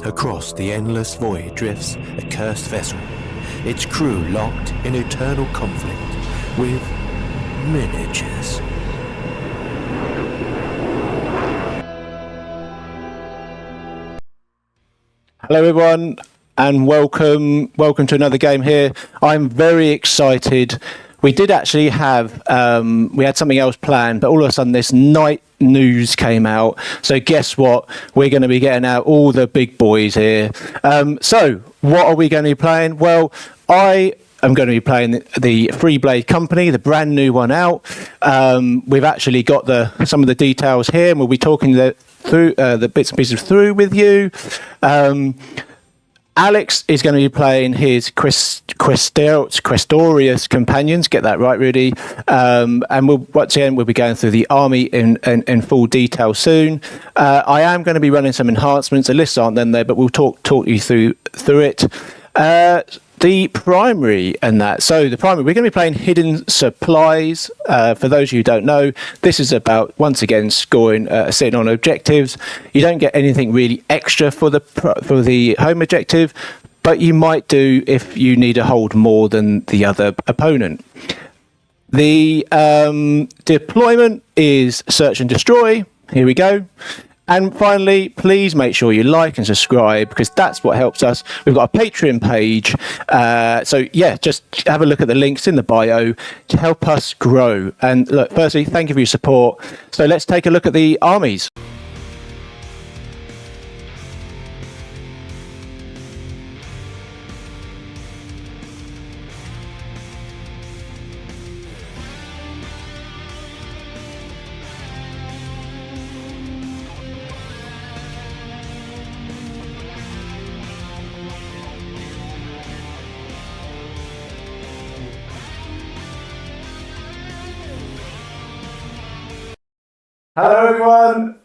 Across the endless void drifts a cursed vessel, its crew locked in eternal conflict with miniatures. Hello everyone and welcome to another game here. I'm very excited. We did actually have we had something else planned, but all of a sudden this night news came out. So guess what? We're going to be getting out all the big boys here. So what are we going to be playing? Well, I am going to be playing the freebladecompany, the brand new one out. We've actually got some of the details here, and we'll be talking through the bits and pieces through with you. Alex is going to be playing his Questoris companions. Get that right, Rudy. And once again, we'll be going through the army in full detail soon. I am going to be running some enhancements. The lists aren't then there, but we'll talk you through it. The primary and that. So the primary, we're going to be playing hidden supplies. For those of you who don't know, this is about, once again, scoring, sitting on objectives. You don't get anything really extra for the home objective, but you might do if you need to hold more than the other opponent. The deployment is search and destroy. Here we go. And finally, please make sure you like and subscribe, because that's what helps us. We've got a Patreon page. So, yeah, just have a look at the links in the bio to help us grow. And look, firstly, thank you for your support. So let's take a look at the armies. Hello everyone,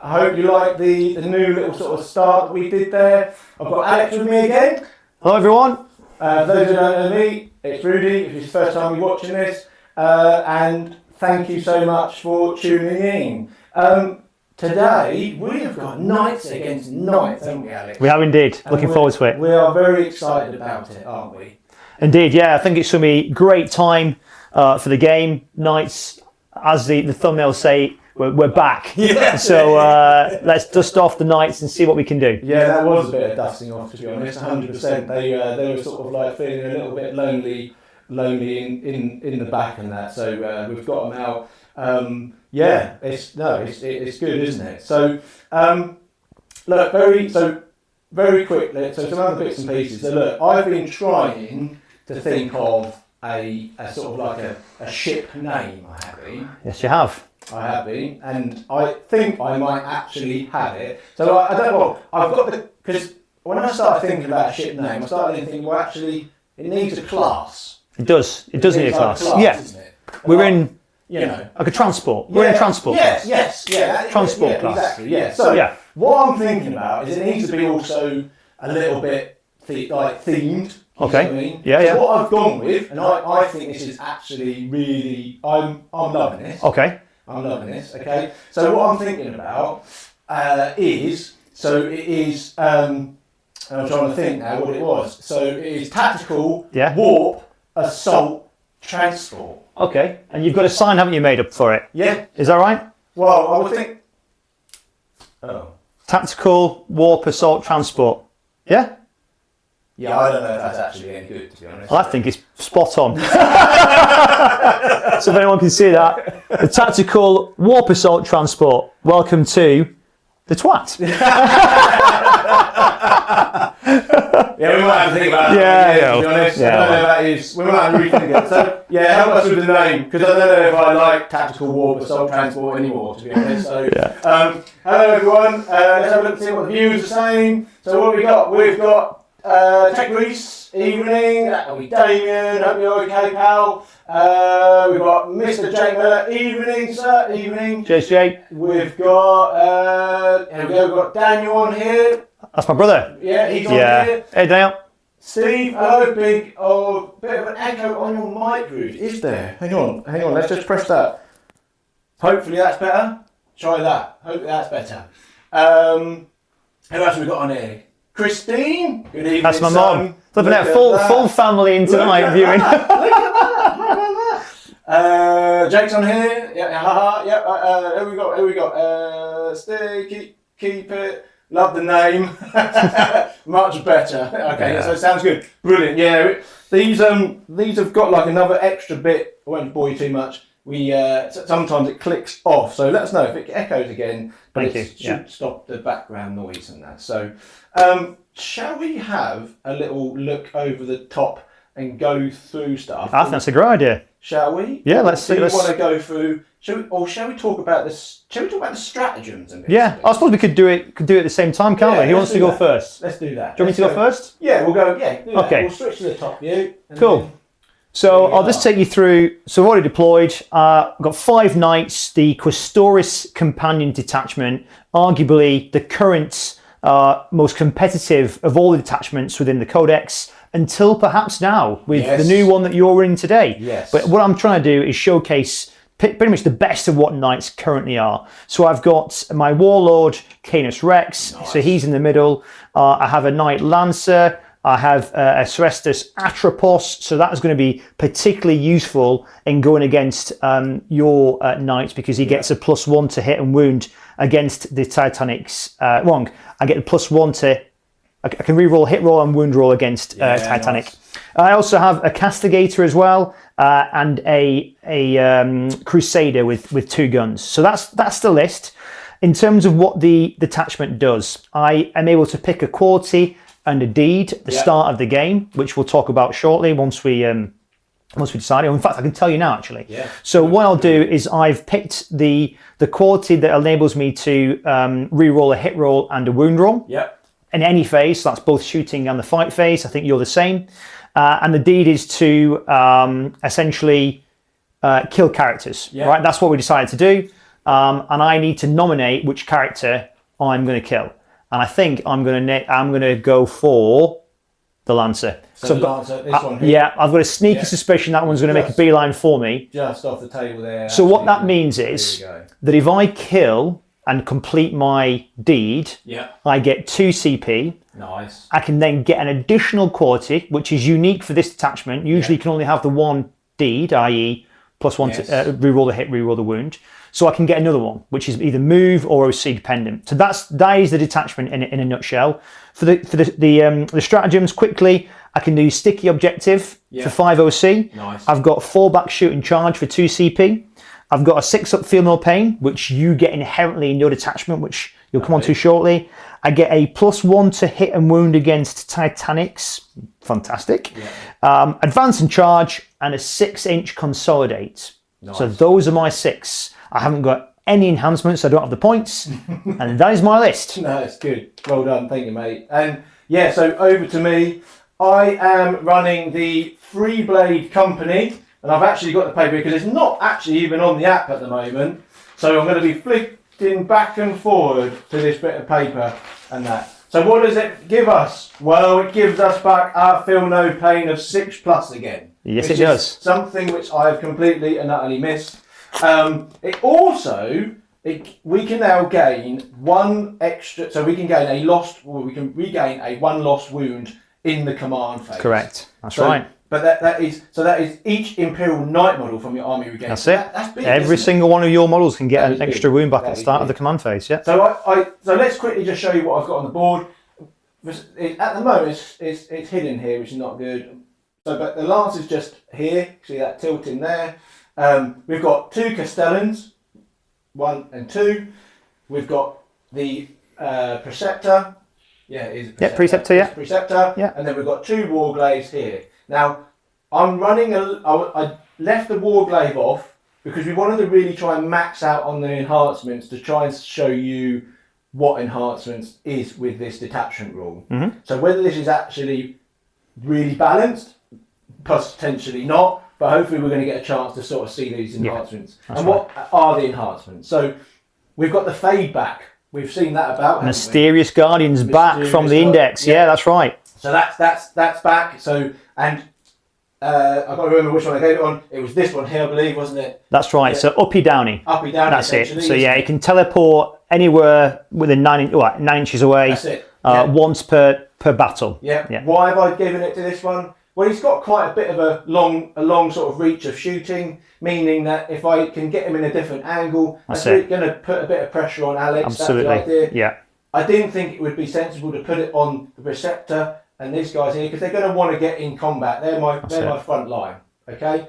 I hope you like the new little sort of start that we did there. I've got Alex with me again. Hello everyone. For those who don't know me, it's Rudy, if it's the first time you're watching this, and thank you so much for tuning in. Today we have got knights against knights, haven't we, Alex? We have indeed, looking forward to it. We are very excited about it, aren't we? Indeed, yeah, I think it's going to be a great time for the game. Knights, as the thumbnails say, we're back. Yeah. So let's dust off the knights and see what we can do. Yeah, that was a bit of dusting off, to be honest. 100%. They were sort of like feeling a little bit lonely in the back and that. So we've got them out. Yeah, it's good, isn't it? So look, very quickly. So some other bits and pieces. So look, I've been trying to think of a sort of like a ship name. I have been. Yes, you have. I have been, and I think I might actually have it. So I don't know. I've got because when I started thinking about a ship name, I started thinking, well, actually, it needs a class. It does. It does need a class. Yeah. It? We're in, like a transport. We're in a transport class. Yes. Transport class. Exactly. Yeah. So what I'm thinking about is it needs to be also a little bit themed. Okay. You know what I mean? Yeah. So what I've gone with, and I think this is actually really, I'm loving this. Okay. I'm loving this, okay? So what I'm thinking about is, I'm trying to think now what it was. So it is tactical, warp, assault, transport. Okay, and you've got a sign, haven't you, made up for it? Yeah. Is that right? Well, I would think... Oh. Tactical, warp, assault, transport. Yeah? Yeah, I don't know if that's actually any good, to be honest. I think it's spot on. So if anyone can see that, the tactical warp assault transport. Welcome to the twat. Yeah, we might have to think about that. To be honest, I don't know if that is. We might have to rethink it. So yeah, help us with the name, because I don't know if I like tactical warp assault transport anymore, to be honest. So hello everyone. Let's have a look and see what the viewers are saying. So what have we got? We've got Tech Reese, evening. That'll be Damien. Hope you're okay, pal. We've got Mr. Jake Miller, evening, sir. Evening. Cheers, Jake. We've got here we go. We've got Daniel on here. That's my brother. Yeah, he's on here. Hey, Daniel. Steve, hello, bit of an echo on your mic, Rudy. Is there? Hang on. Let's just press that. Hopefully that's better. Try that. Hopefully that's better. Who else have we got on here? Christine. Good evening. That's my son. mum. Flipping Look out, at full that. family in tonight viewing. Look at that. Jake's on here. Yeah, haha. Yeah. Who we got? Stay. Keep it. Love the name. Much better. Okay, so it sounds good. Brilliant. Yeah. These have got like another extra bit. I won't bore you too much. We sometimes it clicks off, so let us know if it echoes again. But Thank it you. should stop the background noise and that. So, shall we have a little look over the top and go through stuff? I think that's a great idea. Shall we? Yeah, let's see. Do you want to go through? Shall we talk about this? Shall we talk about the stratagems a bit? Yeah, I suppose we could do it at the same time, can't we? Who wants to go first? Let's do that. Do you want me to go first? Yeah, we'll go. Yeah. Do that. Okay. We'll switch to the top view. And Cool. then- So I'll just take you through. So I've already deployed. I've got 5 knights, the Questoris companion detachment, arguably the current most competitive of all the detachments within the Codex, until perhaps now with the new one that you're in today. Yes. But what I'm trying to do is showcase pretty much the best of what knights currently are. So I've got my warlord canisrex, so he's in the middle. I have a knightlancer. I have a Cerestus Atropos, so that is going to be particularly useful in going against your knights, because he gets a +1 to hit and wound against the Titanics. Wrong, I get a +1 to, I can reroll hit roll and wound roll against Titanic. Nice. I also have a Castigator as well, and a Crusader with 2 guns. So that's the list. In terms of what the detachment does, I am able to pick a quality and a deed at the start of the game, which we'll talk about shortly once we decide. In fact, I can tell you now actually. Yeah. So what I'll do is I've picked the quality that enables me to re-roll a hit roll and a wound roll. Yep. In any phase, so that's both shooting and the fight phase. I think you're the same. And the deed is to essentially kill characters. Right. That's what we decided to do. And I need to nominate which character I'm going to kill. And I think I'm gonna go for the Lancer. So the Lancer, this one here. Yeah, I've got a sneaky suspicion that one's going to make a beeline for me. Just off the table there. So what that means is that if I kill and complete my deed, I get 2 CP. Nice. I can then get an additional quality, which is unique for this detachment. Usually you can only have the one deed, i.e. +1 to reroll the hit, reroll the wound. So I can get another one, which is either move or OC dependent. So that is the detachment in a nutshell. For the stratagems, quickly, I can do sticky objective for 5 OC. Nice. I've got 4 back shoot and charge for 2 CP. I've got a 6 up feel no pain, which you get inherently in your detachment, which you'll come on to shortly. I get a +1 to hit and wound against Titanics. Fantastic. Advance and charge, and a 6-inch consolidate. Nice. So those are my 6. I haven't got any enhancements, so I don't have the points. And that is my list. No, it's good. Well done. Thank you, mate. And yeah, so over to me. I am running the freebladecompany, and I've actually got the paper because it's not actually even on the app at the moment. So I'm going to be flicking back and forward to this bit of paper and that. So what does it give us? Well, it gives us back our feel no pain of 6+ again. Yes, it does. Something which I've completely and utterly missed. It also, we can now gain 1 extra, so we can gain a lost, or we can regain a 1 lost wound in the command phase. Correct. That's right. But that is each Imperial Knight model from your army regain. That's it. That's big, Every single one of your models can get an extra wound back at the start of the command phase. Yeah. So so let's quickly just show you what I've got on the board. At the moment, it's hidden here, which is not good. So, but the lance is just here. See that tilting there. We've got 2 castellans, 1 and 2. We've got the preceptor. Yeah, it is a preceptor. Yeah, preceptor. Yeah. Preceptor. Yeah. And then we've got 2 warglaives here. Now, I'm running I left the warglaive off because we wanted to really try and max out on the enhancements to try and show you what enhancements is with this detachment rule. Mm-hmm. So whether this is actually really balanced, potentially not. But hopefully we're going to get a chance to sort of see these enhancements. And what are the enhancements? So we've got the fade back. We've seen that about. Mysterious Guardians back from the index. Yeah, that's right. So that's back. So and I can't remember which one I gave it on. It was this one here, I believe, wasn't it? That's right. Yeah. So uppy downy. Uppy downy. That's it. So yeah, you can teleport anywhere within 9 inches away. That's it. Once per battle. Yeah. Why have I given it to this one? Well, he's got quite a bit of a long sort of reach of shooting, meaning that if I can get him in a different angle, that's really going to put a bit of pressure on Alex. Absolutely. That's the idea. Yeah. I didn't think it would be sensible to put it on the Preceptor and these guys here because they're going to want to get in combat. They're my front line. Okay.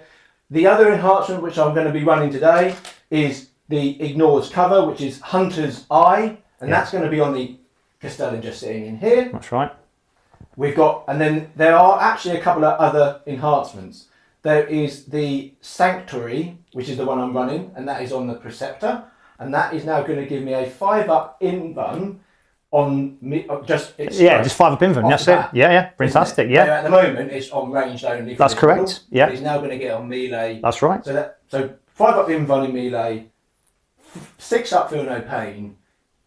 The other enhancement which I'm going to be running today is the Ignores cover, which is Hunter's Eye, and that's going to be on the Castellan just sitting in here. That's right. We've got, and then there are actually a couple of other enhancements. There is the Sanctuary, which is the one I'm running, and that is on the Preceptor, and that is now going to give me a 5-up invuln on me. Just 5-up invuln. That's it. Yeah, fantastic. Yeah. At the moment, it's on ranged only. That's correct. Model, yeah. It's now going to get on melee. That's right. So 5-up invuln in melee, 6-up feel no pain.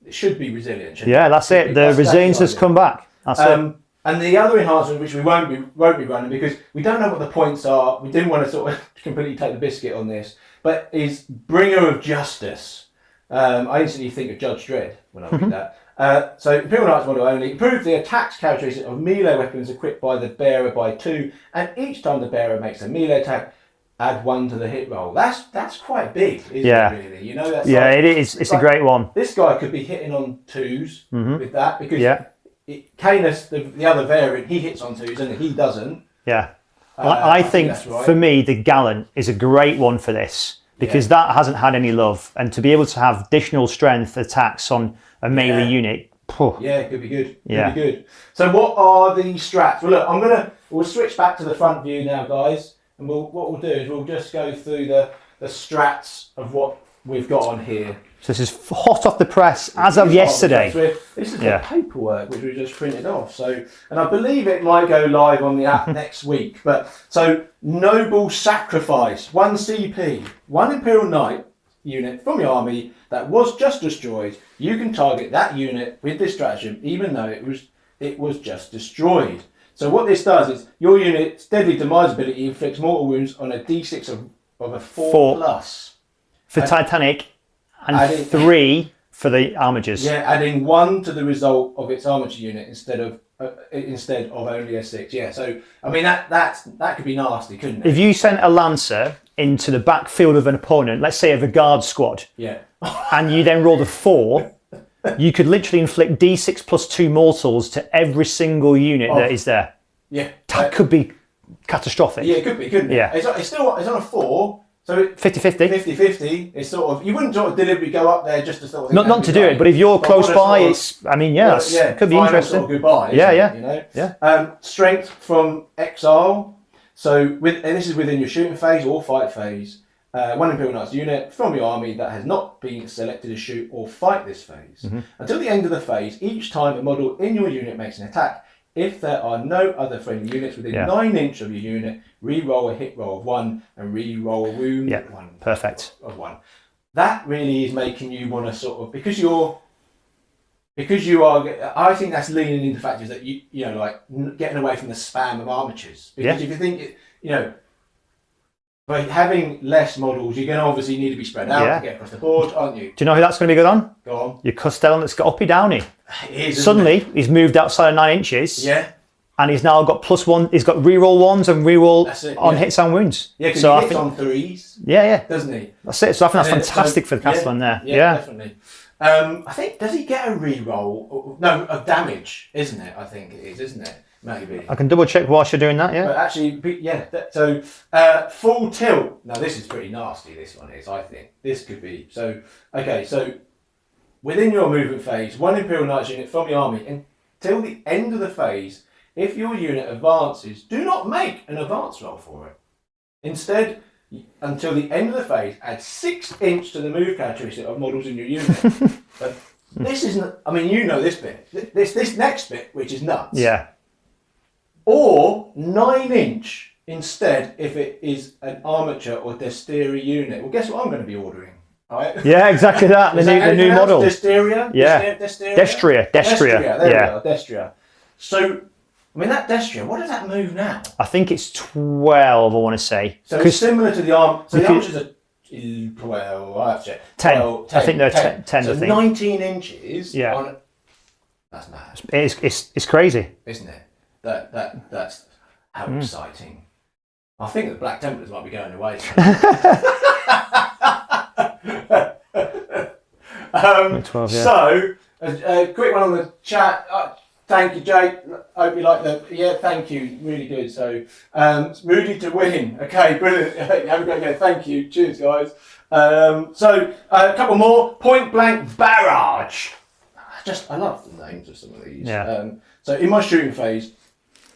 It should be resilient. Yeah, that's it. The resilience has come back. That's it. And the other enhancement, which we won't be running because we don't know what the points are, we didn't want to sort of completely take the biscuit on this, but is Bringer of Justice. I instantly think of Judge Dredd when I read that. So Imperial Knights model only. Improve the attacks characteristic of melee weapons equipped by the bearer by 2, and each time the bearer makes a melee attack, add 1 to the hit roll. That's quite big, isn't it? Really, you know. That's it is. It's a great one. This guy could be hitting on 2s with that because. Canis, the other variant, he hits on 2s and he doesn't. Yeah. I think for me, the Gallant is a great one for this because that hasn't had any love. And to be able to have additional strength attacks on a melee unit. Yeah, it could be good. Could be good. So what are the strats? Well, look, we'll switch back to the front view now, guys. And what we'll do is we'll just go through the strats of what we've got on here. So this is hot off the press as of yesterday. This is the paperwork which we just printed off. So, and I believe it might go live on the app next week. But so Noble Sacrifice, 1 CP, 1 Imperial Knight unit from your army that was just destroyed. You can target that unit with this stratagem, even though it was just destroyed. So what this does is your unit's deadly demise ability inflicts mortal wounds on a D6 of a 4+. For Titanic. And 3 for the armigers. Yeah, adding 1 to the result of its armature unit instead of only a 6. Yeah, so I mean that could be nasty, couldn't it? If you sent a lancer into the backfield of an opponent, let's say of a guard squad, and you then rolled a 4, you could literally inflict D6 plus 2 mortals to every single unit that is there. Yeah, that could be catastrophic. Yeah, it could be, couldn't it? Yeah, it's on a 4. So 50-50. 50-50 is sort of, you wouldn't sort of deliberately go up there just to sort of... Not to do it, but if you're close by, it's, I mean, it could be interesting. Sort of goodbye, you know? Strength from Exile. So this is within your shooting phase or fight phase. 1 Imperial Knights unit from your army that has not been selected to shoot or fight this phase. Until the end of the phase, each time a model in your unit makes an attack, if there are no other friendly units within 9 inches of your unit, re-roll a hit roll of 1 and re-roll a wound of 1. Perfect. Of 1. That really is making you want to sort of, because you are, I think that's leaning into factors that you know, like getting away from the spam of armatures. Because if you think, you know, by having less models, you're going to obviously need to be spread out to get across the board, aren't you? Do you know who that's going to be good on? Go on. Your Castellan that's got uppy downy. It is, suddenly, he's moved outside of 9 inches. Yeah. And he's now got +1. He's got reroll 1s and reroll on hits and wounds. Yeah, because he hits on 3s. Yeah. Doesn't he? That's it. So I think that's fantastic for the Castellan there. Yeah, definitely. I think, does he get a reroll? No, of damage, isn't it? I think it is, isn't it? Maybe. I can double check whilst you're doing that, But actually, so full tilt. Now this is pretty nasty, this one is, I think. This could be. So, okay, so within your movement phase, 1 Imperial Knights unit from your army until the end of the phase, if your unit advances, do not make an advance roll for it. Instead, until the end of the phase, add 6 inch to the move characteristic of models in your unit. But this isn't, I mean, you know this bit. This next bit, which is nuts. Yeah. Or 9 inch instead if it is an armature or Desteri unit. Well, guess what I'm going to be ordering? Right? Yeah, exactly that. The new model. Desteria? Yeah. Destria. There we go, Destria. So, I mean, that Destria, what does that move now? I think it's 12, I want to say. So it's similar to the arm. So the armatures are well, I have to check. 10. 12, I think they're 10, so I think. 19 inches. Yeah. That's mad. It's crazy. Isn't it? That's how exciting. I think the Black Templars might be going away. 12, yeah. So, a quick one on the chat. Thank you, Jake. Hope you like the. Yeah, thank you. Really good. So, Rudy to win. Okay, brilliant. Have a great day. Thank you. Cheers, guys. So, a couple more. Point Blank Barrage. I love the names of some of these. Yeah. So, in my shooting phase,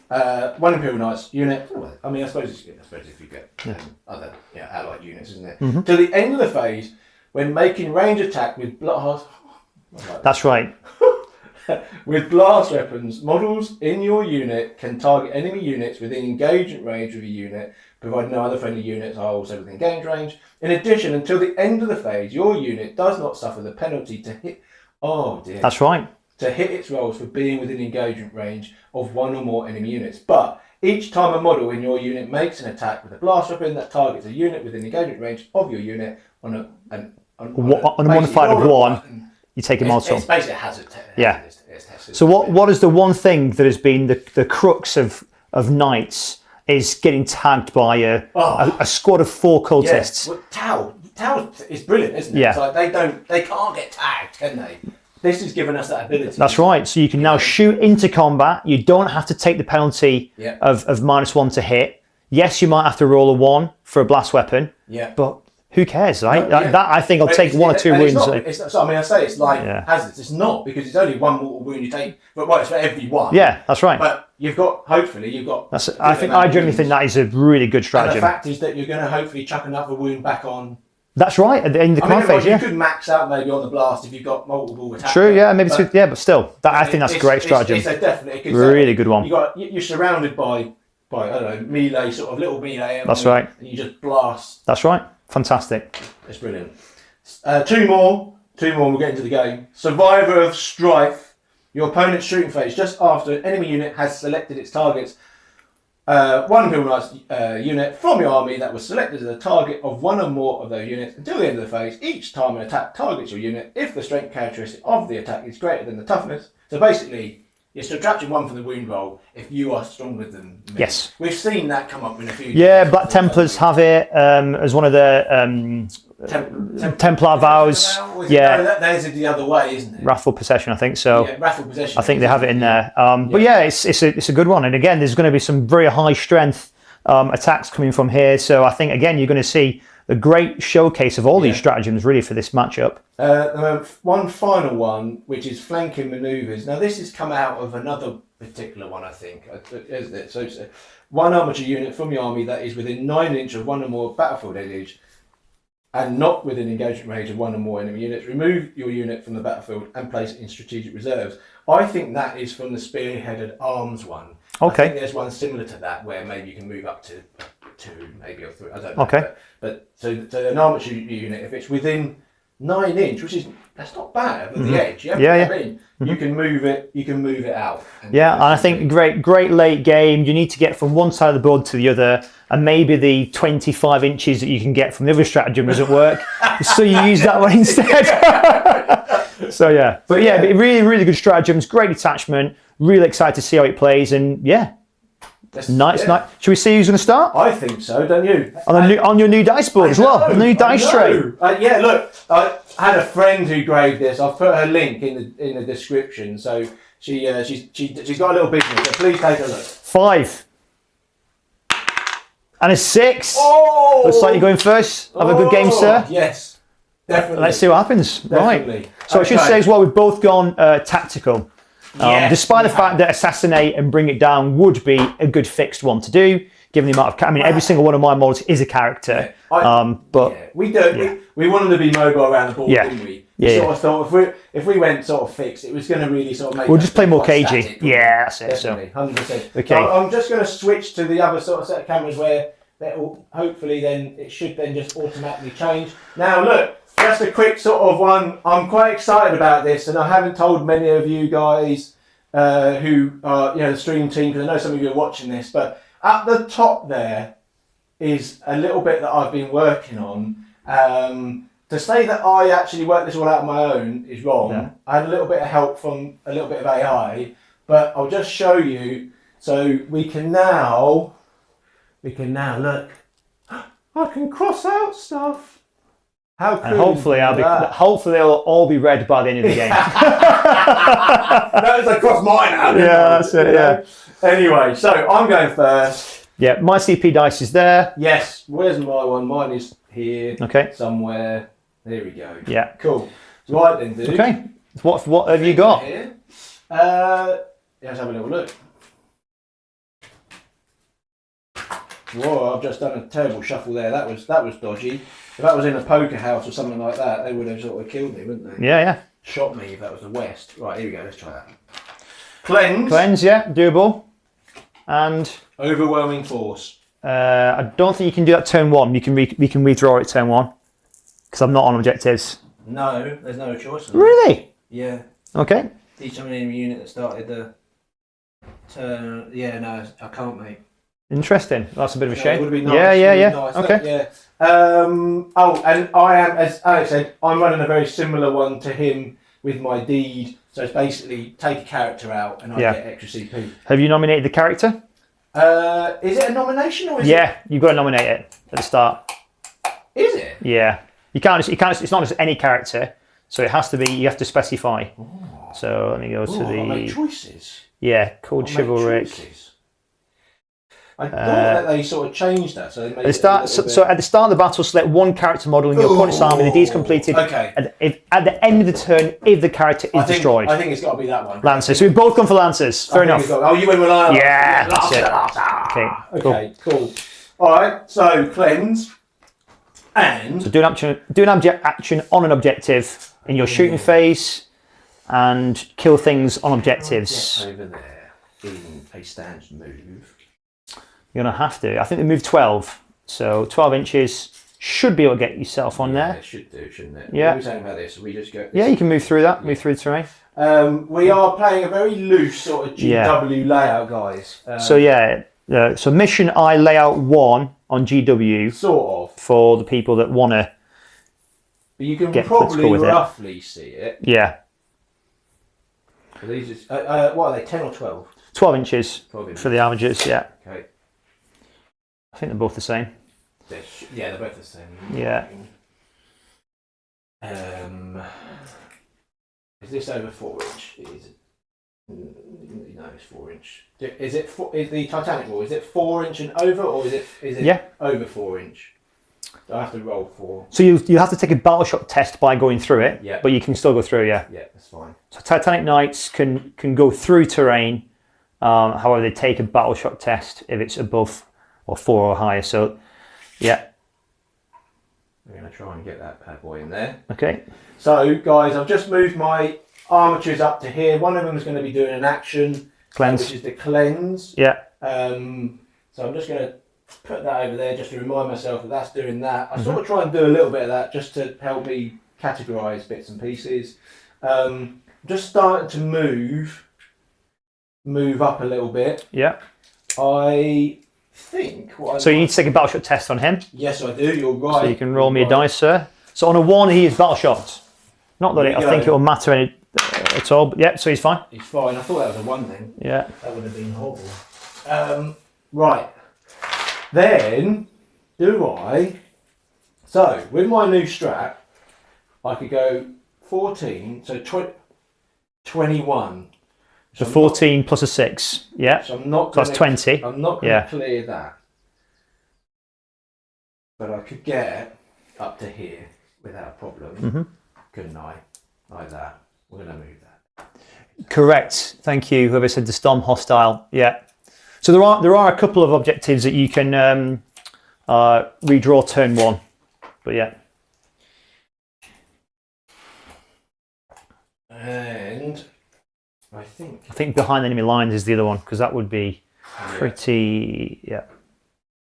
one Imperial Knights unit. Well, I mean, I suppose if you get other allied units, isn't it? Mm-hmm. Till the end of the phase, when making range attack with blast. That's right. With blast weapons, models in your unit can target enemy units within engagement range of a unit, provided no other friendly units are also within engagement range. In addition, until the end of the phase, your unit does not suffer the penalty to hit. Oh dear. That's right. To hit its rolls for being within engagement range of one or more enemy units. But each time a model in your unit makes an attack with a blast weapon that targets a unit within engagement range of your unit on a modified of 1, you take a mod It's basically a hazard test. Yeah. So what is the one thing that has been the crux of Knights is getting tagged by a squad of 4 cultists? Well, Tau is brilliant, isn't it? Yeah. It's like they can't get tagged, can they? This has given us that ability. That's right. So you can now shoot into combat. You don't have to take the penalty of -1 to hit. Yes, you might have to roll a 1 for a blast weapon. Yeah. But who cares, right? That I think I'll take 1 or 2 wounds. I say it's like hazards. It's not, because it's only 1 mortal wound you take, but it's for every 1. Yeah, that's right. But hopefully you've got. I generally think that is a really good strategy. And the fact is that you're going to hopefully chuck another wound back on. That's right, at the end of the command phase, you could max out maybe on the blast if you've got multiple attacks. True, yeah, maybe but still, I think that's a great strategy. It's definitely a good really good one. You're surrounded by I don't know, melee, sort of little melee. That's right. And you just blast. That's right. Fantastic. It's brilliant. Two more, and we'll get into the game. Survivor of Strife. Your opponent's shooting phase just after an enemy unit has selected its targets. One Imperial Knights unit from your army that was selected as a target of 1 or more of those units until the end of the phase. Each time an attack targets your unit, if the strength characteristic of the attack is greater than the toughness. So basically, you're subtracting 1 from the wound roll if you are stronger than me. Yes. We've seen that come up in a few. Yeah, Black Templars have it as one of the Templar vows. Yeah. No, there's the other way, isn't it? Wrathful Possession, I think so. Yeah, Wrathful Possession. I think they have it in there. But yeah, it's a good one. And again, there's going to be some very high strength attacks coming from here. So I think, again, you're going to see a great showcase of all these stratagems really for this matchup. One final one, which is flanking manoeuvres. Now, this has come out of another particular one, I think, isn't it? So, one armature unit from your army that is within 9 inches of 1 or more battlefield edge and not within engagement range of 1 or more enemy units, remove your unit from the battlefield and place it in strategic reserves. I think that is from the spearheaded arms one. Okay. I think there's one similar to that where maybe you can move up to 2, maybe, or 3. I don't know. Okay. But so an armature unit, if it's within 9 inch, that's not bad at the edge. I mean, you can move it out. And I think so, don't you? On your new dice board as well, the new dice tray. Look, I had a friend who graved this. I've put her link in the description. So she's got a little business. So please take a look. 5 and a 6. Oh, looks like you're going first. Have a good game, sir. Yes, definitely. Let's see what happens. Definitely. Right. So I should say as well, we've both gone tactical. Despite the fact that assassinate and bring it down would be a good fixed one to do, given the amount of. every single one of my models is a character. We do. We wanted to be mobile around the board, didn't we? We sort of thought if we went sort of fixed, it was going to really sort of make. We'll just play more cagey. Static, that's it. Definitely, 100%. Okay. So I'm just going to switch to the other sort of set of cameras where that will hopefully then it should then just automatically change. Now look. Just a quick sort of one. I'm quite excited about this, and I haven't told many of you guys who are, the stream team, because I know some of you are watching this. But at the top there is a little bit that I've been working on, To say that I actually worked this all out on my own is wrong. Yeah. I had a little bit of help from a little bit of AI, but I'll just show you. So we can now look. I can cross out stuff. How cool! And hopefully they'll all be read by the end of the game. That was across mine now. Yeah, that's it. Yeah. Anyway, so I'm going first. Yeah, my CP dice is there. Yes. Where's my one? Mine is here. Okay. Somewhere. There we go. Yeah. Cool. Right then, dude. Okay. What have you got? Here. Let's have a little look. Whoa! I've just done a terrible shuffle there. That was dodgy. If that was in a poker house or something like that, they would have sort of killed me, wouldn't they? Yeah, yeah. Shot me if that was the West. Right, here we go. Let's try that. Cleanse. Cleanse, yeah, doable. And Overwhelming force. I don't think you can do that turn one. We can redraw it turn one because I'm not on objectives. No, there's no choice. Really? Yeah. Okay. Each enemy unit that started the turn. Yeah, no, I can't, mate. Interesting. That's a bit of a It shame. would be nice. Yeah. Nice. Okay. Yeah. Oh, and I am, as Alex said, I'm running a very similar one to him with my deed. So it's basically take a character out and I get extra CP. Have you nominated the character? Is it a nomination or is it? You've got to nominate it at the start. Is it? Yeah. You can't. It's not just any character. So it has to be. You have to specify. Oh. So let me go to the. I'll make choices. Yeah, called chivalric. I thought that they sort of changed that. So, they made so at the start of the battle, select one character model in your opponent's army. The D is completed. Okay. At the end of the turn, if the character is destroyed. I think it's got to be that one. Lancers. So we've both gone for Lancers. Fair enough. Oh, you went with Lancer. Yeah, that's it. Okay, cool. All right, so cleanse. And... So do an action on an objective in your shooting phase and kill things on objectives. Over there in a stance move. You're going to have to. I think they moved 12. So 12 inches should be able to get yourself on there. It should do, shouldn't it? Yeah. What are we saying about this? We just go... Yeah, you can move through that. Move through the terrain. We are playing a very loose sort of GW layout, guys. So mission I layout 1 on GW. Sort of. For the people that want to. But you can probably roughly see it. Yeah. So these are, what are they, 10 or 12? 12 inches 12 inches. For the armigers, yeah. Okay. I think they're both the same. They're both the same. Yeah. Is this over 4 inch? No, it's 4 inch. Is the Titanic wall? Is it 4 inch and over, or is it over 4 inch? Do I have to roll 4? So you have to take a battleshot test by going through it. Yeah. But you can still go through. Yeah. Yeah, that's fine. So Titanic Knights can go through terrain. However, they take a battleshot test if it's above or 4 or higher. So, yeah. We're going to try and get that bad boy in there. Okay. So, guys, I've just moved my armatures up to here. One of them is going to be doing an action, cleanse, which is the cleanse. Yeah. So I'm just going to put that over there just to remind myself that that's doing that. I sort of try and do a little bit of that just to help me categorise bits and pieces. Just starting to move up a little bit. Yeah. I think So you need to take a battleshot test on him. Yes, I do. You're right. So you can roll me a dice, sir. So on a 1, he is battleshot. Not that I think it will matter any at all. But yeah, so he's fine. He's fine. I thought that was a 1 then. Yeah. That would have been horrible. Right. Then, so with my new strat, I could go 14, so 21. So 14 plus a 6, yeah. So I'm not. So that's 20. I'm not going to clear that, but I could get up to here without a problem, couldn't I? Like that. We're going to move that. Correct. Thank you. Whoever said the storm hostile. Yeah. So there are a couple of objectives that you can redraw turn 1, but yeah. And I think behind enemy lines is the other one, because that would be pretty. Yeah.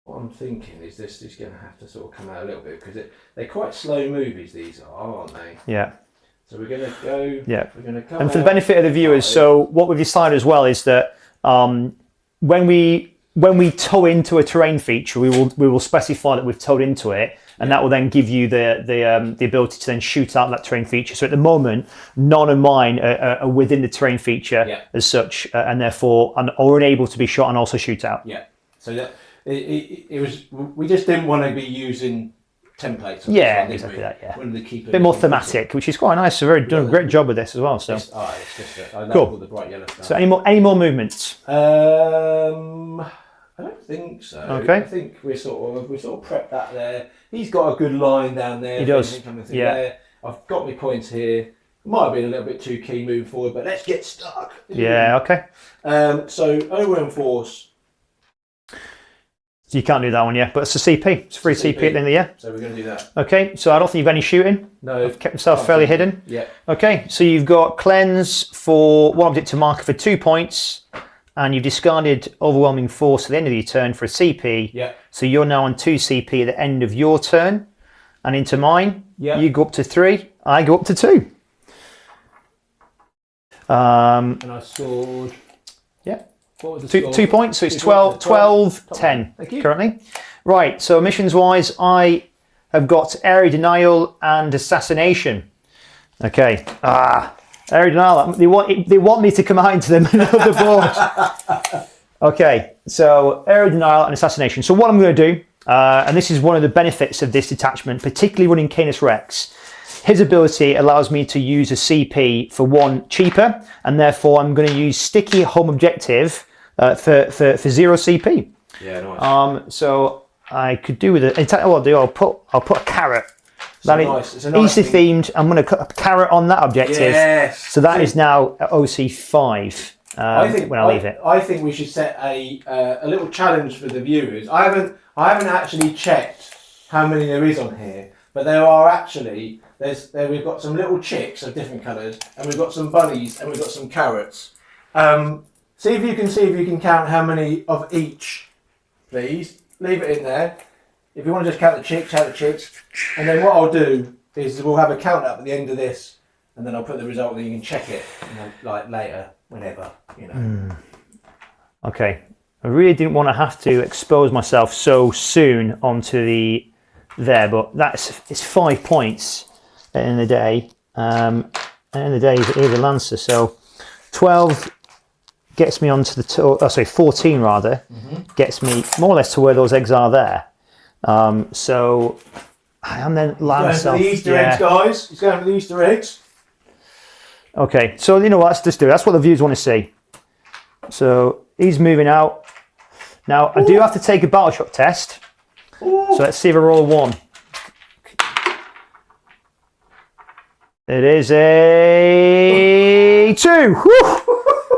What I'm thinking is this is going to have to sort of come out a little bit because they're quite slow movies. These aren't they? Yeah. So we're going to go. Yeah. We're going to come. And for the benefit of the viewers, so what we've decided as well is that when we tow into a terrain feature, we will specify that we've towed into it, and that will then give you the ability to then shoot out that terrain feature. So at the moment, none of mine are within the terrain feature as such, and therefore are unable to be shot and also shoot out. Yeah. So that it was. We just didn't want to be using templates. Yeah, exactly that. Yeah. Wanted to keep a bit more thematic, which is quite nice. So done a great job with this as well. So it's just I love cool. all the bright yellow stuff. So any more movements? I don't think so. Okay. I think we sort of prepped that there. He's got a good line down there. He does. Yeah. There. I've got my points here. Might have been a little bit too keen moving forward, but let's get stuck. Yeah. Okay. So overwhelm force. So you can't do that one yet, but it's a CP. It's free CP at the end of the year. So we're going to do that. Okay. So I don't think you've got any shooting. No. I've kept myself fairly hidden. Yeah. Okay. So you've got cleanse for one object to marker for 2 points. And you've discarded overwhelming force at the end of your turn for a CP. Yeah. So you're now on 2 CP at the end of your turn. And into mine, you go up to 3. I go up to 2. And I scored. Yeah. What was the 2 points. So it's 12, 10 currently. Right. So missions wise, I have got area denial and assassination. Okay. Area denial. They want me to come out into the middle of the board. Okay, so area denial and assassination. So what I'm going to do, and this is one of the benefits of this detachment, particularly running canisrex. His ability allows me to use a CP for 1 cheaper, and therefore I'm going to use sticky home objective for 0 CP. Yeah, nice. So I could do with it. What I'll do, I'll put a carrot. It's a nice Easter themed. I'm going to cut a carrot on that objective. Yes. So that is now at OC 5 when I leave it. I think we should set a little challenge for the viewers. I haven't actually checked how many there is on here, but there are actually we've got some little chicks of different colours, and we've got some bunnies, and we've got some carrots. See if you can count how many of each, please. Leave it in there. If you want to just count the chicks, and then what I'll do is we'll have a count up at the end of this, and then I'll put the result, and you can check it, like later, whenever, you know. Okay, I really didn't want to have to expose myself so soon onto there, but it's 5 points at the end of the day. At the end of the day, he's a lancer, so 12 gets me onto 14 rather, gets me more or less to where those eggs are there. So I'm then allowing myself. Going for the Easter eggs, guys. He's going for the Easter eggs. Okay, so you know what? Let's just do it. That's what the viewers want to see. So he's moving out. Now I do have to take a battle shock test. Ooh. So let's see if I roll a 1. It is a 2. Whew.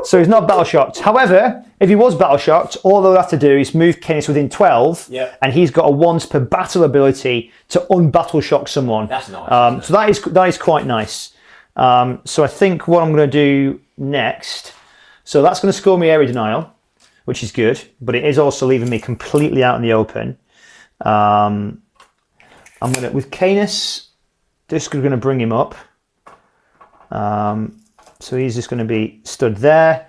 So he's not battle shocked. However, if he was battle shocked, all they'll have to do is move Canis within 12, and he's got a once per battle ability to unbattle shock someone. That's nice. So that is quite nice. So I think what I'm going to do next, so that's going to score me area denial, which is good, but it is also leaving me completely out in the open. I'm going to, with Canis, just going to bring him up. So he's just going to be stood there.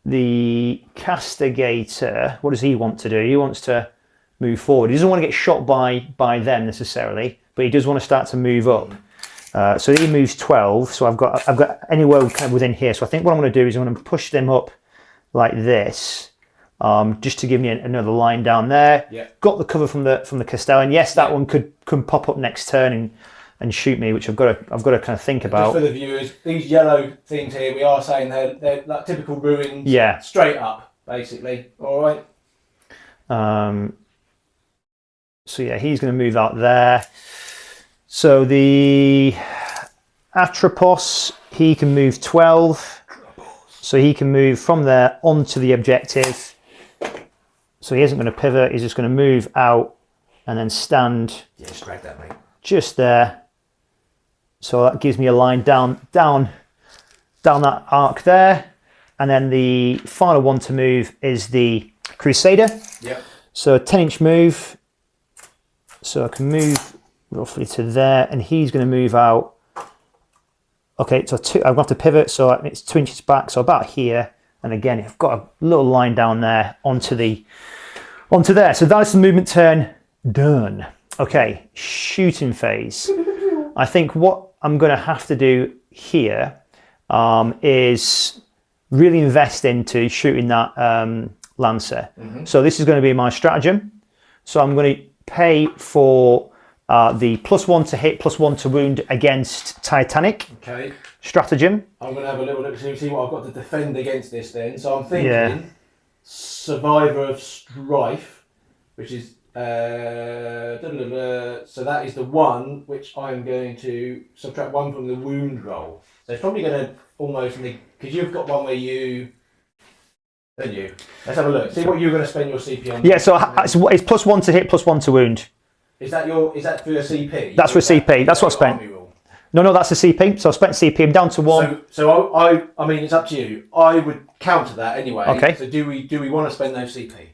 The castigator, what does he want to do? He wants to move forward. He doesn't want to get shot by them necessarily, but he does want to start to move up. So he moves 12. So I've got anywhere kind of within here. So I think what I'm going to do is I'm going to push them up like this, just to give me another line down there. Yeah. Got the cover from the castellan. Yes, that one could pop up next turn and shoot me, which I've got to kind of think about. Just for the viewers, these yellow things here, we are saying they're like typical ruins. Yeah. Straight up, basically. All right. So yeah, he's going to move out there. So the Atropos, he can move 12. So he can move from there onto the objective. So he isn't going to pivot. He's just going to move out and then stand. Yeah, just drag that, mate. Just there. So that gives me a line down that arc there. And then the final one to move is the Crusader. Yep. So a 10-inch move. So I can move roughly to there, and he's going to move out. Okay, so I'm going to have to pivot, so it's 2 inches back, so about here. And again, I've got a little line down there onto there. So that is the movement turn Done. Okay, shooting phase. I think what I'm going to have to do here is really invest into shooting that Lancer. So this is going to be my stratagem. So I'm going to pay for the +1 to hit, +1 to wound against Titanic. Okay. Stratagem. I'm going to have a little look to see what I've got to defend against this then. So I'm thinking Survivor of Strife, which is so that is the one which I'm going to subtract 1 from the wound roll. So it's probably going to almost, because you've got one where you, don't you? Let's have a look. See what you're going to spend your CP on. Yeah, so it's +1 to hit, +1 to wound. Is that for your CP? That's for CP. That's what I spent. No, that's the CP. So I spent CP. I'm down to 1. So I mean, it's up to you. I would counter that anyway. Okay. So do we want to spend those CP?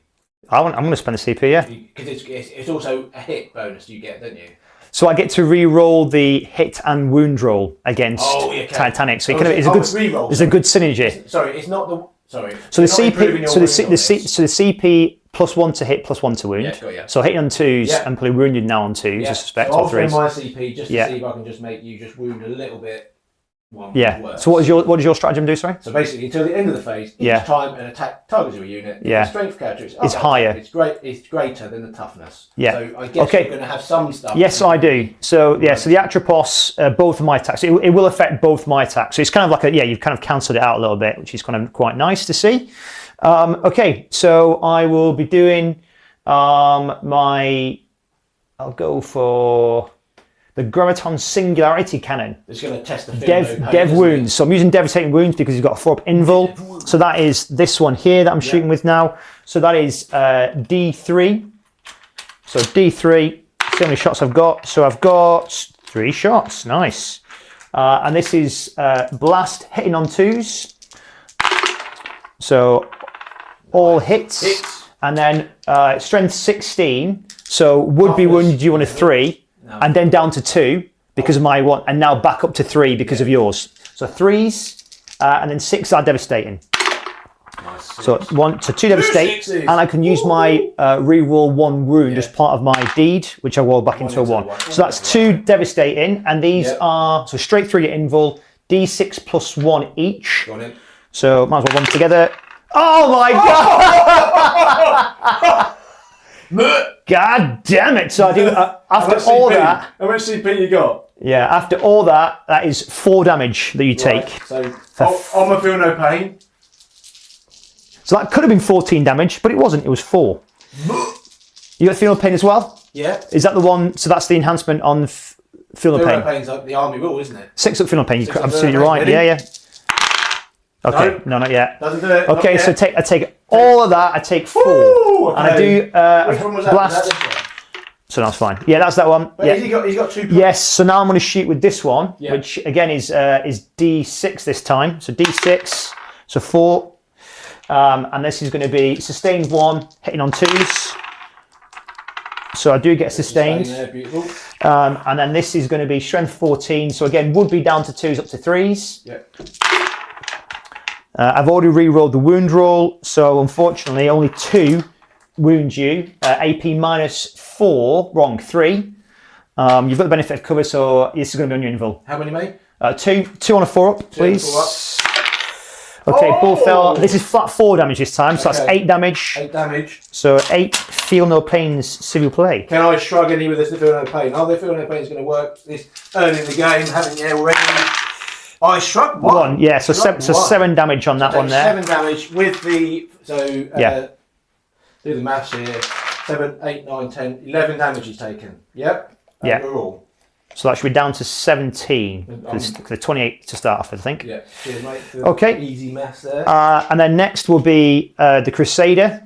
I'm going to spend a CP, yeah. Because it's also a hit bonus you get, don't you? So I get to re-roll the hit and wound roll against Titanic. So there's a good synergy. Sorry, it's not the. Sorry. So the CP. So the CP +1 to hit, +1 to wound. Yeah, got you. So hitting on 2s and probably wounded now on 2s. I suspect. So I'll or 3s. spend my CP just to see if I can just make you just wound a little bit. Worse. So what does your stratagem do? Sorry. So basically, until the end of the phase, each time an attack targets your unit, the strength characteristic is higher. It's greater than the toughness. Yeah. So I guess you're going to have some stuff. Yes, I do. So so the Atropos, both of my attacks, it will affect both my attacks. So it's kind of like you've kind of cancelled it out a little bit, which is kind of quite nice to see. Okay, so I will be doing I'll go for the Graviton Singularity Cannon. It's going to test the Dev wounds. So I'm using Devastating Wounds because he's got a 4-up invul. So that is this one here that I'm shooting with now. So that is D3. So D3, see how many shots I've got. So I've got 3 shots, nice. And this is Blast hitting on 2s. So all hits. And then Strength 16. So would be wounded you on a 3. And then down to 2 because of my 1, and now back up to 3 because of yours. So 3s, and then 6 are devastating. Nice. So 2 devastate, and I can use my re-roll 1 wound as part of my deed, which I roll back into a 1. So that's 2 devastating, and these are so straight through your invul, D6 +1 each. So might as well run them together. Oh my god! God damn it! So I do after all that. How much CP you got? Yeah, after all that, that is 4 damage that you take. So I'ma feel no pain. So that could have been 14 damage, but it wasn't. It was 4. You got feel no pain as well? Yeah. Is that the one? So that's the enhancement on feel no pain. Feel no pain's like the army rule, isn't it? 6 up feel no pain. You're absolutely right. Ready? Yeah. Okay, no, not yet. Doesn't do it. Okay, so I take all of that. I take 4, and I do Which one was that? blast. Was that this one? So that's fine. Yeah, that's that one. But he's got 2 points. Yes. So now I'm going to shoot with this one, which again is D6 this time. So D6. So 4, and this is going to be sustained 1, hitting on 2s. So I do get sustained. There, beautiful. And then this is going to be strength 14. So again, would be down to 2s up to 3s. Yeah. I've already re-rolled the wound roll, so unfortunately only 2 wound you. AP -4, wrong, 3. You've got the benefit of cover, so this is going to be on your invul. How many, mate? 2 on a 4-up, please. 4 up. Okay, Bull fell. This is flat 4 damage this time, so that's 8 damage. 8 damage. So 8 feel no pains, civil play. Can I shrug any with this to feel no pain? Oh, the feel no pain is going to work. This early in the game, haven't you already? I struck 1. Yeah, so 7 damage on that one there. 7 damage with the do the maths here. 7, 8, 9, 10, 11 damage he's taken. Yep. Overall. So that should be down to 17. For the 28 to start off, I think. Yeah. Cheers, mate. Okay. Easy maths there. And then next will be the Crusader.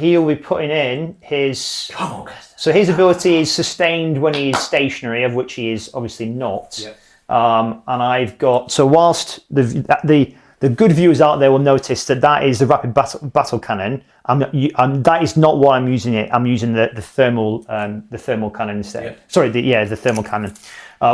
He'll be putting in his. Come on, guys. So his ability is sustained when he is stationary, of which he is obviously not. Yep. And I've got, so whilst the good viewers out there will notice that is the rapid battle cannon, that is not what I'm using it. I'm using the thermal cannon instead. Yep. Sorry, the thermal cannon,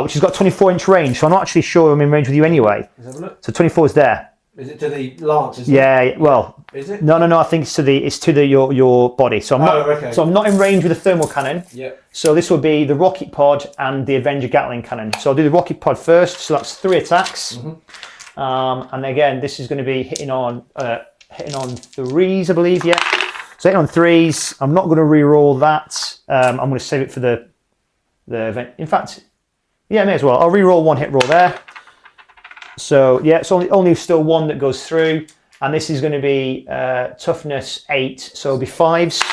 which has got 24-inch range. So I'm not actually sure I'm in range with you anyway. Let's have a look. So 24 is there. Is it to the lance? Yeah, well, is it? No. I think it's to your body. So I'm not. Okay. So I'm not in range with the thermal cannon. Yep. So this will be the rocket pod and the Avenger Gatling cannon. So I'll do the rocket pod first. So that's 3 attacks. And again, this is going to be hitting on 3s, I believe. Yeah. So hitting on 3s. I'm not going to re-roll that. I'm going to save it for the event. In fact, yeah, I may as well. I'll re-roll 1 hit roll there. So yeah, it's only still 1 that goes through, and this is going to be toughness 8, so it'll be 5s.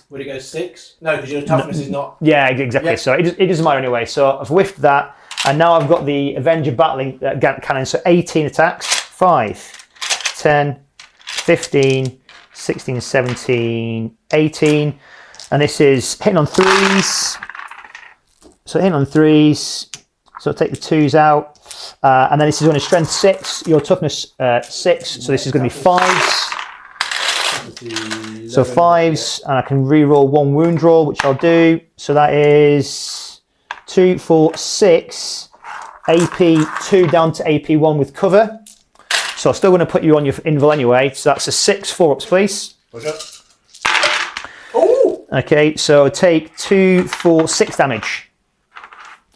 Would it go 6? No, because your toughness is not. Yeah, exactly. Yeah. So it doesn't matter anyway. So I've whiffed that, and now I've got the Avenger battling cannon. So 18 attacks, 5, 10, 15, 16, 17, 18, and this is hitting on 3s. So hitting on 3s. So I'll take the 2s out. And then this is on a strength 6, your toughness 6, so this is going to be 5s. So 5s, and I can re-roll 1 wound roll, which I'll do. So that is 2, 4, 6, AP 2 down to AP 1 with cover. So I'm still going to put you on your invul anyway. So that's a 6, 4-ups, please. Oh! Okay, so take 2, 4, 6 damage.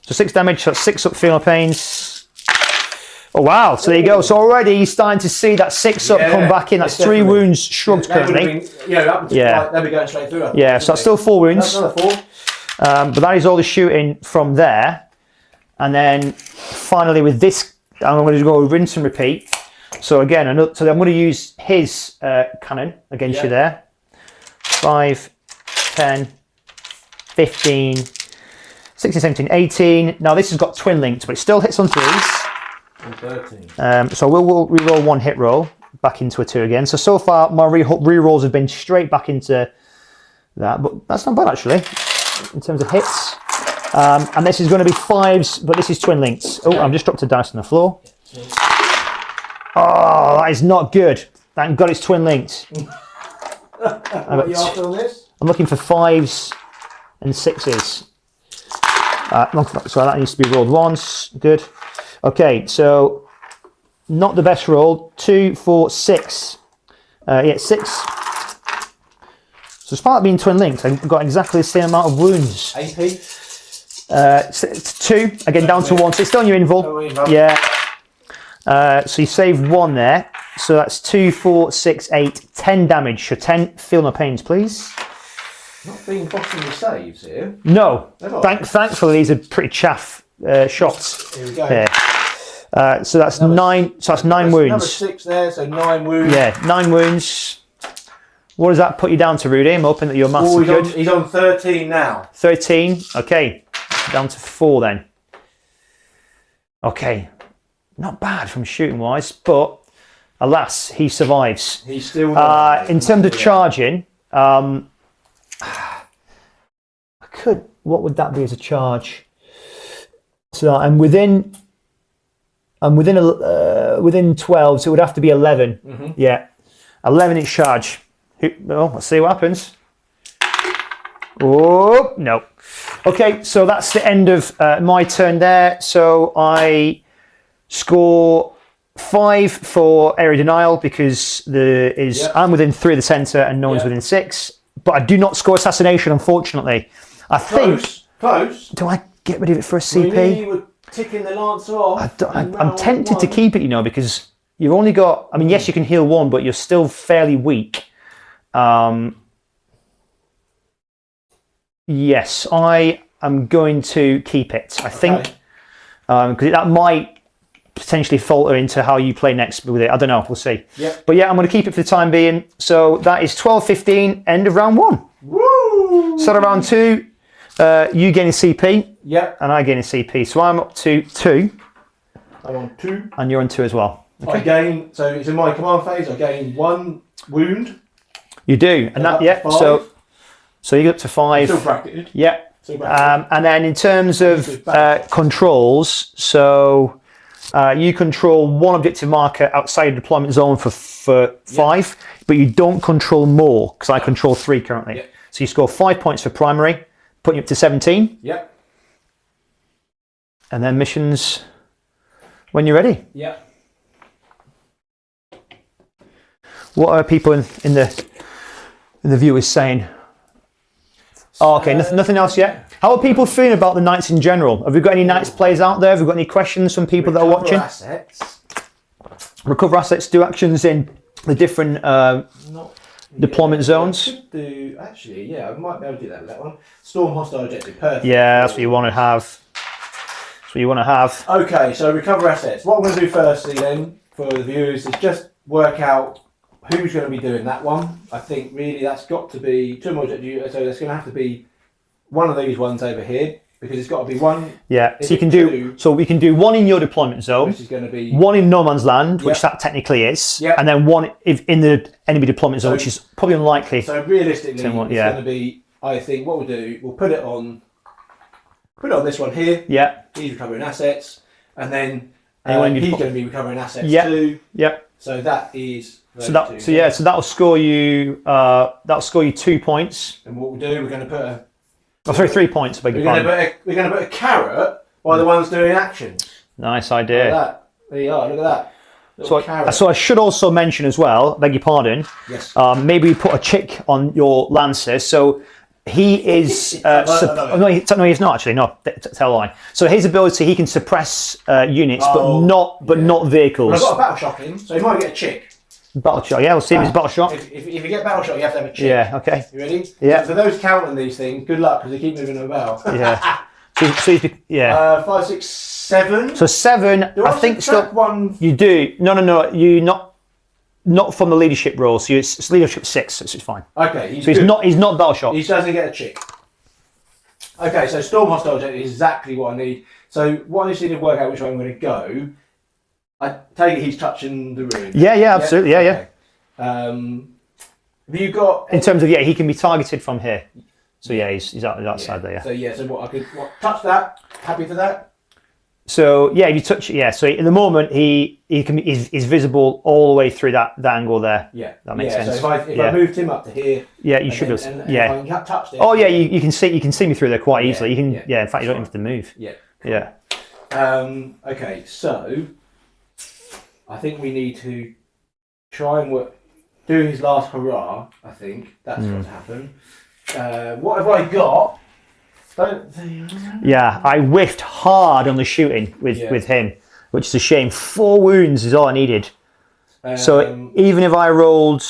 So 6 damage, so that's 6 up feeling pains. Oh wow, so there you go. So already you're starting to see that 6 up come back in. That's 3 wounds shrugged currently. They'll be going straight through. Yeah, so that's still 4 wounds. That's another 4. But that is all the shooting from there. And then finally with this, I'm going to go rinse and repeat. So again, I'm going to use his cannon against you there. 5, 10, 15, 16, 17, 18. Now this has got twin linked, but it still hits on 3s. 13. So we'll re-roll 1 hit roll back into a 2 again. So far my re-rolls have been straight back into that, but that's not bad actually in terms of hits. And this is going to be 5s, but this is twin links. Oh, I've just dropped a dice on the floor. Oh, that is not good. Thank God it's twin linked. What are you after on this? I'm looking for 5s and 6s. So that needs to be rolled once. Good. Okay, so not the best roll. 2, 4, 6. Yeah, 6. So despite being twin linked, I've got exactly the same amount of wounds. AP? 2, again down to 1. So it's still on your invul. Yeah. So you save 1 there. So that's 2, 4, 6, 8, 10 damage. So 10, feel no pains, please. Not being bossing the saves here. No. Thankfully, these are pretty chaff shots. Here we go. Yeah. So that's 9. So that's 9 wounds. Another 6 there, so 9 wounds. Yeah, 9 wounds. What does that put you down to, Rudy? I'm hoping that your maths are good. He's on 13 now. 13. Okay. Down to 4 then. Okay. Not bad from shooting wise, but alas, he survives. He's still in terms of charging, I could. What would that be as a charge? So I'm within 12, so it would have to be 11. Mm-hmm. Yeah, 11 inch charge. Oh, let's see what happens. Oh no. Okay, so that's the end of my turn there. So I score 5 for area denial because I'm within 3 of the centre and no one's within 6. But I do not score assassination, unfortunately. I think. Close. Do I get rid of it for a CP? You were ticking the lancer off. I'm tempted to keep it, because you've only got. I mean, yes, you can heal 1, but you're still fairly weak. Yes, I am going to keep it. I think because that might potentially falter into how you play next with it. I don't know. We'll see. Yep. But yeah, I'm going to keep it for the time being. So that is 12-15, end of round 1. Woo! Start of round 2. You gain a CP. Yep. And I gain a CP. So I'm up to 2. I'm on 2. And you're on 2 as well. Okay. I gain. So it's in my command phase. I gain 1 wound. You do, and that 5. So you get up to 5. Still bracketed. Yeah. And then in terms of controls, so you control 1 objective marker outside the deployment zone for 5, but you don't control more because I control 3 currently. Yep. So you score 5 points for primary, putting you up to 17. Yep. And then missions when you're ready. Yep. What are people in the viewers saying? Oh, okay, nothing else yet. How are people feeling about the Knights in general? Have we got any Knights players out there? Have we got any questions from people that are watching? Assets. Recover assets, do actions in the different deployment zones. Could do, actually, yeah, I might be able to do that with that one. Storm hostile objective, perfect. Yeah, that's what you want to have. That's what you want to have. Okay, so recover assets. What I'm going to do firstly then, for the viewers, is just work out who's going to be doing that one. I think really that's got to be two more objectives, so there's going to have to be one of these ones over here, because it's got to be one. Yeah, so you can do. So we can do one in your deployment zone, which is going to be one in no man's land, which Yep. that technically is, Yep. and then one in the enemy deployment zone, So- which is probably unlikely. So realistically, Same one, it's yeah. going to be. I think what we'll do, we'll put it on this one here. Yeah, He's recovering assets, and then Anyone you he's put- going to be recovering assets Yeah. too. yeah. So that is. So those that, two. so yeah, so that'll score you. That'll score you 2 points. And what we'll do, we're going to put a. Oh, sorry, 3 points. Beg your We're going pardon. to put a carrot while the one's doing actions. Nice Look idea. at that. There you are. Look at that. Little carrot. So I should also mention as well, beg your pardon, Yes. maybe put a chick on your Lancer. So he is. No, no, he's not actually. No, tell a lie. So his ability, he can suppress units, Oh, but not Well, vehicles. I've got a battle shock in, so he might get a chick. Battle shot. Yeah, we'll see if it's battle shot. If you get battle shock, you have to have a chick. Yeah. Okay. You ready? Yeah. So for those counting these things, good luck because they keep moving about. Yeah. So yeah. 5, 6, 7. So 7. Do I think still. subtract one. You do. No. You not from the leadership role. So it's leadership 6. So it's fine. Okay. He's So he's good. not battle shot. He doesn't get a chick. Okay, so storm hostile objective is exactly what I need. So what I just need to work out which way I'm going to go. I take it he's touching the room. Yeah. Absolutely. Yeah. Okay. Have you got? In terms of he can be targeted from here. So yeah, he's out that side there. Yeah. So what I could touch that. Happy for that. So yeah, if you touch it, yeah. So in the moment he's visible all the way through that angle there. Yeah, That makes yeah, sense. So if Yeah. I moved him up to here, Yeah, you should and be. then- and Yeah. if I can touch this. Oh yeah, you can see me through there quite easily. You can. yeah. Yeah. In fact, you don't even have to move. Yeah. Yeah. Okay, so I think we need to try and do his last hurrah. I think that's what's happened. What have I got? Yeah, I whiffed hard on the shooting with him, which is a shame. 4 wounds is all I needed. So even if I rolled,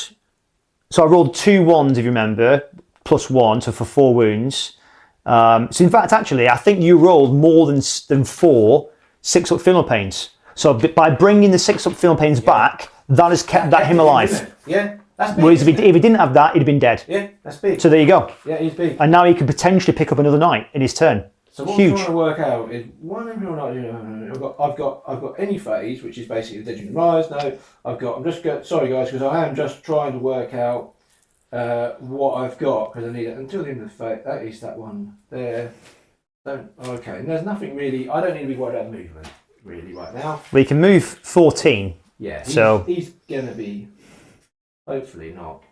I rolled 2 1s if you remember, plus 1, so for 4 wounds. So in fact, actually, I think you rolled more than 4 6-up Philoppanes. So by bringing the 6-up Philoppanes back, that has kept him alive. Yeah, that's big. Whereas if he didn't have that, he'd have been dead. Yeah, that's big. So there you go. Yeah, he's big. And now he could potentially pick up another knight in his turn. So what Huge. I'm trying to work out is one Imperial Knight. I've got any phase, which is basically the Detachment Rise. No, I'm just sorry guys, because I am just trying to work out what I've got because I need it until the end of the phase. That is that one there. Okay, and there's nothing really. I don't need to be worried about movement really right now. We can move 14. Yeah, he's gonna be. Hopefully not.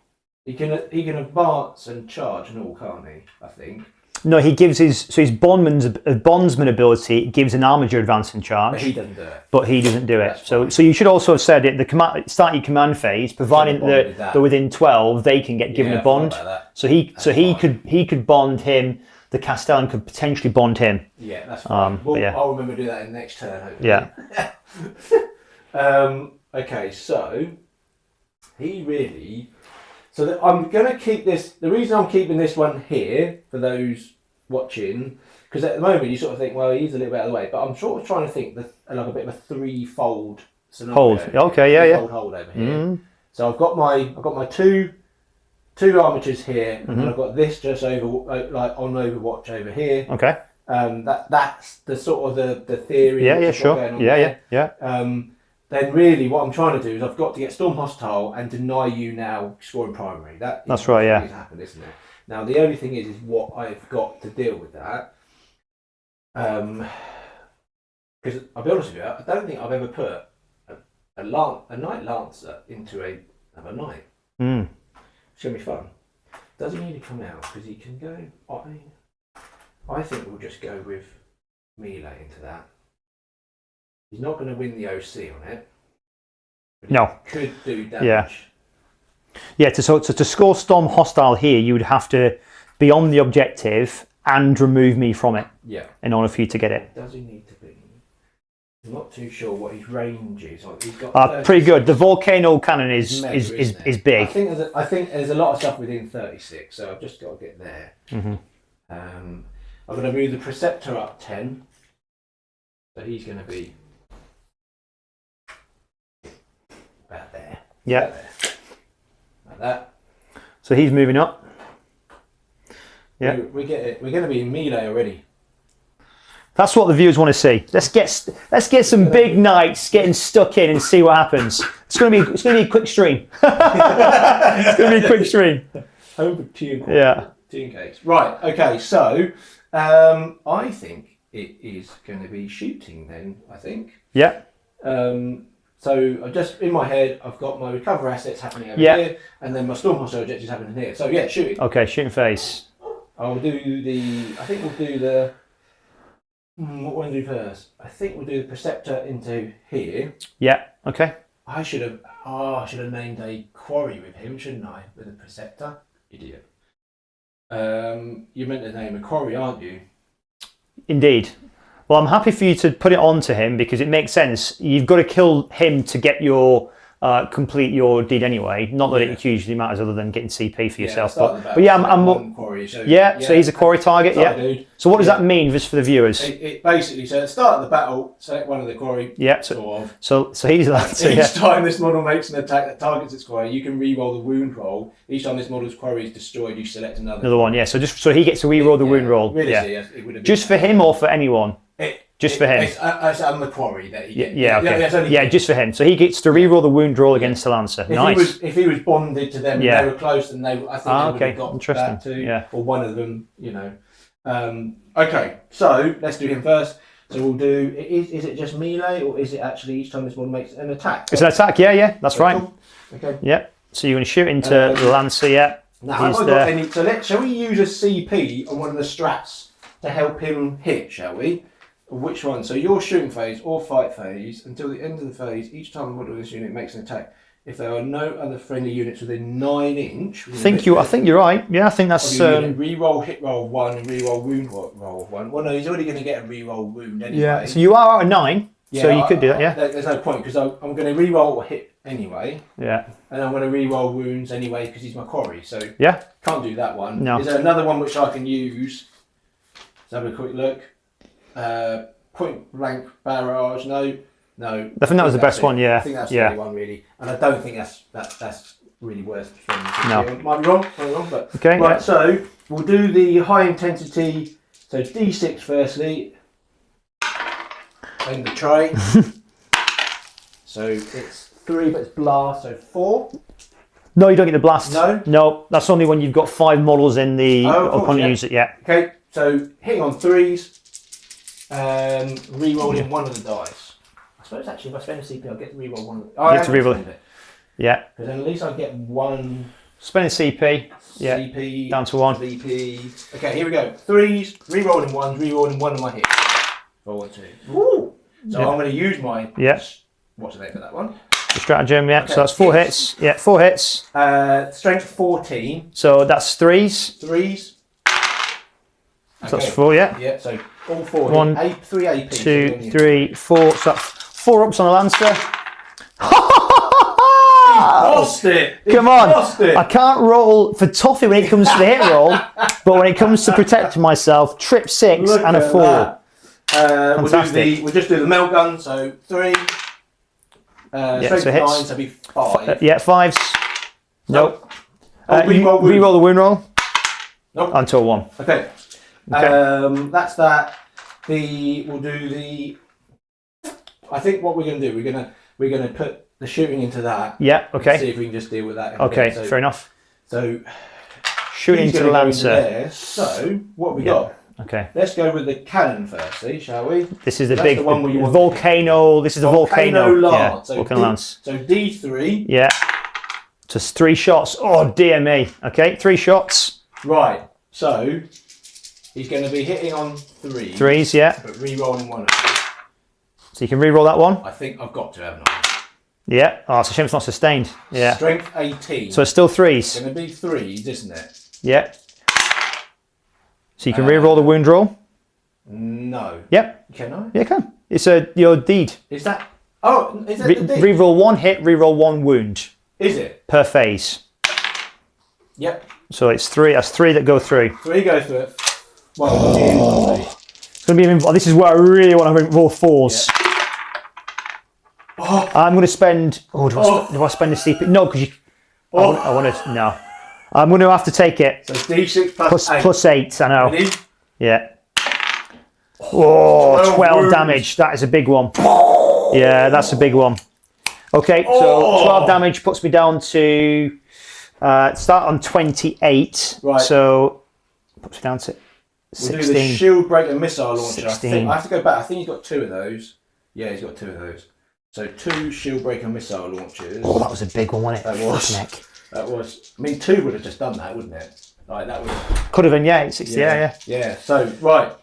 He can advance and charge and all, can't he? I think. No, he gives his bondsman ability gives an armiger advance and charge. But he doesn't do it. But he doesn't do it. That's So fine. so you should also have said it. The start your command phase, providing bond with that that. they're within 12, they can get given Yeah, a I forgot bond. about that. So he fine. could bond him. The Castellan could potentially bond him. Yeah, that's fine. but yeah. I'll remember to do that in the next turn. Hopefully. Yeah. Okay, so he really. So I'm going to keep this. The reason I'm keeping this one here for those watching, because at the moment you sort of think, well, he's a little bit out of the way, but I'm sort of trying to think like a bit of a 3-fold scenario. Hold. Okay, yeah. Hold over here. So I've got my two armatures here, and then I've got this just over like on Overwatch over here. Okay. That's the sort of the theory. Yeah. which I've got Sure. going on Yeah. there. Yeah. Then really what I'm trying to do is I've got to get Storm Hostile and deny you now scoring primary. That's right, yeah. It's happened, isn't it? Now the only thing is what I've got to deal with that. Because I'll be honest with you, I don't think I've ever put a Knight Lancer into another knight. It's gonna be fun. Does he need to come out? Because he can go. I think we'll just go with melee into that. He's not going to win the OC on it. But No. he could do damage. Yeah. Yeah, to score Storm Hostile here, you would have to be on the objective and remove me from it. Yeah. In order for you to get it. Does he need to be? I'm not too sure what his range is. Like, he's got pretty good. The volcano cannon is big. I think there's a lot of stuff within 36, so I've just got to get there. I'm going to move the Preceptor up 10. So he's going to be about there. Yeah. About there. Like that. So he's moving up. Yeah. We get it. We're going to be in melee already. That's what the viewers want to see. Let's get some big knights getting stuck in and see what happens. It's going to be a quick stream. It's going to be a quick stream. Over tune. Yeah. Tune cakes. Right. Okay. So I think it is going to be shooting then. I think. Yeah. So I just in my head, I've got my recover assets happening over here, and then my storm hostile objectives happening here. So yeah, shooting. Okay, shooting phase. I'll do the. I think we'll do the. What want to do first? I think we'll do the Preceptor into here. Yeah. Okay. I should have named a quarry with him, shouldn't I? With a Preceptor. Idiot. You're meant to name a quarry, aren't you? Indeed. Well, I'm happy for you to put it on to him because it makes sense. You've got to kill him to get your complete your deed anyway. Not that it hugely matters other than getting CP for yourself. But yeah, I'm quarry, so he's a quarry target. Yeah. Dude. So what does that mean just for the viewers? It basically, so at the start of the battle, select one of the quarry. Yeah. So he's that. So, each time this model makes an attack that targets its quarry, you can re-roll the wound roll. Each time this model's quarry is destroyed, you select another one. Yeah. So he gets to re-roll the wound roll. Really, yeah. Yes, it would have been just for him or for anyone. Just for him. It's on the quarry that he gets. Yeah, okay. Yeah, just for him. So he gets to re-roll the wound roll against the Lancer. Nice. If he was bonded to them and they were close, then I think they would have got interesting. that too. Yeah. Or one of them, you know. Okay, so let's do him first. So we'll do. Is it just melee, or is it actually each time this one makes an attack? It's an attack. Yeah. That's right. Cool. Okay. Yeah. So you're going to shoot into the Lancer. Yeah. Now, have I got any? So shall we use a CP on one of the strats to help him hit? Shall we? Which one? So your shooting phase or fight phase until the end of the phase. Each time the model of this unit makes an attack, if there are no other friendly units within 9 inch. I think you're right. Yeah, I think that's. Re-roll hit roll 1 and re-roll wound roll 1. Well, no, he's already going to get a re-roll wound anyway. Yeah. So you are out of 9. Yeah, so you could do that. Yeah. There's no point because I'm going to re-roll a hit anyway. Yeah. And I'm going to re-roll wounds anyway because he's my quarry. So yeah, can't do that one. No. Is there another one which I can use? Let's have a quick look. Point blank barrage. No. I think that was the best one. Yeah. I think that's the only one really, and I don't think that's really worth. No. Might be wrong, but okay. Right. Yeah. So we'll do the high intensity. So D6 firstly. And the tray. So it's 3, but it's blast. So 4. No, you don't get the blast. No, that's only when you've got 5 models in the opponent use it. Yeah. Okay. So hitting on 3s. Re-rolling one of the dice. I suppose actually if I spend a CP I'll get to re-roll one of the... You get to re-roll it. Yeah. Because then at least I get one... Spend a CP. Yeah. CP. Down to 1. VP. Okay, here we go. 3s, re-rolling 1s, re-rolling one of my hits. 4, 2. Woo! So I'm going to use my... Yeah. What's the name for that one? The stratagem, yeah. Okay. So that's 4 hits. Yeah, 4 hits. Strength 14. So that's 3s. 3s. So that's 4, yeah. Yeah, so all 4. 1, 3 AP. 2, 3, 4. So that's 4 ups on a Lancer. Lost it. Come on. I can't roll for toffee when it comes to the hit roll, but when it comes to protecting myself, trip 6 and a 4. Fantastic. We'll just do the melt gun. So 3. Yeah, so hits. 9, so it'll be 5. Yeah, 5s. Nope. Re-roll the wound roll. Nope. Until 1. Okay. That's that. We'll do the. I think what we're going to do, we're going to put the shooting into that. Yeah. Okay. See if we can just deal with that. Okay. So, fair enough. So shooting into the Lancer. There. So what have we got? Okay. Let's go with the cannon firstly, shall we? This is the big one where you volcano. This is a volcano. Lance. Yeah, volcano lance. So D3. Yeah. Just 3 shots. Oh dear me. Okay, 3 shots. Right. So he's going to be hitting on 3. 3s, yeah. But re-rolling one of them. So you can re-roll that one. I think I've got to, haven't I? Yeah. Oh, it's a shame it's not sustained. Yeah. Strength 18. So it's still 3s. It's going to be 3s, isn't it? Yeah. So you can re-roll the wound roll. No. Yep. Can I? Yeah, you can. It's your deed. Is that? Oh, is that the deed? Re-roll 1 hit, re-roll 1 wound Is it? per phase. Yep. So it's 3. That's 3 that go through. 3 go through it. Well, It's going to be. This is where I really want to roll 4s. Yeah. Oh. I'm going to spend. Oh, do I spend the CP? No, because you. I want to. No. I'm going to have to take it. So D6 plus 8. Plus 8, I know. Ready? Yeah. Oh, 12 damage. That is a big one. Yeah, that's a big one. Okay, so 12 damage puts me down to start on 28. Right. So puts me down to 16. We'll do the shield breaker missile launcher. 16. I have to go back. I think he's got 2 of those. Yeah, he's got 2 of those. So 2 shield breaker missile launchers. Oh, that was a big one, wasn't it? That was. Neck. That was. I mean, 2 would have just done that, wouldn't it? Like that was. Could have been, yeah, 60. Yeah. Yeah. So right.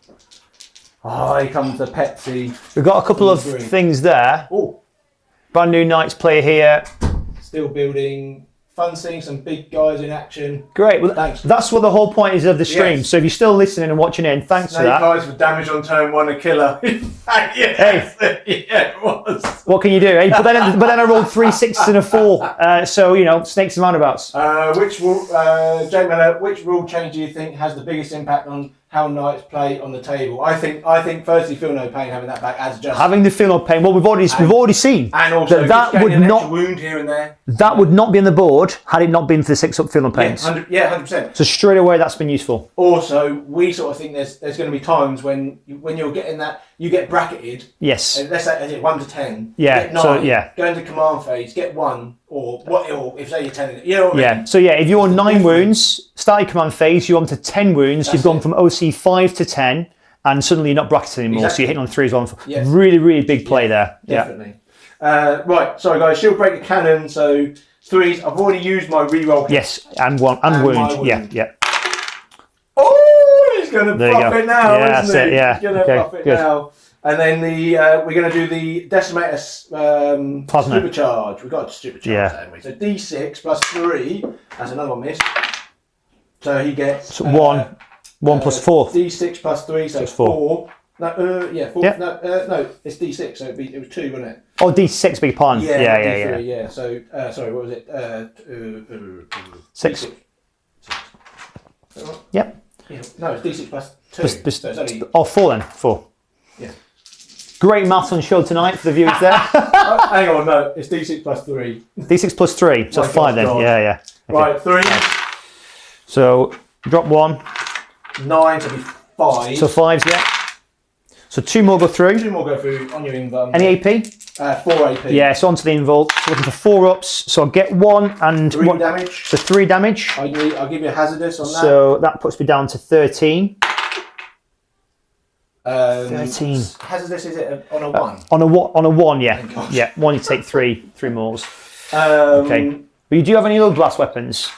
Oh, here comes the Pepsi. We've got a couple of Green. things there. Oh, Brand new Knights player here. still building. Fun seeing some big guys in action. Great. Well, Thanks. that's what the whole point is of the stream. Yes. So if you're still listening and watching in, thanks for Snake that. eyes for damage on turn 1, a killer. Yes. Yeah, it was. What can you do? Hey, but then I rolled 3 6s and a 4. So you know, snakes and roundabouts. Jake Miller, which rule change do you think has the biggest impact on how Knights play on the table? I think firstly, feel no pain having that back as just Having the feel no pain. Well, we've already seen and also that just would getting an not extra wound here and there. that would not be on the board had it not been for the 6-up feel no pains. 100%. So straight away, that's been useful. Also, we sort of think there's going to be times when you're getting that you get bracketed. Yes. Let's say is it 1 to 10. Yeah, Get 9, so, yeah. Go into command phase, get 1 or if say you're 10. You know what I Yeah. mean? So yeah, if you're on 9 wounds, starting command phase, you're on to 10 wounds. You've gone from OC 5 to 10, and suddenly you're not bracketed anymore. So you're hitting on 3 as well. Yes. Really, really big play there. Definitely. Right, sorry guys, shield breaker cannon, so 3s. I've already used my reroll. Yes, and wound. wound. Yeah. Oh, he's going to There you buff go. it now, Yeah, isn't that's he? it, yeah. He's going to Okay, buff it good. now. And then we're going to do the decimator Plasma. supercharge. We've got to supercharge that, haven't we? So D6 plus 3, that's another one missed. So he gets... So 1 plus 4. D6 plus 3, so 4. No, 4. Yep. No, it's D6, so it was 2, wasn't it? Oh, D6, big pardon. Yeah. D3, yeah. So, sorry, what was it? 6. D6. Yep. Yeah. No, it's D6 plus 2. So it's only... Oh, 4 then. 4. Yeah. Great maths on show tonight for the viewers there. Oh, hang on, no, it's D6 plus 3. D6 plus 3, so My 5 then. God. Yeah. Okay. Right, 3. So drop 1. 9 to be 5. So 5s, yeah. So 2 more go through. 2 more go through on your invuln. Any AP? 4 AP. Yeah, so onto the invuln. So looking for 4 ups. So I'll get 1 and 3 1. damage. So 3 damage. I'll give you a hazardous on that. So that puts me down to 13. 13. Hazardous, is it on a 1? On a 1, yeah. Thank God. Yeah, 1 you take 3 mauls. Okay. Okay. But you do have any other blast weapons?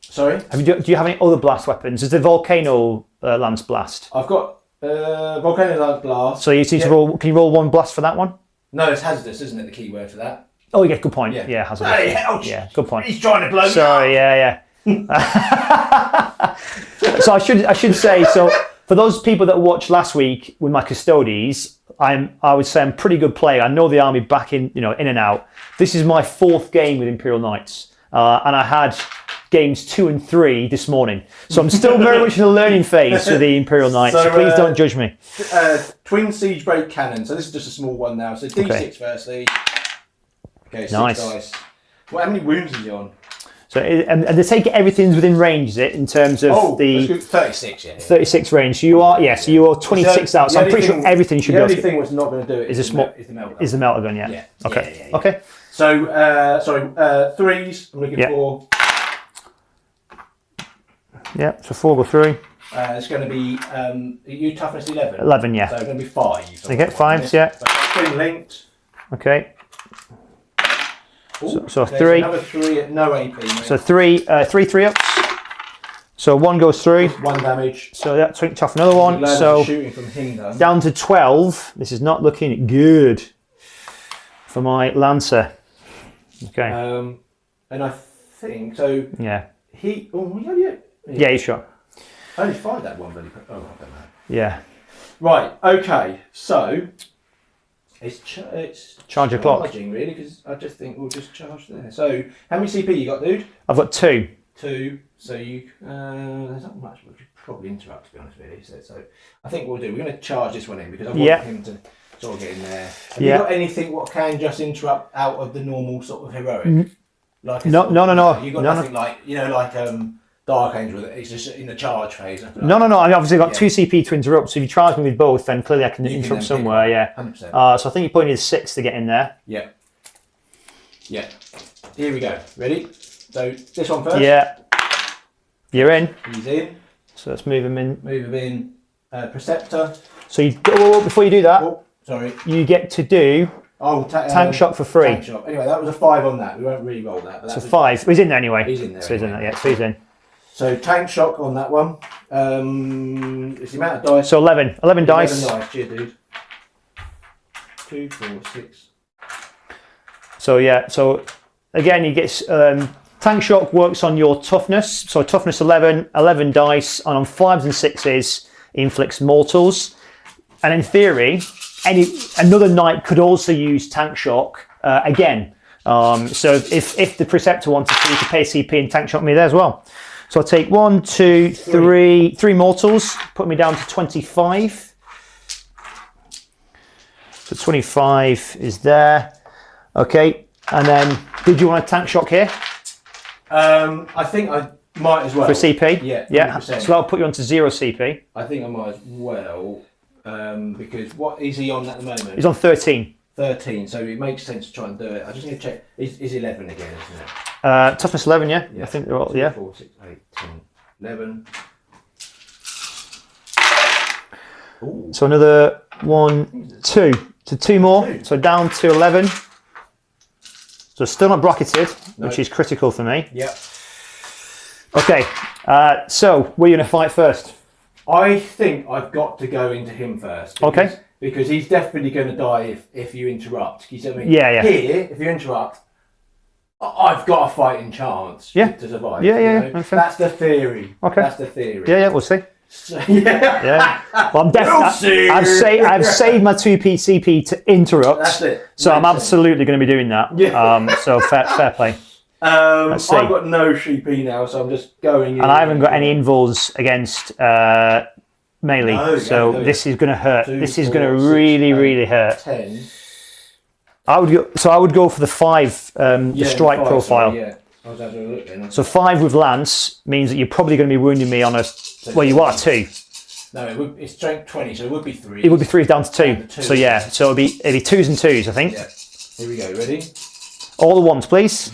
Sorry? Do you have any other blast weapons? Is the volcano lance blast? I've got volcano lance blast. So you need to roll. Can you roll 1 blast for that one? No, it's hazardous, isn't it? The key word for that. Oh yeah, good point. Yeah. Yeah, hazardous. Hey, ouch. Yeah, good point. He's trying to blow me Sorry, up. yeah. So I should say, so for those people that watched last week with my custodies, I would say I'm a pretty good player. I know the army back in and out. This is my 4th game with Imperial Knights, and I had games 2 and 3 this morning. So I'm still very much in the learning phase for the Imperial Knights. So please don't judge me. Twin siege break cannon. So this is just a small one now. So D6 firstly. Okay, 6 Nice. dice. Well, how many wounds is he on? So and they take everything's within range, is it, in terms of the the 36, yeah. 36 range? So you are, so you are 26 out. So I'm pretty sure everything should the go. only thing was not going to do it Is a small- is the meltgun. Is the melter gun? Yeah. Yeah. Okay. Yeah. Okay. So 3s. I'm looking Yeah. for. Yeah. So 4 go through. It's going to be you toughness 11. 11. Yeah. So it's going to be 5. They get 5s. Yeah. So twin linked. Okay. Ooh, So there's 3. Another 3 at no AP. Mate. So 3 ups. So 1 goes through. 1 damage. So that's off another one. Glad So I'm shooting from Hinder. down to 12. This is not looking good for my Lancer. Okay. And I think so. Yeah. He. Oh, yeah. Yeah, he's shot. I only fired that one, but oh, I don't know. Yeah. Right. Okay. So it's Charge your clock. charging really, because I just think we'll just charge there. So how many CP you got, dude? I've got 2. 2. So you there's not much. We could probably interrupt, to be honest with you. So I think we're going to charge this one in because I want him to sort of get in there. Have you got anything what can just interrupt out of the normal sort of heroic? Like No. You got nothing like like Dark Angel. It's just in the charge phase. No. I've obviously got 2 CP to interrupt. So if you charge me with both, then clearly I can interrupt somewhere. Yeah. 100%. So I think you probably need 6 to get in there. Yeah. Yeah. Here we go. Ready? So this one first. Yeah. You're in. He's in. So let's move him in. Move him in. Preceptor. So you before you do that, Oh, sorry. you get to do tank shock for free. Tank shock. Anyway, that was a 5 on that. We won't really roll that. But So 5. He's in there anyway. He's in there. So he's in anyway. there. Yeah. So he's in. So tank shock on that one. It's the amount of dice. So 11 dice. 11 dice. Cheers, dude. 2, 4, 6. So yeah. So again, you get tank shock works on your toughness. So toughness 11 dice, and on 5s and 6s inflicts mortals. And in theory, another knight could also use tank shock again. So if the preceptor wanted to, you could pay CP and tank shock me there as well. So I'll take 1, 2, 3 mortals, put me down to 25. So 25 is there. Okay, and then did you want a tank shock here? I think I might as well. For CP? Yeah. 100%. Yeah. So I'll put you onto 0 CP. I think I might as well. Because what is he on at the moment? He's on 13. 13, so it makes sense to try and do it. I just need to check. Is 11 again, isn't it? Toughness 11, yeah? I think they're all, 2, yeah. 4, 6, 8, 10, 11. Ooh. So another 1, 2. So 2 more. 2. So down to 11. So still not bracketed, No. which is critical for me. Yep. Okay, so where are you going to fight first? I think I've got to go into him first. Okay. Because he's definitely going to die if you interrupt. You see what I mean? Yeah. Here, if you interrupt, I've got a fighting chance to survive. Yeah. You know? Okay. That's the theory. Okay. That's the theory. Yeah, we'll see. So, yeah. Yeah. Well, I'm We'll see. definitely. I've saved my 2 PCP to interrupt. That's it. So I'm Makes sense. absolutely going to be doing that. Yeah. So fair play. I've see. got no CP now, so I'm just going in. And I haven't got any invuls against melee. No, so yeah, this is going to hurt. 2, This is 4, going to 6, really, 8, really hurt. 10. I would go for the 5, the strike 5, profile. Sorry, yeah. I was having a look then. So 5 with lance means that you're probably going to be wounding me on a. Well, you are 2. No, it's strength 20, so it would be 3. It would be 3 down to 2. Down to 2. So yeah, so it'd be 2s and 2s, I think. Yeah. Here we go. Ready? All the ones, please.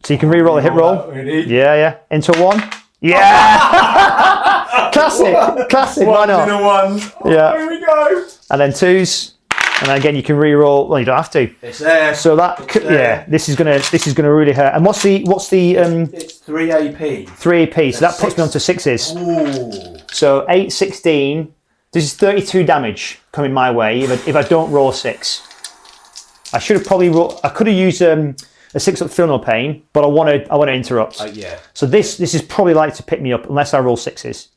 So you can re-roll a hit roll. Ready? Yeah. Into a 1. Yeah. Classic. Why not? Into ones. Oh, Yeah. Here we go. And then 2s. And then again, you can re-roll. Well, you don't have to. It's there. So that this is gonna really hurt. And what's the It's 3 AP. 3 AP? So that puts 6. me onto 6s. Ooh. So 8, 16. This is 32 damage coming my way if I don't roll 6. I should have probably I could have used a 6 up feel no pain, but I want to interrupt. Yeah. So this is probably like to pick me up unless I roll 6s.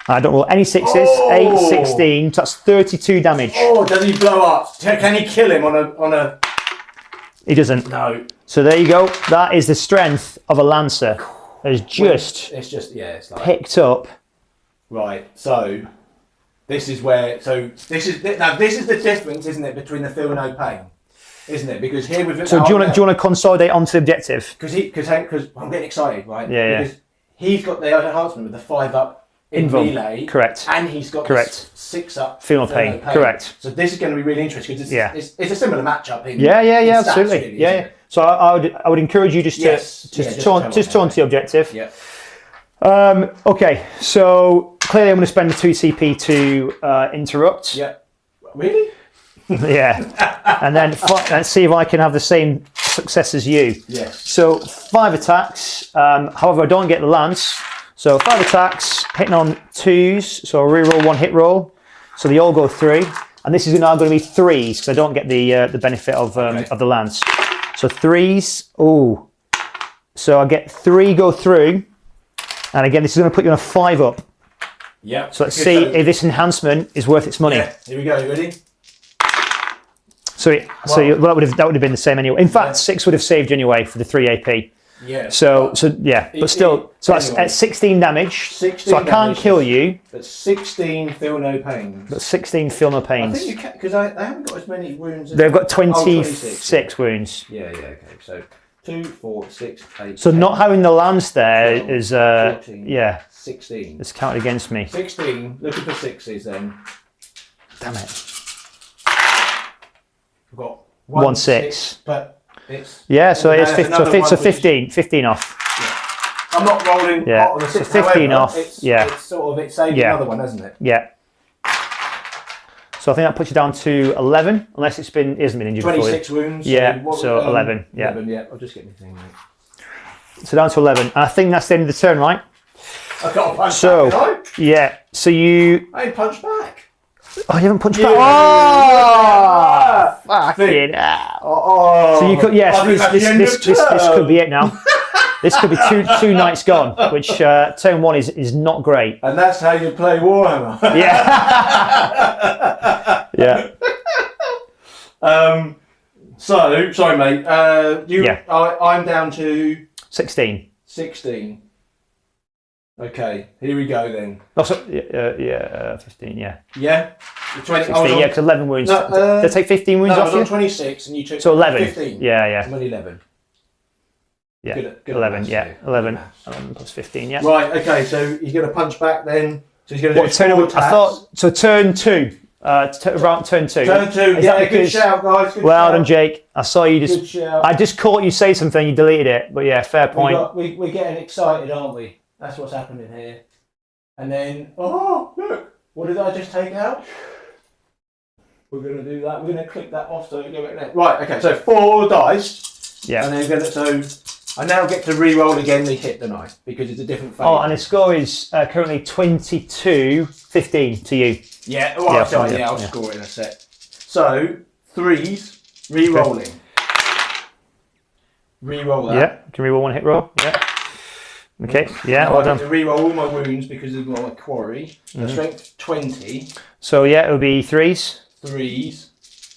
I don't roll any 6s. Oh. 8, 16. So that's 32 damage. Oh, does he blow up? Can he kill him on a? He doesn't. No. So there you go. That is the strength of a lancer. It's just It's like picked up. right. So this is where. So this is the difference, isn't it, between the feel no pain, isn't it? Because here we've. So do you want to consolidate onto the objective? Because I'm getting excited, right? Yeah. Because he's got the enhancement with the 5 up in Invul. melee, Correct. and he's got Correct. 6 up Feel no pain. Correct. So this is going to be really interesting because Yeah. it's a similar matchup. In Yeah, in stats, absolutely. really, Yeah. isn't it? So I would encourage you just to turn to the objective. Yeah. Okay. So clearly I'm going to spend the 2 CP to interrupt. Yeah. Really? Yeah. And then let's see if I can have the same success as you. Yes. So 5 attacks. However, I don't get the lance. So 5 attacks, hitting on 2s. So I'll reroll 1 hit roll. So they all go 3. and this is now going to be 3s because I don't get the benefit of the lance. So 3s. Oh, so I get 3 go through, and again, this is going to put you on a 5 up. Yeah. So let's see if this enhancement is worth its money. Yeah. Here we go. You ready? So that would have been the same anyway. In fact, 6 would have saved you anyway for the 3 AP. Yeah. So yeah, but still, so that's at 16 damage. 16 so I can't kill you. But 16 feel no pains. But 16 feel no I pains. think you can, because they haven't got as many wounds. As They've got 26 26 wounds. Yeah. Okay. So 2, 4, 6, 8. So 10, not having the lance there 12, is 14, yeah, 16. it's counted against me. 16. Looking for 6s then. Damn it. We've got 1 6. But it's So it's there's 15, another so one 15 off. I'm not rolling Yeah, hot on the so 6. 15 However, off, It's sort of it saved Yeah. another one, hasn't it? Yeah. So I think that puts you down to 11, unless it hasn't been injured 26 before. wounds. Yeah, so 11, yeah. 11, yeah. I'll just get my thing. Mate. So down to 11. And I think that's the end of the turn, right? I've got a punch So back, yeah. So you. I ain't punched back. Oh, you haven't punched Yeah. back. Oh, fucking Think- hell. Oh, So you could, yes, I think that's the end this of could turn. be it now. This could be two nights gone, which turn 1 is not great. And that's how you play Warhammer. Yeah. Yeah. So, sorry, mate. Yeah. I'm down to 16. 16. Okay, here we go then. Oh, so, 15, yeah. Yeah? The 20, 16, yeah, because 11 wounds. No, Did I take 15 wounds No, I off was on you? 26 and you took So 11. 15. Yeah. I'm on 11. Yeah. Good 11, maths, yeah. yeah. 11. Good maths. 11 plus 15, yeah. Right, okay, so he's going to punch back then. So he's going to do What, turn, 4 I attacks. thought, so turn 2. Around turn 2. Turn 2, Is yeah, that good because- shout, guys. Good Well shout. done, Jake. I saw you Good just. shout. I just caught you say something, you deleted it. But yeah, fair point. We're getting excited, aren't we? That's what's happening here. And then, oh, look, what did I just take out? We're going to do that. We're going to click that off so we go back there. Right, okay, so 4 dice. Yeah. And then so I now get to re-roll again the hit the knife because it's a different phase. Oh, and the score is currently 22-15 to you. Yeah, oh, Yeah, sorry, yeah, I'll yeah. score it in a sec. So, 3s, re-rolling. Re-roll that. Yeah. Can we roll 1 hit roll? Yeah. Okay. Yeah. Now Well I done. get to re-roll all my wounds because of my quarry. So strength 20, So yeah, it would be 3s. 3s.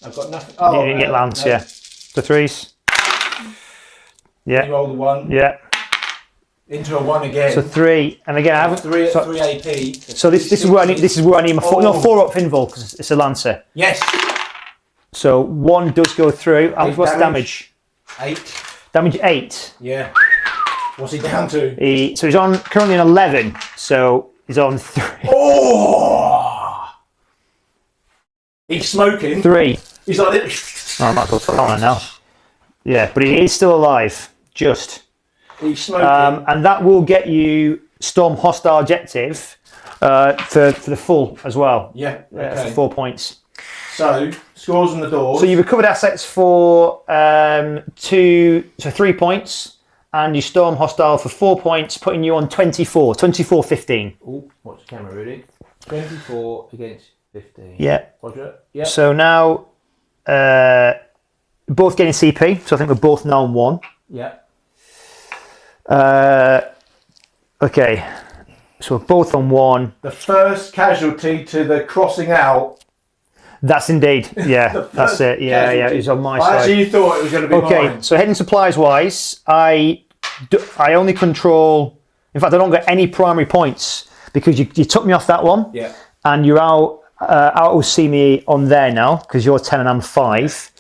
I've got nothing. You didn't get lance, no. yeah. So 3s. Yeah. Re-roll the 1 Yeah. into a 1 again. So 3, and again I haven't. 3 So, 3 AP. so this is where I need. This is where I need my 4. No, Oh. 4 up Finval because it's a lancer. Yes. So 1 does go through. What's the damage? 8. Damage 8. Yeah. What's he down to? So he's on currently on 11. So he's on 3. Oh! He's smoking. 3. He's like, Oh, I might as well put that on now. Yeah, but he is still alive. Just. he's smoking. And that will get you Storm Hostile Objective for the full as well. Yeah. For Okay. 4 points. So scores on the doors. So you recovered assets for 3 points. And you Storm Hostile for 4 points, putting you on 24-15. Oh, watch the camera, Rudy. 24 against 15. Yeah. Roger. Yeah. So now, both getting CP. So I think we're both now on 1. Yeah. Okay. So we're both on 1. The first casualty to the crossing out. That's indeed. Yeah, that's it. Yeah, Casualty. yeah. It's on my I side. actually thought it was going to be Okay. mine. So heading supplies wise, I only control. In fact, I don't get any primary points because you took me off that one. Yeah. And you're out will see me on there now because you're 10 and I'm 5.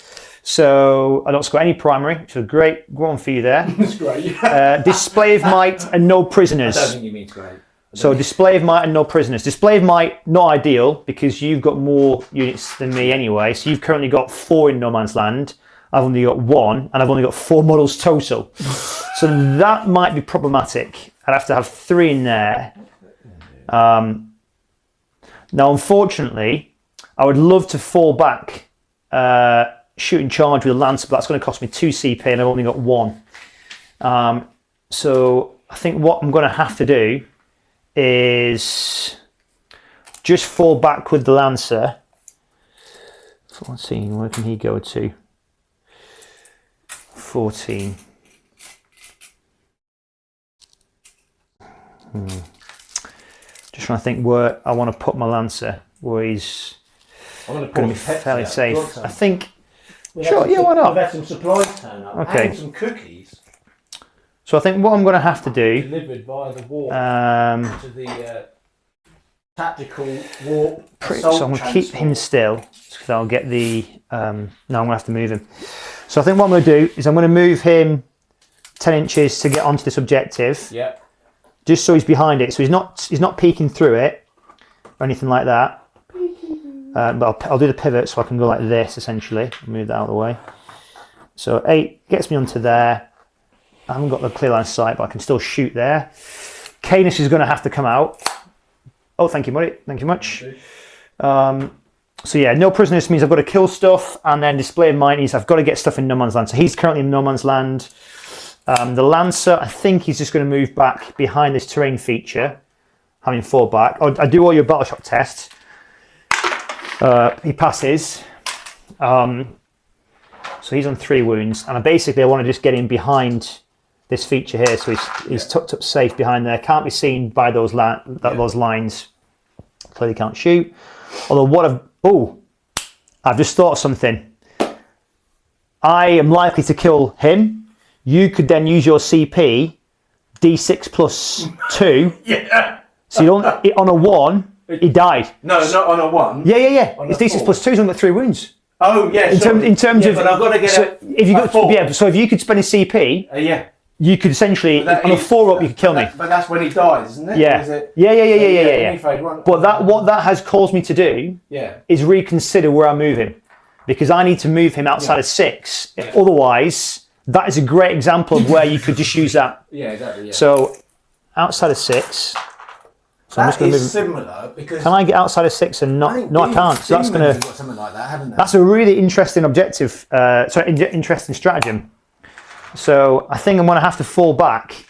So I don't score any primary, which is great. Go on for you there. That's great. Display of might and no I don't prisoners. think you mean great. So display of might and no prisoners. Display of might, not ideal because you've got more units than me anyway. So you've currently got 4 in No Man's Land. I've only got 1 and I've only got 4 models total. So that might be problematic. I'd have to have 3 in there. Now, unfortunately, I would love to fall back, shoot and charge with a Lancer, but that's going to cost me 2 CP and I've only got 1. So I think what I'm going to have to do is just fall back with the Lancer So let's see, where can he go to? 14. Just trying to think where I want to put my Lancer, where he's I'm going to be fairly safe. I think. Sure, yeah, why I've not? had some supplies turn up. Okay. And some cookies So I think what I'm going to have to do. delivered via the warp to the tactical warp. So I'm going to keep him still, because I'll get the. No, I'm going to have to move him. So I think what I'm going to do is I'm going to move him 10 inches to get onto this objective. Yeah. Just so he's behind it, so he's not peeking through it or anything like that. But I'll do the pivot so I can go like this essentially. Move that out of the way. So 8 gets me onto there. I haven't got the clear line of sight, but I can still shoot there. Canis is going to have to come out. Oh, thank you, buddy. Thank you much. So yeah, no prisoners means I've got to kill stuff, and then display of mighties. I've got to get stuff in no man's land. So he's currently in no man's land. The Lancer, I think he's just going to move back behind this terrain feature, having 4 back. Oh, I do all your battle shock tests. He passes. So he's on 3 wounds, and I want to just get him behind this feature here, so he's tucked up safe behind there. Can't be seen by those lines. Clearly can't shoot. Although I've just thought of something. I am likely to kill him. You could then use your CP, D6 plus 2. Yeah. So you don't, on a 1, he died. No, not on a 1. Yeah. It's D6 4. plus 2, he's only got 3 wounds. Oh, yeah. In terms of. But I've got to get so if you could spend a CP, yeah. you could essentially, on a 4 up, you could kill me. But that's when he dies, isn't it? Yeah. Is it? Yeah. But what that has caused me to do is reconsider where I move him. Because I need to move him outside of 6. Yeah. Otherwise, that is a great example of where you could just use that. Yeah, exactly. Yeah. So, outside of 6. So I'm just going to move. Similar because. Can I get outside of 6 and not? No, I can't. So that's going to. Got something like that, haven't they? That's a really interesting objective. Interesting stratagem. So I think I'm going to have to fall back.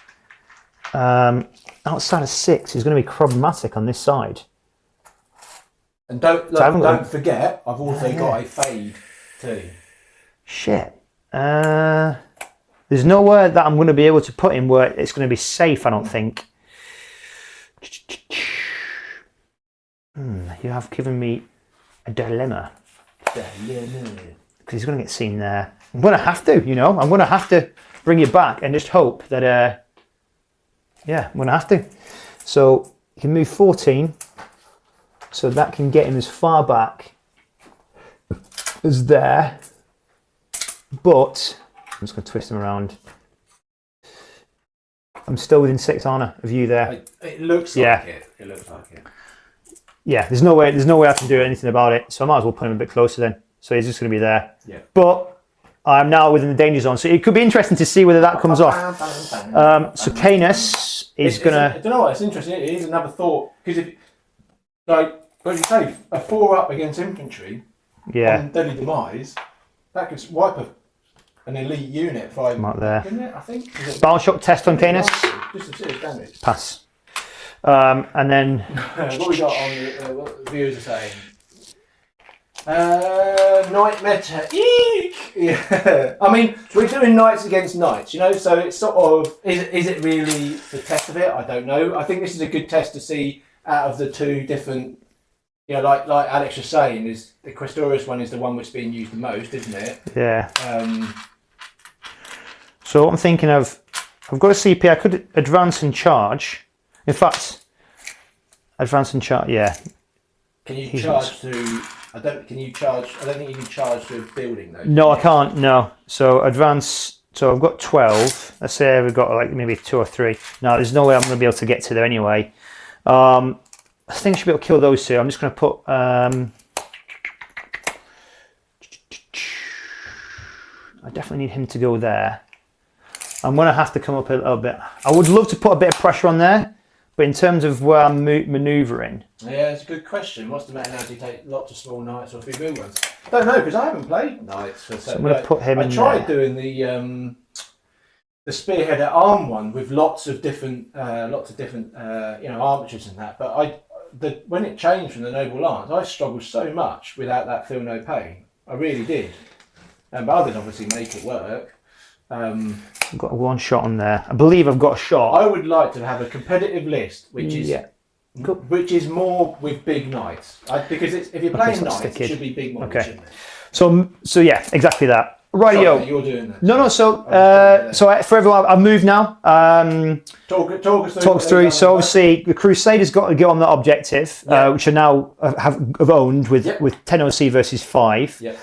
Outside of 6 is going to be problematic on this side. And don't forget, I've also got a fade too. Shit. There's nowhere that I'm going to be able to put him where it's going to be safe, I don't think. You have given me a dilemma. Because he's going to get seen there. I'm going to have to, I'm going to have to bring it back and just hope that, I'm going to have to. So you can move 14. So that can get him as far back as there. But I'm just going to twist him around. I'm still within 6 honor of you there. It looks like it. It looks like it. Yeah, there's no way I can do anything about it. So I might as well put him a bit closer then. So he's just going to be there. Yeah. But I'm now within the danger zone. So it could be interesting to see whether that comes off. So Canis is going to. I don't know what, it's interesting. It is another thought. Because if, like you say, a 4 up against infantry on deadly demise, that could wipe an elite unit 5 right there. Isn't it? I think. Battle shock test on Canis. Just a serious damage. Pass. And then. What we got on what the viewers are saying? Knight meta. Eek! Yeah. I mean, we're doing knights against knights, so it's sort of. Is it really the test of it? I don't know. I think this is a good test to see out of the 2 different. Like Alex was saying, is the Questoris one is the one which is being used the most, isn't it? Yeah. So what I'm thinking of, I've got a CP. I could advance and charge. In fact, advance and charge. Yeah. Can you charge through? I don't think you can charge through a building though. No, I can't. No. So advance. So I've got 12. Let's say we've got like maybe 2 or 3. No, there's no way I'm going to be able to get to there anyway. I think I should be able to kill those 2. I'm just going to put. I definitely need him to go there. I'm going to have to come up a little bit. I would love to put a bit of pressure on there, but in terms of where I'm manoeuvring. Yeah, it's a good question. What's the matter now? Do you take lots of small knights or 3 big ones? I don't know, because I haven't played knights for so I'm going to put him in. I tried doing the spearhead at arm one with lots of different armatures and that, but when it changed from the noble lance, I struggled so much without that feel no pain. I really did. But others obviously make it work. I've got one shot on there. I believe I've got a shot. I would like to have a competitive list, which is which is more with big knights. Because if you're playing knights, it should be big models, shouldn't it? So yeah, exactly that. Rightio. You're doing that. No. So for everyone, I've moved now. Talk us through. So obviously, the Crusaders got to go on that objective, which are now have owned with 10 OC versus 5. Yeah.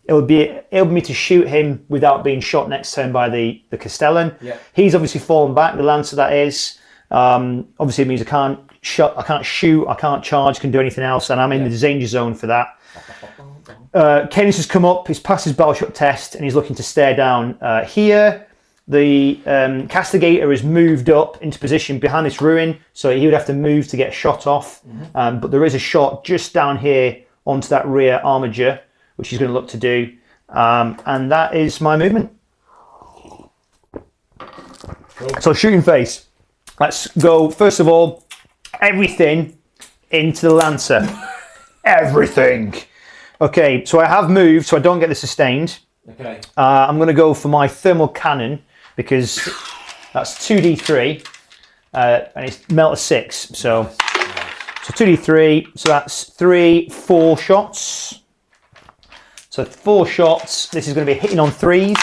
It'll be me to shoot him without being shot next turn by the Castellan. Yeah. He's obviously fallen back. The Lancer that is. Obviously, it means I can't shoot, I can't charge, can do anything else, and I'm in the danger zone for that. Canis has come up, he's passed his battleship test, and he's looking to stare down here. The Castigator has moved up into position behind this ruin, so he would have to move to get shot off. But there is a shot just down here onto that rear armiger, which he's going to look to do. And that is my movement. Cool. So shooting phase. Let's go, first of all, everything into the Lancer. Everything. Okay, so I have moved so I don't get the sustained. Okay. I'm going to go for my thermal cannon because that's 2d3 and it's melt of 6. So 2d3, so that's 4 shots. So 4 shots. This is going to be hitting on 3s.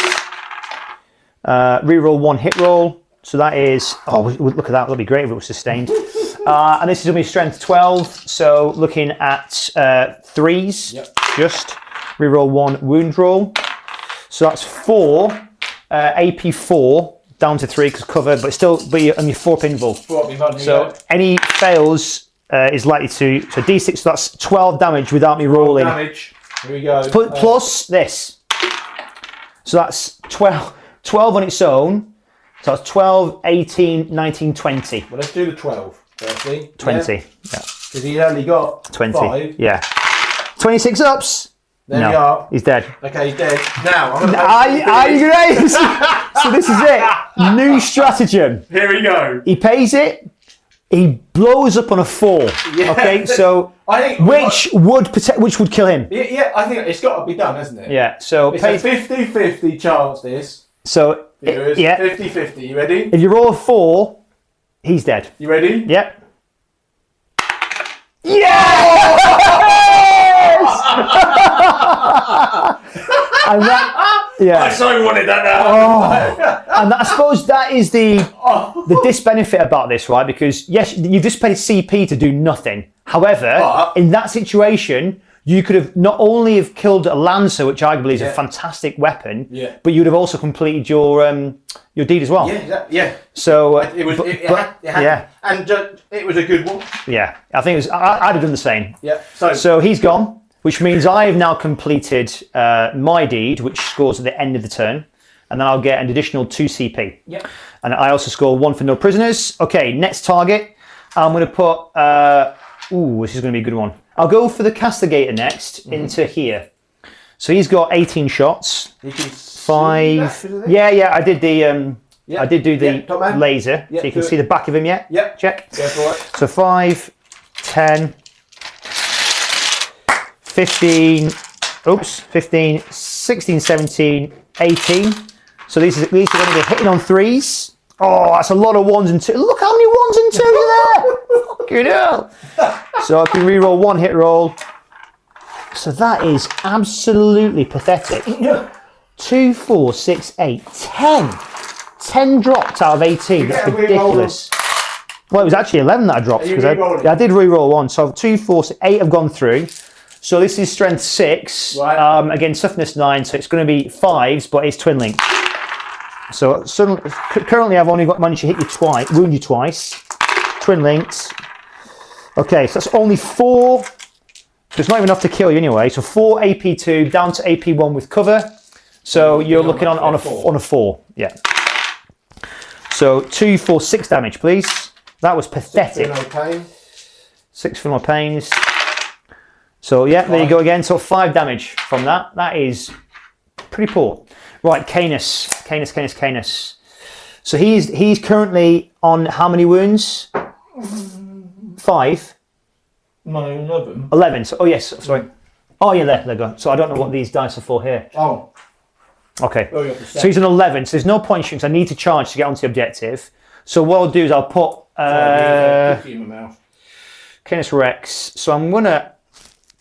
Reroll 1 hit roll. So that is, look at that, that'd be great if it was sustained. And this is going to be strength 12, so looking at 3s, just. Reroll 1 wound roll. So that's 4, AP 4, down to 3 because covered, but still be on your 4 pinball. So any fails is likely to, so D6, so that's 12 damage without me rolling. Damage, here we go. Plus this. So that's 12 on its own. So that's 12, 18, 19, 20. Well, let's do the 12 firstly. 20, yeah. Because he's only got 20, 5. yeah. 26 ups. There we are. He's dead. Okay, he's dead. Now, I'm going to... Are you great? So this is it. New stratagem. Here we go. He pays it. He blows up on a 4. Yeah. Okay, so I think which would kill him? Yeah, I think it's got to be done, hasn't it? Yeah. So it's a 50-50 chance. This. So yeah, 50-50. You ready? If you roll a 4, he's dead. You ready? Yep. Yes! And that, yeah. I so wanted that now. And I suppose that is the disbenefit about this, right? Because yes, you've just paid CP to do nothing. However, in that situation, you could have not only have killed a Lancer, which arguably is a fantastic weapon, but you would have also completed your deed as well. Yeah. So it was it was a good one. Yeah, I think it was. I'd have done the same. Yeah. So he's gone, which means I have now completed my deed, which scores at the end of the turn, and then I'll get an additional 2 CP. Yeah. And I also score 1 for no prisoners. Okay, next target. I'm going to put. This is going to be a good one. I'll go for the Castigator next into here. So he's got 18 shots. You can 5. Yeah. I did the. I did do the laser, so you can see the back of him. Yeah. Yep. Check. Go for it. So 5, 10, 15. 15, 16, 17, 18. So these are going to be hitting on 3s. Oh, that's a lot of 1s and 2s. Look how many 1s and 2s are there. Fucking hell. So I can reroll 1 hit roll. So that is absolutely pathetic. 2, 4, 6, 8, 10. 10 dropped out of 18. That's ridiculous. Well, it was actually 11 that I dropped. Because I did reroll 1. So 2, 4, 6, 8 have gone through. So this is strength 6. Right. Again, toughness 9. So it's going to be 5s, but it's twin linked. So currently I've only managed to hit you twice, wound you twice. Twin linked. Okay, so that's only 4. So it's not even enough to kill you anyway. So 4 AP2 down to AP1 with cover. So you're looking on a 4. Yeah. So 2, 4, 6 damage, please. That was pathetic. 6 for no pain. 6 for no pains. So yeah, there you go again. So 5 damage from that. That is pretty poor. Right, Canis. So he's currently on how many wounds? 5. No, 11. 11. So yes, sorry. Oh yeah, there they go. So I don't know what these dice are for here. Oh. Okay. Oh, you have to So he's an 11. So there's no point shooting. So I need to charge to get onto the objective. So what I'll do is I'll put canisrex. So I'm gonna,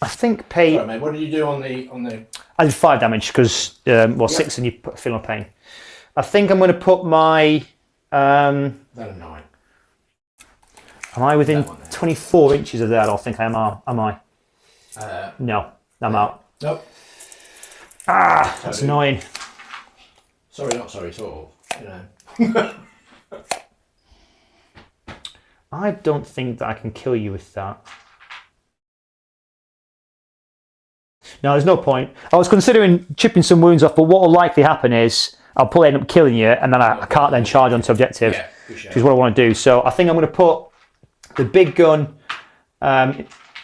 I think pay. Sorry, mate. What did you do on the? I did 5 damage because 6 and you put feel no pain. I think I'm gonna put my. That a 9. Am I within 24 inches of that? I think I am. Am I? No, I'm out. Nope. Ah, that's annoying. Sorry, not sorry. Sort of. You know. I don't think that I can kill you with that. No, there's no point. I was considering chipping some wounds off, but what will likely happen is I'll probably end up killing you, and then I can't then charge onto objective, which is what I want to do. So I think I'm going to put the big gun,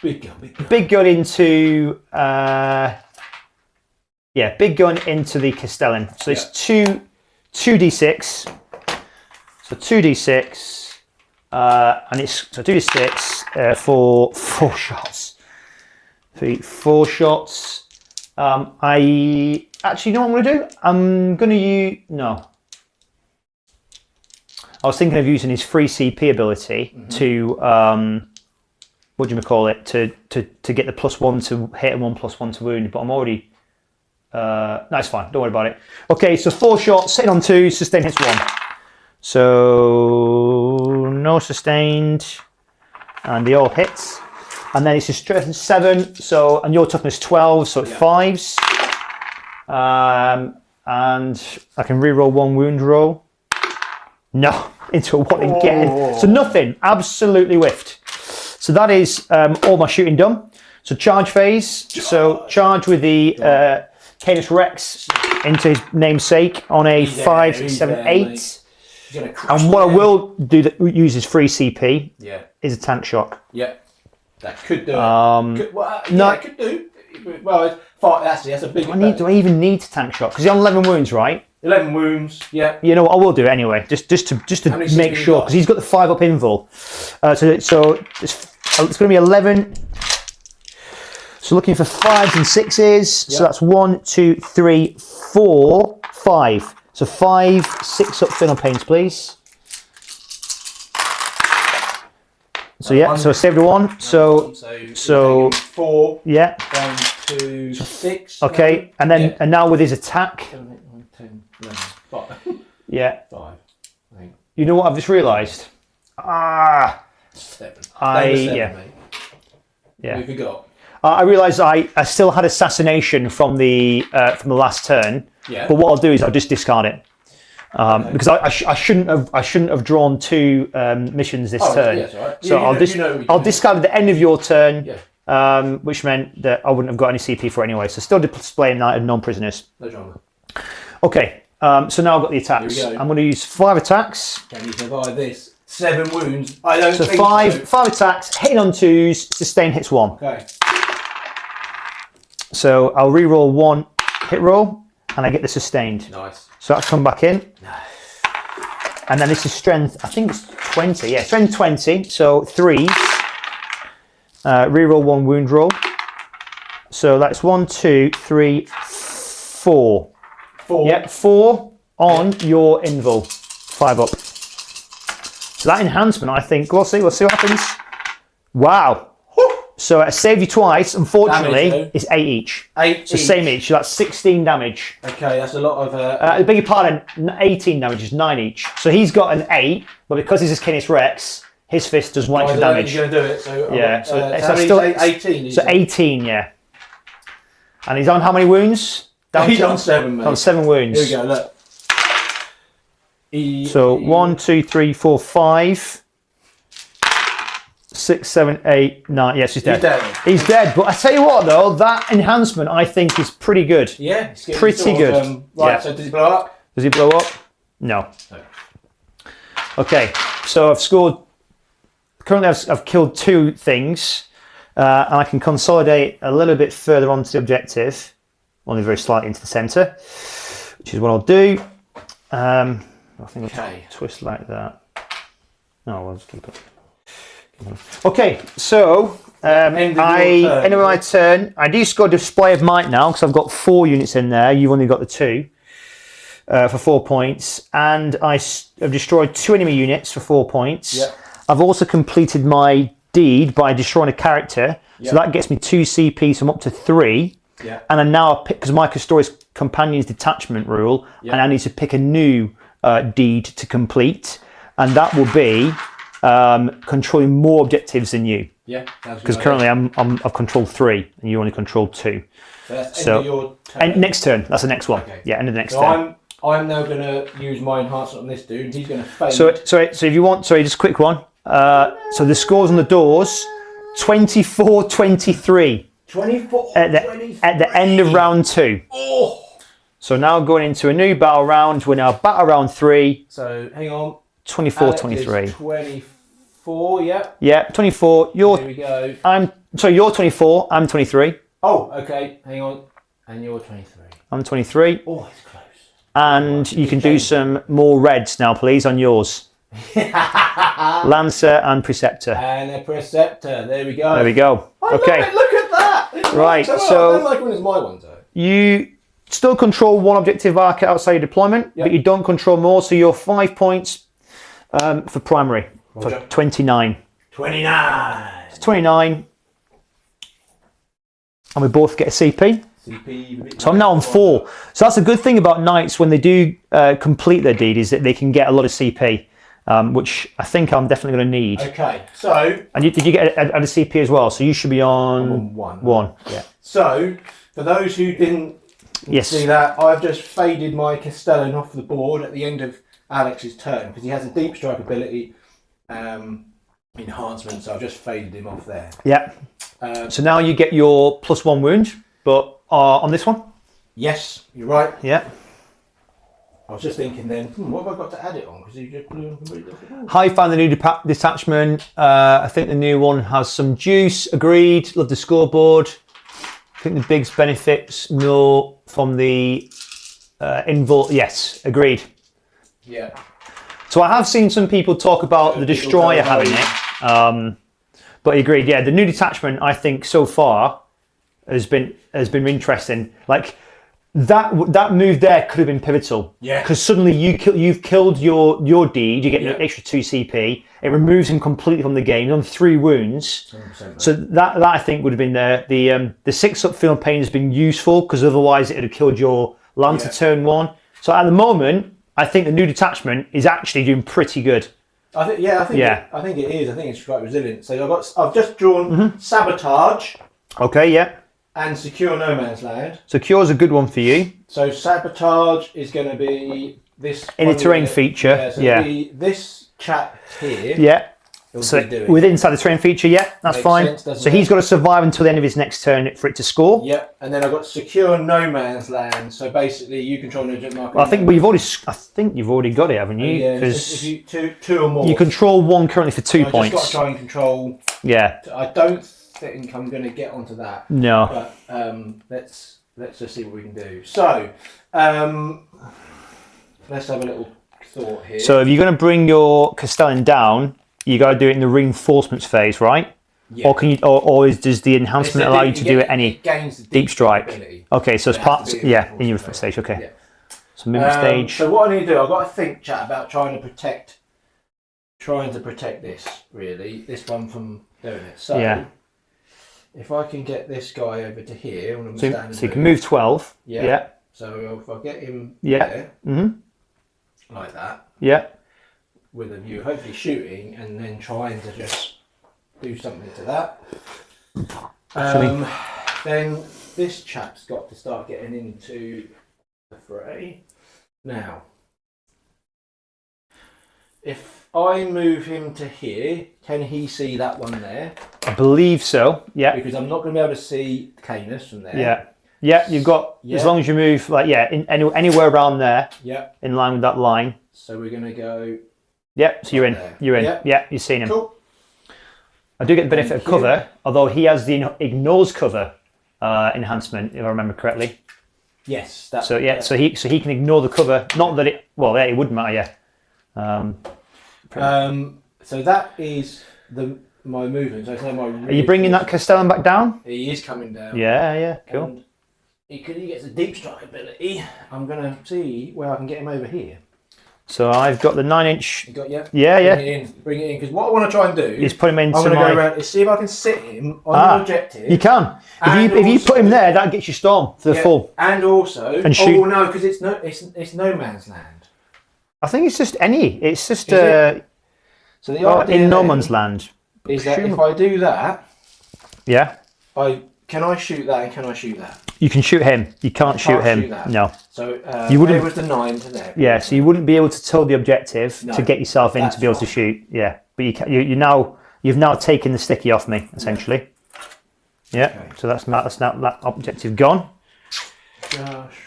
big gun into, big gun into the castellan. So it's 2d6. So 2d6, and it's so 2d6 for 4 shots. 4 shots. I actually, you know what I'm going to do? I'm going to use I was thinking of using his free CP ability to what do you call it? To get the +1 to hit and 1 +1 to wound, but I'm already. No, it's fine. Don't worry about it. Okay, so 4 shots, sitting on 2, sustain hits 1. So no sustained, and they all hit. And then it's a strength 7, so and your toughness 12, so it's 5s. And I can re-roll 1 wound roll. No, into a 1 again. So nothing, absolutely whiffed. So that is all my shooting done. So charge phase. So charge with the canisrex into his namesake on a 5, 7, 8. And what I will do that use his free CP is a tank shock. Yeah, that could do it. No, it could do. Well, that's a big. Do I even need to tank shock? Because he's on 11 wounds, right? 11 wounds. Yeah. You know what? I will do it anyway, just to make sure, because he's got the 5 up invul. So it's going to be 11. So looking for 5s and 6s. So that's 1, 2, 3, 4, 5. So 5, 6 up final pains, please. So yeah, so I saved a 1. So 4. Yeah. Down to 6. Okay, and then and now with his attack. 7, 8, 9, 10, 11, 5. Yeah. 5. I think. You know what I've just realised? 7. Yeah. We forgot. I realised I still had assassination from the last turn. Yeah. But what I'll do is I'll just discard it. Because I shouldn't have drawn 2 missions this turn. Yes, right. So I'll discard at the end of your turn, which meant that I wouldn't have got any CP for it anyway. So still displaying that of non-prisoners. No drama. Okay, so now I've got the attacks. Here we go. I'm going to use 5 attacks. Can you survive this? 7 wounds. I don't So think 5 attacks, hitting on 2s, sustain hits 1. Okay. So I'll re-roll 1 hit roll, and I get the sustained. Nice. So that's come back in. And then this is strength, I think it's 20. Yeah, strength 20. So 3s. Reroll 1 wound roll. So that's 1, 2, 3, 4. 4. Yep, 4 on your invul. 5 up. So that enhancement, I think, we'll see what happens. Wow. So I saved you twice. Unfortunately, Damage, it's 8 each. 8 So each. same each. So that's 16 damage. Okay, that's a lot of. I beg your pardon, 18 damage is 9 each. So he's got an 8, but because he's a canisrex, his fist does 1 extra damage. He's going to do it. So Yeah, so so still 18. So 18, yeah. And he's on how many wounds? He's on 7, mate. On 7 wounds. Here we go. Look. So 1, 2, 3, 4, 5. 6, 7, 8, 9. Yes, he's dead. He's dead. But I tell you what, though, that enhancement I think is pretty good. Yeah, it's pretty sort good. Right. Yeah. So does he blow up? Does he blow up? No. Okay. So I've scored. Currently, I've killed 2 things, and I can consolidate a little bit further onto the objective, only very slightly into the centre, which is what I'll do. I think I'll twist like that. No, I'll just keep it. Okay, so End of your turn, end of my turn. I do score display of might now because I've got 4 units in there. You've only got the 2 for 4 points, and have destroyed 2 enemy units for 4 points. Yep. I've also completed my deed by destroying a character, Yep. so that gets me 2 CP, so I'm up to 3. Yeah. And I now pick, because my Questoris companion's detachment rule, Yep. and I need to pick a new deed to complete, and that will be controlling more objectives than you. Yeah. Because currently I've controlled 3 and you only controlled 2. So that's So- end of your turn. And next turn, that's the next one. Okay. Yeah, end of the next So turn. I'm now going to use my enhancement on this dude, and he's going to fade. So if you want, just a quick one. So the scores on the doors, 24-23 24 at the end of round 2. Oh! So now going into a new battle round. We're now battle round 3, So hang on. 24-23. Alex is 24, yeah. Yeah, 24. Here we go. You're 24. I'm 23. Oh, okay. Hang on. And you're 23. I'm 23. Oh, it's close. And you can do some more reds now, please, on yours. Lancer and Preceptor. And a Preceptor. There we go. There we go. I Okay. love it. Look at that. It's Right, so so- I don't like when it's my ones, though. You still control 1 objective marker outside your deployment, Yep. but you don't control more, so you're 5 points for primary. So Roger. 29. 29. It's 29. And we both get a CP. CP. So I'm now on 4. So that's a good thing about knights when they do complete their deed, is that they can get a lot of CP, which I think I'm definitely going to need. Okay, so And did you get a CP as well? So you should be on, on 1. 1. Yeah. So, for those who didn't Yes. see that, I've just faded my Castellan off the board at the end of Alex's turn because he has a deep strike ability enhancement, so I've just faded him off there. Yeah. So now you get your +1 wound, but on this one? Yes, you're right. Yeah. I was just thinking then, what have I got to add it on? Because you just blew on completely different. How you found the new detachment? I think the new one has some juice. Agreed. Love the scoreboard. I think the bigs benefits more from the Yes, agreed. Yeah. So I have seen some people talk about the destroyer having it, but I agreed. Yeah, the new detachment I think so far has been interesting. Like that move there could have been pivotal. Yeah. Because suddenly you've killed your deed. You get an extra 2 CP. It removes him completely from the game. He's on 3 wounds. 100%, So that I think would have been there. The 6-up feel pain has been useful because otherwise it would have killed your Lancer turn 1. So at the moment, I think the new detachment is actually doing pretty good. I think it is. I think it's quite resilient. So I've just drawn sabotage Okay, yeah. and secure no man's land. So Cure's a good one for you. So sabotage is going to be this In a one terrain here. feature, So yeah. it'll be this chap here. Yeah. He'll So be doing. within inside the terrain feature, yeah, that's Makes fine. sense, doesn't So it? he's got to survive until the end of his next turn for it to score. Yep, and then I've got secure no man's land. So basically, you control no jet marker. Well, I think you've already got it, haven't you? Yeah, Because if you two or more. you control 1 currently for 2 I've just got points. to try and control. Yeah. I don't think I'm going to get onto that. No. But let's just see what we can do. So let's have a little thought here. So if you're going to bring your Castellan down, you got to do it in the reinforcements phase, right? Yeah. Or can you? Or does the enhancement allow you to do it any It gains the deep strike? ability. Okay, so it's It has part. to be a Yeah, in reinforcement your phase. stage. Okay. Yeah. So movement stage. So what I need to do, I've got to think, chat, about trying to protect this, really, this one from doing it. So Yeah. if I can get this guy over to here, when I'm So standing you can move 12. Yeah. Yeah. So if I get him Yeah. there, like that, Yeah. with a view, hopefully shooting, and then trying to just do something to that. Then this chap's got to start getting into the fray. Now, if I move him to here, can he see that one there? I believe so. Yeah. Because I'm not going to be able to see Canis from there. Yeah. Yeah. You've got as Yeah. long as you move anywhere around there Yep. in line with that line. So we're going to go. Yeah. So you're in. There. You're in. Yeah. Yeah. You've seen him. Cool. I do get the benefit of Thank you. cover, although he has the ignores cover enhancement, if I remember correctly. Yes. That's So yeah, so he can ignore the cover. Not that it. Well, yeah, it wouldn't matter. Yeah. So that is the my movement. So it's now my. Are you bringing that Castellan back down? He is coming down. Yeah, cool. And he gets a deep strike ability. I'm gonna see where I can get him over here. So I've got the 9-inch. You got yeah. Yeah. Bring it in because what I want to try and do is put him into I'm gonna my. go around and see if I can sit him on the objective. You can. If you put him there, that gets you storm for the full. And also, and shoot. Oh no, because it's no man's land. I think it's just any. It's just So the idea in no man's land. Is that if I do that, yeah, can I shoot that and can I shoot that? You can shoot him. You can't shoot him. No. So you wouldn't. There was the 9 to there. Yeah, so you wouldn't be able to tow the objective to get yourself in to be able to shoot. Yeah, but you've now taken the sticky off me essentially. Yeah. Okay. So that's that objective gone. Gosh.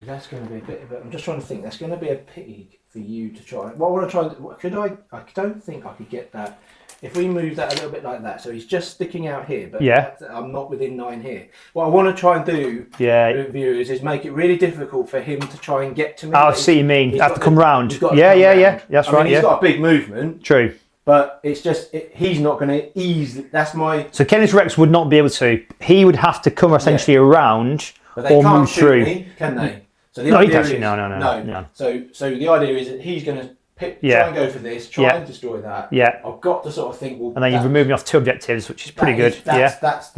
That's going to be a bit of I'm just trying to think. That's going to be a pity for you to try. What I want to try. Could I? I don't think I could get that. If we move that a little bit like that, so he's just sticking out here, but I'm not within 9 here. What I want to try and do, viewers, is make it really difficult for him to try and get to me. I see what you mean. Have to come round. Yeah. That's right. He's got a big movement. True. But it's just, he's not going to ease. That's my. So canisrex would not be able to. He would have to come essentially around or move through. Me, can they? So the no, idea he can't. No. So the idea is that he's going to try and go for this, try and destroy that. Yeah. I've got to sort of think. Well, and then you've removed me off 2 objectives, which is pretty good. That's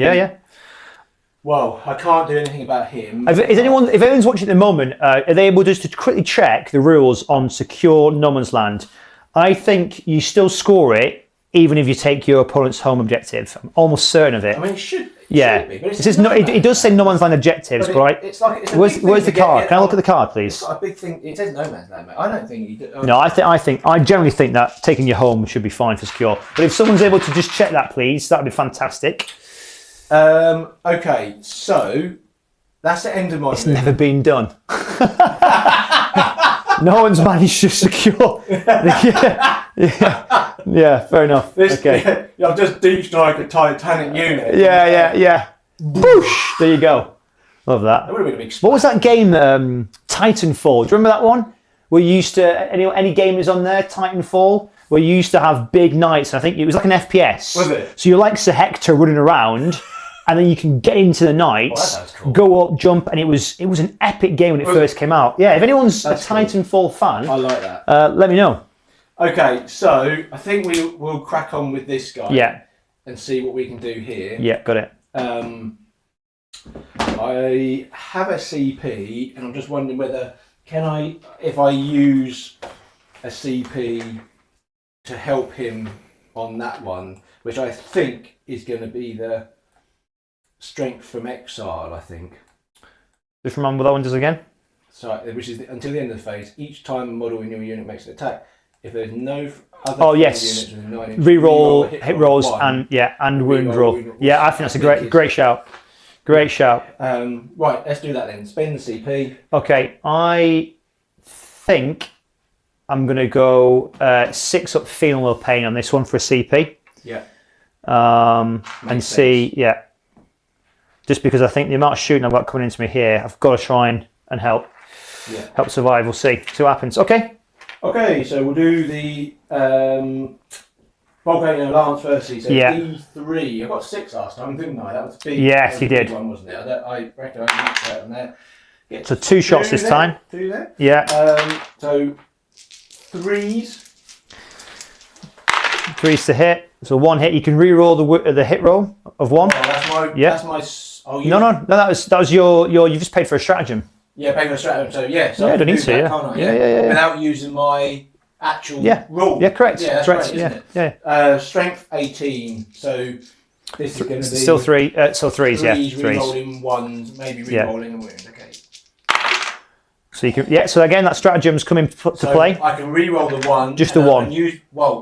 Well, I can't do anything about him. If anyone's watching at the moment, are they able just to quickly check the rules on secure no man's land? I think you still score it even if you take your opponent's home objective. I'm almost certain of it. I mean, it should. Yeah, it does say no man's land objectives, right? Where's the card? Can I look at the card, please? It's got a big thing. It says no man's land, mate. I don't think you do. No, I generally think that taking your home should be fine for secure. But if someone's able to just check that, please, that'd be fantastic. Okay, so that's the end of my. It's never been done. No one's managed to secure. Yeah, fair enough. Okay. I've just deep strike a Titanic unit. Yeah. Boosh! There you go. Love that. That would have been a big. What was that game? Titanfall. Do you remember that one? Where you used to any gamers on there? Titanfall. Where you used to have big knights. I think it was like an FPS. Was it? So you're like Sir Hector running around. And then you can get into the knights, cool. go up, jump, and it was an epic game when it first came out. Yeah, if anyone's a Titanfall fan, I like that. Let me know. Okay, so I think we'll crack on with this guy. Yeah. And see what we can do here. Yeah, got it. I have a CP, and I'm just wondering whether if I use a CP to help him on that one, which I think is going to be the strength from exile, I think. Just remember what that one does again. So, which is until the end of the phase, each time a model in your unit makes an attack, if there's no other units within 9 inches, reroll hit rolls and wound roll. Yeah, I think that's a great shout. Great shout. Right, let's do that then. Spend the CP. Okay, I think I'm going to go 6 up feeling a little pain on this one for a CP. Yeah. And see, just because I think the amount of shooting I've got coming into me here, I've got to try and help survive. We'll see what happens. Okay, so we'll do the Volcano Lance firstly. So D3. I got 6 last time, didn't I? That was big. Yes, you did. One, wasn't it? I reckon I got that on there. So 2 shots this time. 2 there. Yeah. So 3s. 3s to hit. So 1 hit. You can re-roll the hit roll of 1. Oh, that's my. Oh, no. That was your. You just paid for a stratagem. Yeah, paid for a stratagem. So I don't need to. Yeah. Without using my actual rule. Yeah, correct. Yeah, that's correct. Right, isn't it? Strength 18. So this is going to be still 3. Still 3s. Yeah. 3s. Re-rolling 1s, maybe re-rolling a wound. Okay. So you can. So again, that stratagem's coming to play. I can re-roll the 1. Just the 1.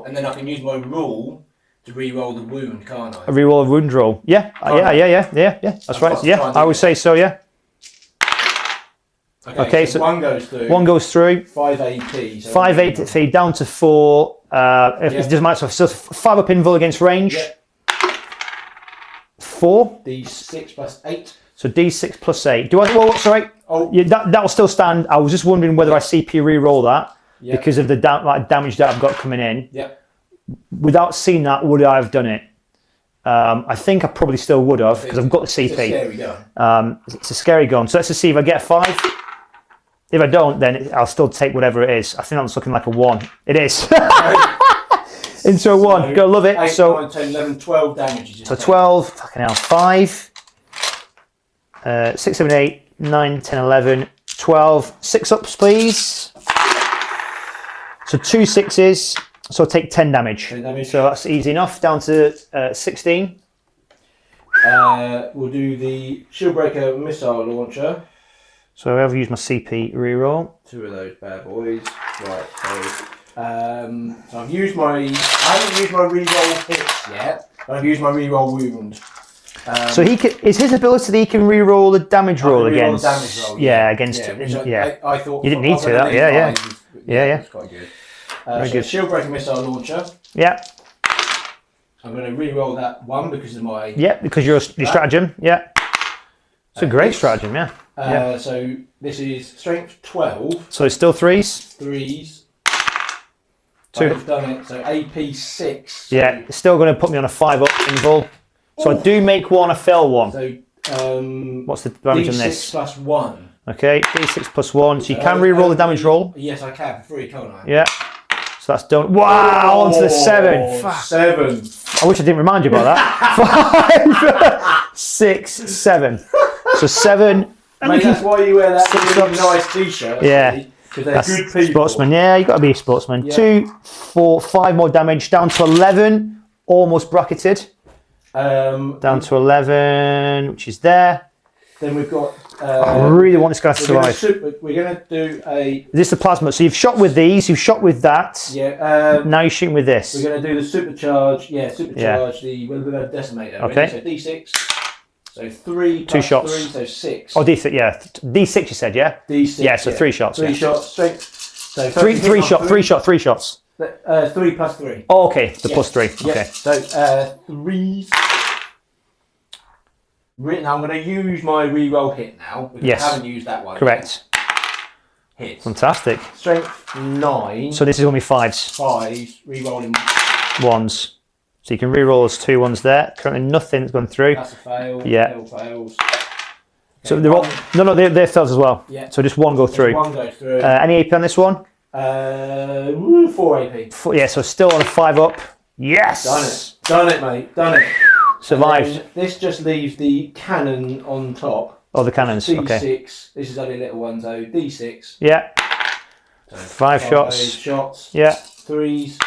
And then I can use my rule to re-roll the wound, can't I? A re-roll a wound roll. Yeah. That's right. Yeah, I would say so. Yeah. Okay, so 1 goes through. 1 goes through. 5 AP. So 5 AP down to 4. If it doesn't matter, so 5 up invul against range. Yeah. 4. D6 plus 8. So D6 plus 8. Sorry. Oh. Yeah, that will still stand. I was just wondering whether I CP re-roll that because of the damage that I've got coming in. Yeah. without seeing that, would I have done it? I think I probably still would have because I've got the CP. It's a scary gun. It's a scary gun. So let's just see if I get a 5. If I don't, then I'll still take whatever it is. I think that's looking like a 1. It is. Into a 1. Go, love it. 8, So 9, 10, 11, 12 damage. So 12, fucking hell, 5, 6, 7, 8, 9, 10, 11, 12. 6 ups, please. So 2 6s, so I'll take 10 damage. 10 damage. So that's easy enough, down to 16. We'll do the Shieldbreaker missile launcher. So I've used my CP reroll. 2 of those bad boys. Right, so I've used my, I haven't used my reroll hits yet, but I've used my reroll wound. So he can, is his ability that he can reroll the damage roll against? The damage roll, yeah, against. Yeah, I thought you didn't need to. That, yeah. It's quite good. Very so good. Shieldbreaker missile launcher. Yeah. I'm going to reroll that 1 because of my. Yeah, because you're your stratagem. Yeah. It's a great stratagem. Yeah. So this is strength 12. So it's still 3s. 3s. 2. I've done it. So AP 6. So, Yeah, it's still going to put me on a 5 up interval. So I do make 1, I fail 1. So what's the damage on D6 this? plus 1. Okay, D6 plus 1. So you can re-roll the damage roll. Yes, I can. For free, can't I? Yeah. So that's done. Wow, onto the 7. Fuck. 7. I wish I didn't remind you about that. 5, 6, 7. So 7. Mate, that's why you wear that 6 really ups. nice t-shirt. Yeah. Because they're That's good people. sportsman. Yeah, you've got to be a sportsman. Yeah. 2, 4, 5 more damage. Down to 11. Almost bracketed. Down to 11, which is there. Then we've got. I really want this guy to survive. We're going to do a. This is the plasma. So you've shot with these, you've shot with that. Yeah. Now you're shooting with this. We're going to do the supercharge. Yeah, supercharge the decimator. Okay. So D6. So 3 2 plus shots. 3, so 6. Oh, D6, yeah. D6 you said, yeah? D6. Yeah, so 3 shots. 3 yeah. shots. Strength. So 3 shots. 3 plus 3. Oh, okay. The Yes. plus 3. Yeah. Okay. So 3s. Now I'm going to use my reroll hit now because Yes. I haven't used that one. Correct. Yet. Hit. Fantastic. Strength 9. So this is going to be 5s. 5s. Rerolling. 1s. So you can re-roll those 2 ones there. Currently nothing's gone through. That's a fail. Yeah. Fail fails. So Okay, they're all, no, they're fails as well. Yeah. So just 1 go through. 1 goes through. Any AP on this one? 4 AP. 4, yeah, so still on a 5 up. Yes! Done it. Done it, mate. Done it. Survived. And then this just leaves the cannon on top. Oh, the cannons. D6. Okay. This is only a little one, so D6. Yeah. So 5 shots. Shots. Yeah. 3s.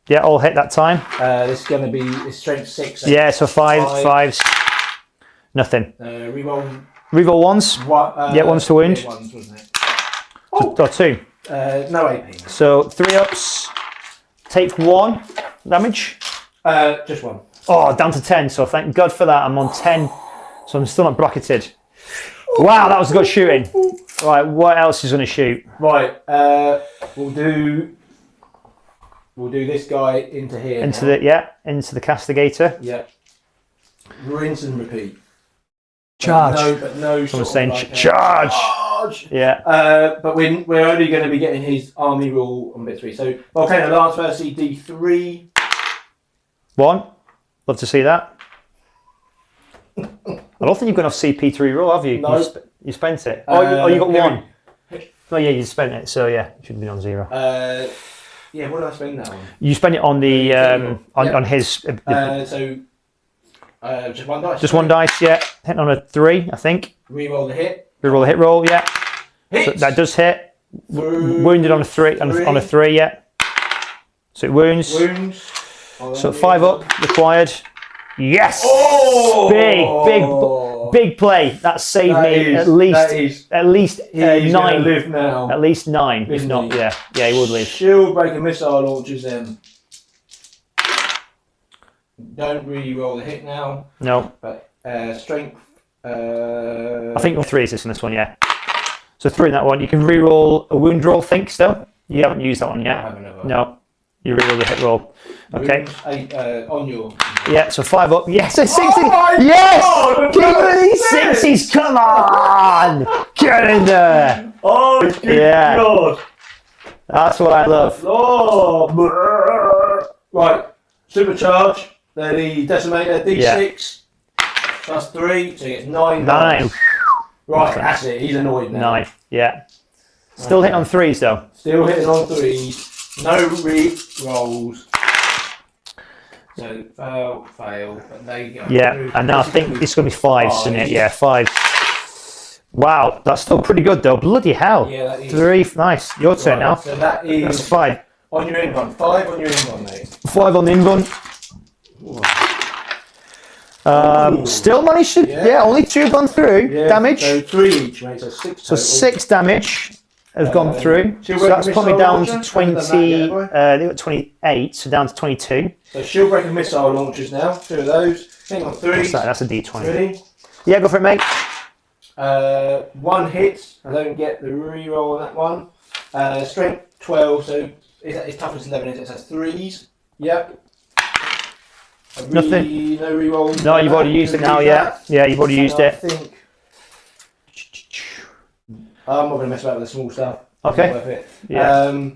Yeah, all hit that time. This is going to be it's strength 6. Yeah, so 5s. Nothing. Reroll. Reroll 1s. Yeah, 1s to wound. Yeah, 1s, wasn't it? Or 2. No AP. So 3 ups. Take 1 damage. Just 1. Oh, down to 10. So thank God for that. I'm on 10. So I'm still not bracketed. Wow, that was good shooting. Right, what else is going to shoot? Right. We'll do this guy into here. Into now. into the castigator. Yeah. Rinse and repeat. Charge. But no. Someone's sort saying of like charge. Charge. Yeah. But we're only going to be getting his army rule on bit 3. So volcano lance firstly D3. 1. Love to see that. I don't think you've got enough CP to reroll, have you? No. You spent it. You got 1. Oh yeah, you spent it. So yeah, it should have been on 0. Yeah. What did I spend that on? You spent it on the on his. Just 1 dice. Just 1 dice, yeah. Hitting on a 3, I think. Reroll the hit. Reroll the hit roll, yeah. Hit. So that does hit. Wounded on a 3, on a 3, yeah. So it wounds. Wounds. So 5 up required. Yes. Oh! Big play. That saved me at least 9. Live now. At least 9, if Isn't not, he? yeah, he would live. Shieldbreaker missile launchers then. Don't really roll the hit now, No, but strength. I think all 3 assists in this one, yeah. So 3 in that one. You can re-roll a wound roll, think still. You haven't used that one I yet. haven't ever. No, you re-roll the hit roll. Okay. Wounds, on your. Yeah, so 5 up. Yes, a 60. my Yes! God, Give me these 60s. Come on! Get in there. Oh, good Yeah. God! That's what I love. Oh, Right, supercharge. They're the decimator D6. Plus 3, so he gets 9. 9. Right, that's it. He's annoyed now. 9. Yeah. Still hitting on 3s though. Still hitting on 3s. No re-rolls. So fail. But there you go. Yeah, and now I think it's going to be 5s, isn't it? Yeah, 5. Wow, that's still pretty good though. Bloody hell. Yeah, that is. 3, nice. Your turn now. So that is. That's 5. On your in run. 5 on your in run, mate. 5 on the in run. Still managed to, yeah, only 2 have gone through. Yeah, Damage. So 3 each, mate. So 6 So total. 6 damage have gone through. So that's put me down to 20. They got 28, so down to 22. So shield breaker missile launchers now. 2 of those. Hang on, 3. What's that? That's a D20. Ready? Yeah, go for it, mate. 1 hit. I don't get the reroll on that one. Strength 12. So it's toughness 11. It says 3s. Yep. Nothing. No reroll. No, you've already used it now. Yeah, yeah, you've already used it. I think. I'm not going to mess about with the small stuff. Okay. It's worth it. Yeah.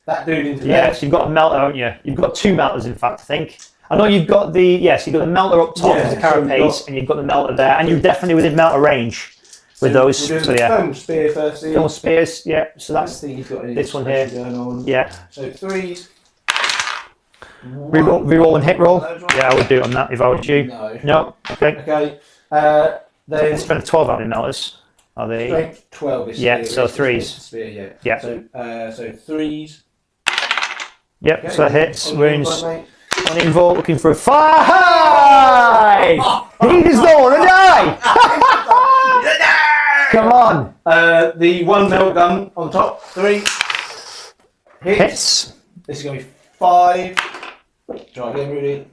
That dude into Yeah, there. so you've got a melter, haven't you? You've got 2 melters, in fact, I think. I know you've got the, yes, you've got the melter up top as a carapace, and you've got the melter there, and you're definitely within melter range with those. We're doing So the yeah, foam spear first. film spears. Yeah, so that's he's got this one here. going on. Yeah. So 3s. Reroll and hit roll. Yeah, I would do it on that if I was you. No. No. Okay. Okay. Then Spend 12 out in melters. Are they? strength 12 is Yeah, spear, so it's 3s. Spear, yeah. Yeah. So 3s. Yep. Okay. So that hits. On the Wounds. invite, mate. On invul, looking for a 5. He does not want to die. Come on. The 1 melt gun on top. 3 hits. Hits. This is going to be 5. Try again, Rudy.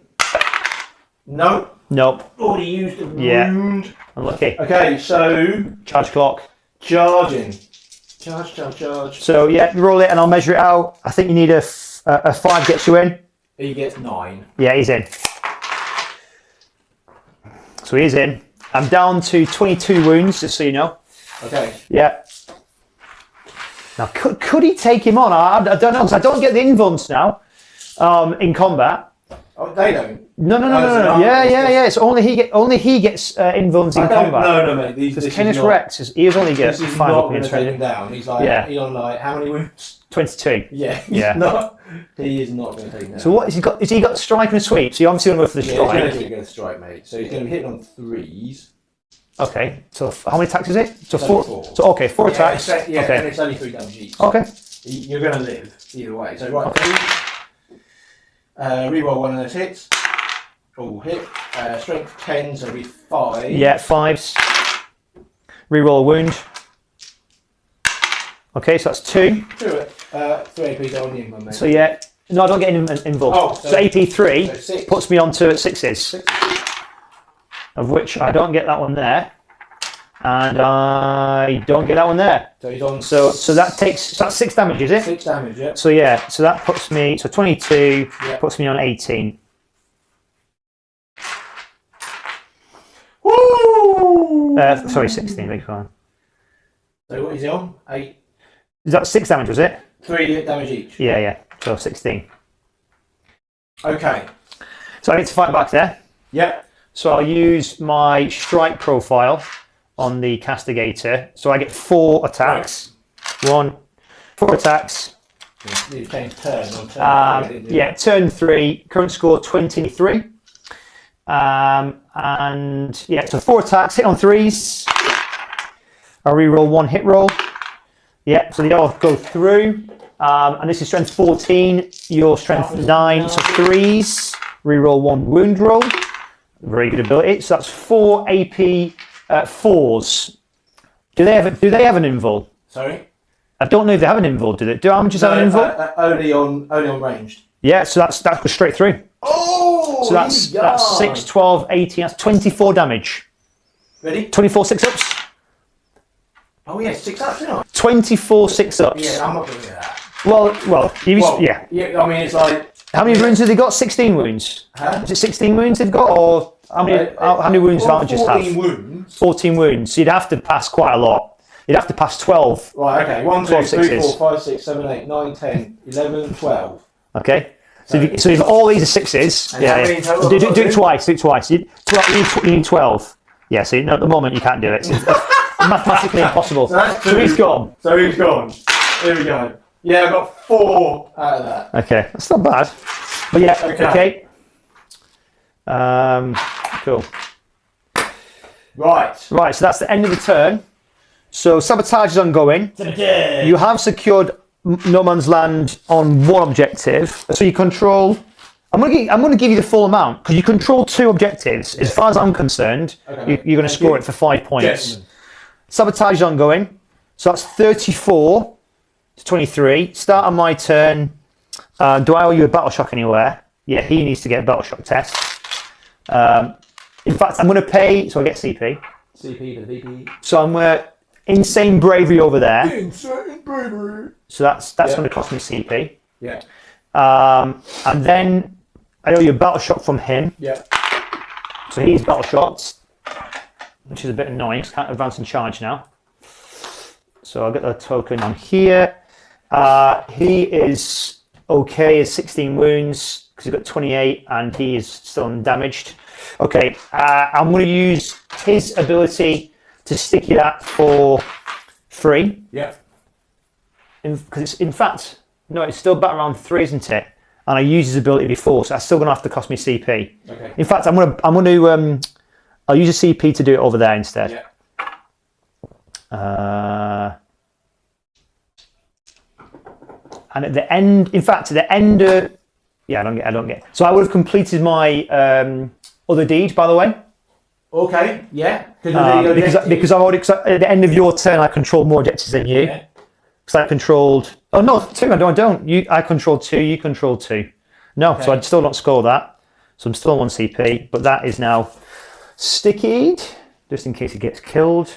No. Nope. Already used a Yeah. wound. Unlucky. Okay, so Charge clock. charging. Charge. So yeah, roll it and I'll measure it out. I think you need a 5 gets you in. He gets 9. Yeah, he's in. So he's in. I'm down to 22 wounds, just so you know. Okay. Yeah. Now, could he take him on? I don't know, because I don't get the invulns now in combat. Oh, they don't. No. No. Yeah. It's only he gets invulns in combat. No, mate. Because canisrex he only gets This is 5 not up going in to take him training. down. He's like, Yeah. he's on like, how many wounds? 22. Yeah. Yeah. He is not going to take him down. So what has he got? Has he got strike and a sweep? So you're obviously going to go for the Yeah, strike. he's going to strike, mate. So he's going to be hitting on 3s. Okay. So how many attacks is it? So It's 4. only 4. So okay, 4 attacks. Yeah, Okay. and it's only 3 damage each. Okay. You're going to live either way. So right, reroll 1 of those hits. All hit. Strength 10, so it'll be 5. Yeah, 5s. Reroll a wound. Okay, so that's 2. 3 AP down the income, mate. So yeah, no, I don't get involved. Oh, so AP 3 so 6. puts me on to 6s, of which I don't get that one there, and I don't get that one there. So he's on. So that takes, so that's 6 damage, is it? 6 damage, yeah. So yeah, so that puts me, so 22 Yeah. puts me on 18. Woo! Sorry, 16, beg your pardon. So what is he on? 8. Is that 6 damage, was it? 3 damage each. Yeah, so 16. Okay. So I need to fight back there. Yep. So I'll use my strike profile on the castigator. So I get 4 attacks. 4 attacks. You changed turn on turn. 3, didn't you? Yeah, turn 3, current score 23. And yeah, so 4 attacks, hit on 3s. I'll reroll 1 hit roll. Yeah, so they all go through. And this is strength 14, your strength 9, so 3s. Reroll 1 wound roll. Very good ability. So that's 4 AP 4s. Do they have an invul? Sorry? I don't know if they have an invul, do they? Do armigers have an invul? Only on ranged. Yeah, so that goes straight through. Oh! So that's 6, 12, 18, that's 24 damage. Ready? 24 6-ups. Oh yeah, 6 ups, isn't it? 24 6-ups. Yeah, I'm not going to get that. Yeah. Yeah, I mean, it's like... How many wounds have they got? 16 wounds. Huh? Is it 16 wounds they've got, or how many wounds do armigers 14 have? wounds. 14 wounds. So you'd have to pass quite a lot. You'd have to pass 12. Right, okay. 1, 2, 12 3, sixes. 4, 5, 6, 7, 8, 9, 10, 11, 12. Okay. So if all these are 6s, And how many total do have I it got? twice. Do it twice. You need 12. Yeah. So at the moment you can't do it. So it's mathematically impossible. So he's gone. So he's gone. Here we go. Yeah, I got 4 out of that. Okay, that's not bad. But yeah, okay. Cool. Right. Right, so that's the end of the turn. So sabotage is ongoing. You have secured no man's land on one objective. So you control. I'm going to give you the full amount because you control 2 objectives. As far as I'm concerned, you're going to score it for 5 points. Gentlemen. Sabotage is ongoing. So that's 34 to 23. Start on my turn. Do I owe you a battle shock anywhere? Yeah, he needs to get a battle shock test. In fact, I'm going to pay. So I get CP. CP to VP. So I'm insane bravery over there. Insane bravery. So that's going to cost me CP. Yeah. And then I owe you a battle shock from him. Yeah. So he's battle shocked, which is a bit annoying. Can't advance and charge now. So I'll get the token on here. He is okay. He has 16 wounds because he's got 28 and he is still undamaged. Okay, I'm going to use his ability to stick you that for 3. Yeah. Because it's in fact, no, it's still back around 3, isn't it? And I used his ability before, so that's still going to have to cost me CP. Okay. In fact, I'll use a CP to do it over there instead. Yeah. And at the end, in fact, at the end, I don't get. So I would have completed my other deed, by the way. Okay. Yeah. Because I've already, at the end of your turn, I control more objectives than you. Yeah. Because I controlled. Oh no, 2. I don't. I controlled 2. You controlled 2. No, Okay. so I still don't score that. So I'm still on 1 CP, but that is now stickied, just in case it gets killed.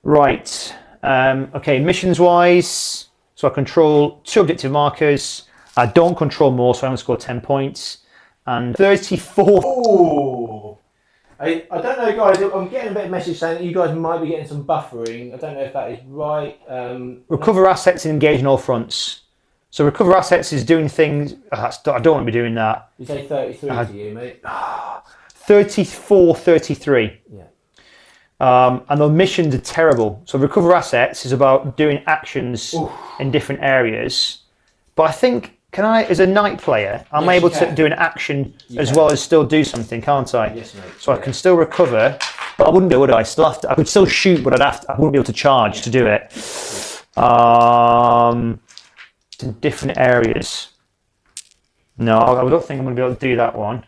Right. Okay. Missions wise, so I control 2 objective markers. I don't control more, so I'm going to score 10 points. And 34. Oh. I don't know, guys. I'm getting a bit of message saying that you guys might be getting some buffering. I don't know if that is right. Recover assets and engage in all fronts. So recover assets is doing things. I don't want to be doing that. You say 33 to you, mate. 34, 33. Yeah. And the missions are terrible. So recover assets is about doing actions in different areas. But I think, as a knight player, I'm Yes, able you to can. do an action as can. well as still do something, can't I? Yes, mate. So I can still recover, but I wouldn't do it, would I? I could still shoot, but I wouldn't be able to charge to do it. In different areas. No, I don't think I'm going to be able to do that one.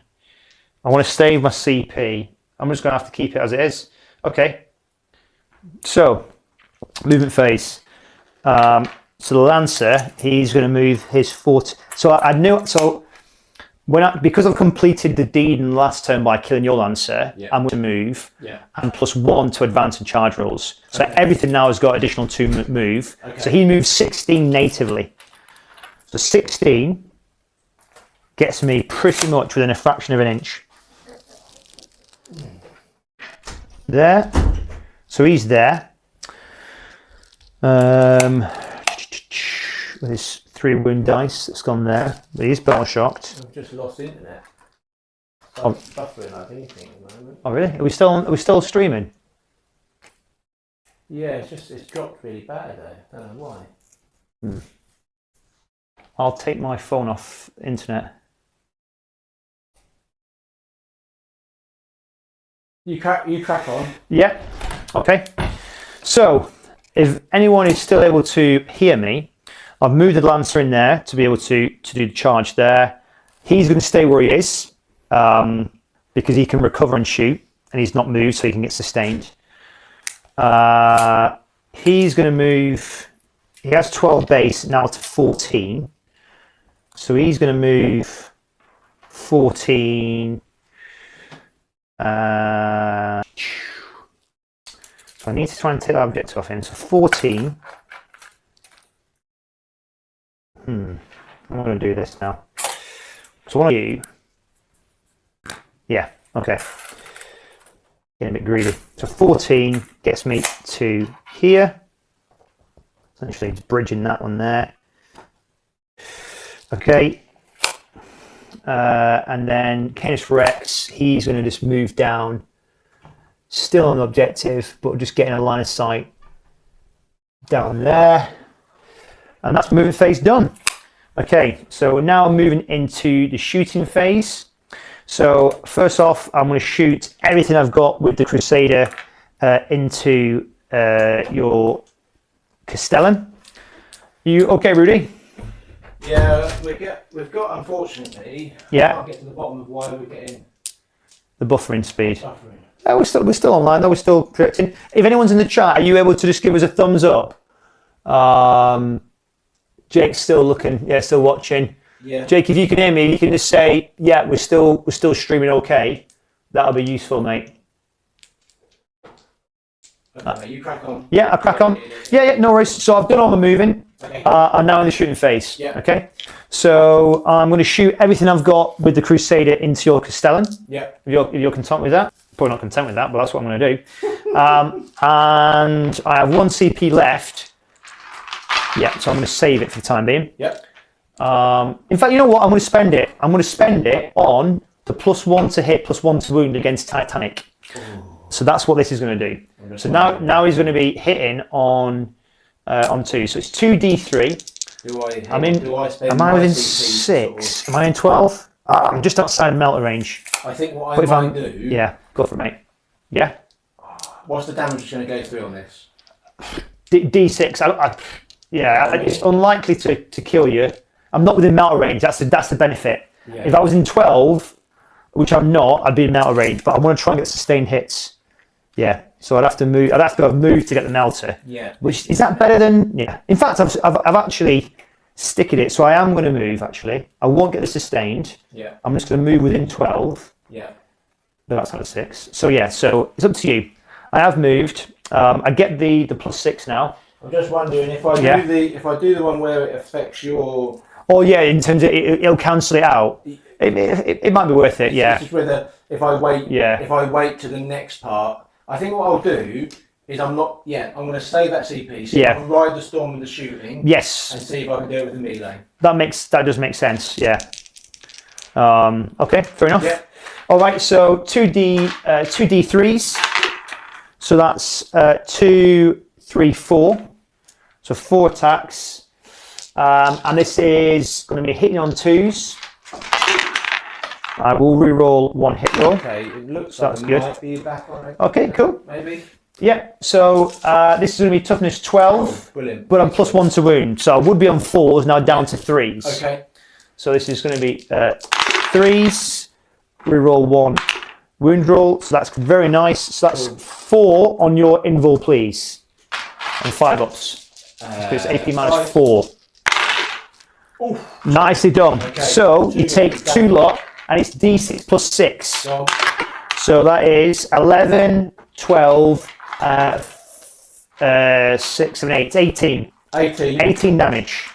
I want to save my CP. I'm just going to have to keep it as it is. Okay. So, movement phase. So the Lancer, he's going to move his foot. So I knew. So because I've completed the deed in the last turn by killing your Lancer, Yeah. I'm going to move. Yeah. And +1 to advance and charge rolls. So Okay. everything now has got additional 2 move. Okay. So he moves 16 natively. So 16 gets me pretty much within a fraction of an inch. There. So he's there. With his 3 wound dice that's gone there. But he's battle shocked. I've just lost internet. Oh. Buffering like anything at the moment. Oh really? Are we still streaming? Yeah, it's dropped really bad though. Don't know why. I'll take my phone off internet. You crack on. Yeah. Okay. So, if anyone is still able to hear me, I've moved the Lancer in there to be able to do the charge there. He's going to stay where he is because he can recover and shoot, and he's not moved, so he can get sustained. He's going to move. He has 12 base now to 14, so he's going to move 14. So I need to try and take that objective off him. So 14. I'm going to do this now. So one of you. Yeah, okay. Getting a bit greedy. So 14 gets me to here. Essentially, just bridging that one there. Okay. And then canisrex, he's going to just move down. Still on the objective, but just getting a line of sight down there. And that's movement phase done. Okay, so we're now moving into the shooting phase. So first off, I'm going to shoot everything I've got with the Crusader into your castellan. You okay, Rudy? Yeah, we've got unfortunately. Yeah. I can't get to the bottom of why we're getting The buffering speed. suffering. Oh, we're still online though. We're still predicting. If anyone's in the chat, are you able to just give us a thumbs up? Jake's still looking. Yeah, still watching. Yeah. Jake, if you can hear me, you can just say, "Yeah, we're still streaming okay." That'll be useful, mate. Okay, you crack on. Yeah, I'll crack on. Yeah, no worries. So I've done all the moving. Okay. I'm now in the shooting phase. Yeah. Okay. So I'm going to shoot everything I've got with the Crusader into your castellan. Yeah. If you're content with that. Probably not content with that, but that's what I'm going to do. And I have 1 CP left. Yeah, so I'm going to save it for the time being. Yep. In fact, you know what? I'm going to spend it. I'm going to spend it on the +1 to hit, +1 to wound against Titanic. Ooh. So that's what this is going to do. So now he's going to be hitting on 2. So it's 2d3. Am I within 6? Am I in 12? I'm just outside melter range. I think what I might do. Yeah, go for it, mate. Yeah. What's the damage going to go through on this? D6. It's unlikely to kill you. I'm not within melter range. That's the benefit. Yeah. If I was in 12, which I'm not, I'd be in melter range. But I want to try and get sustained hits. Yeah. So I'd have to move. I'd have to have moved to get the melter. Yeah. Which is that better than? Yeah. In fact, I've actually sticked it. So I am going to move. Actually, I won't get the sustained. Yeah. I'm just going to move within 12. Yeah. But that's out of 6. So yeah. So it's up to you. I have moved. I get the +6 now. I'm just wondering if I do the one where it affects your. Oh yeah, in terms of it'll cancel it out. It might be worth it. Yeah. It's just whether if I wait. Yeah. If I wait to the next part, I think what I'll do is I'm going to save that CP. So I can ride the storm and the shooting. Yes. And see if I can do it with the melee. That does make sense. Yeah. Okay. Fair enough. Yeah. All right. So 2d3s. So that's 2, 3, 4. So 4 attacks. And this is going to be hitting on 2s. I will re-roll 1 hit roll. Okay, it looks so like that's good. Might be back on it. Okay, cool. Maybe. Yeah, so this is going to be toughness 12. Brilliant. But I'm +1 to wound. So I would be on 4s, now down to 3s. Okay. So this is going to be 3s. Re-roll 1 wound roll. So that's very nice. So that's 4 on your invul, please. And 5 ups. It's AP -4. Oof. Nicely done. Okay. So you take 2 lot, and it's D6 +6. Go on. So that is 11, 12, 6, 7, 8, 18. 18. 18 damage.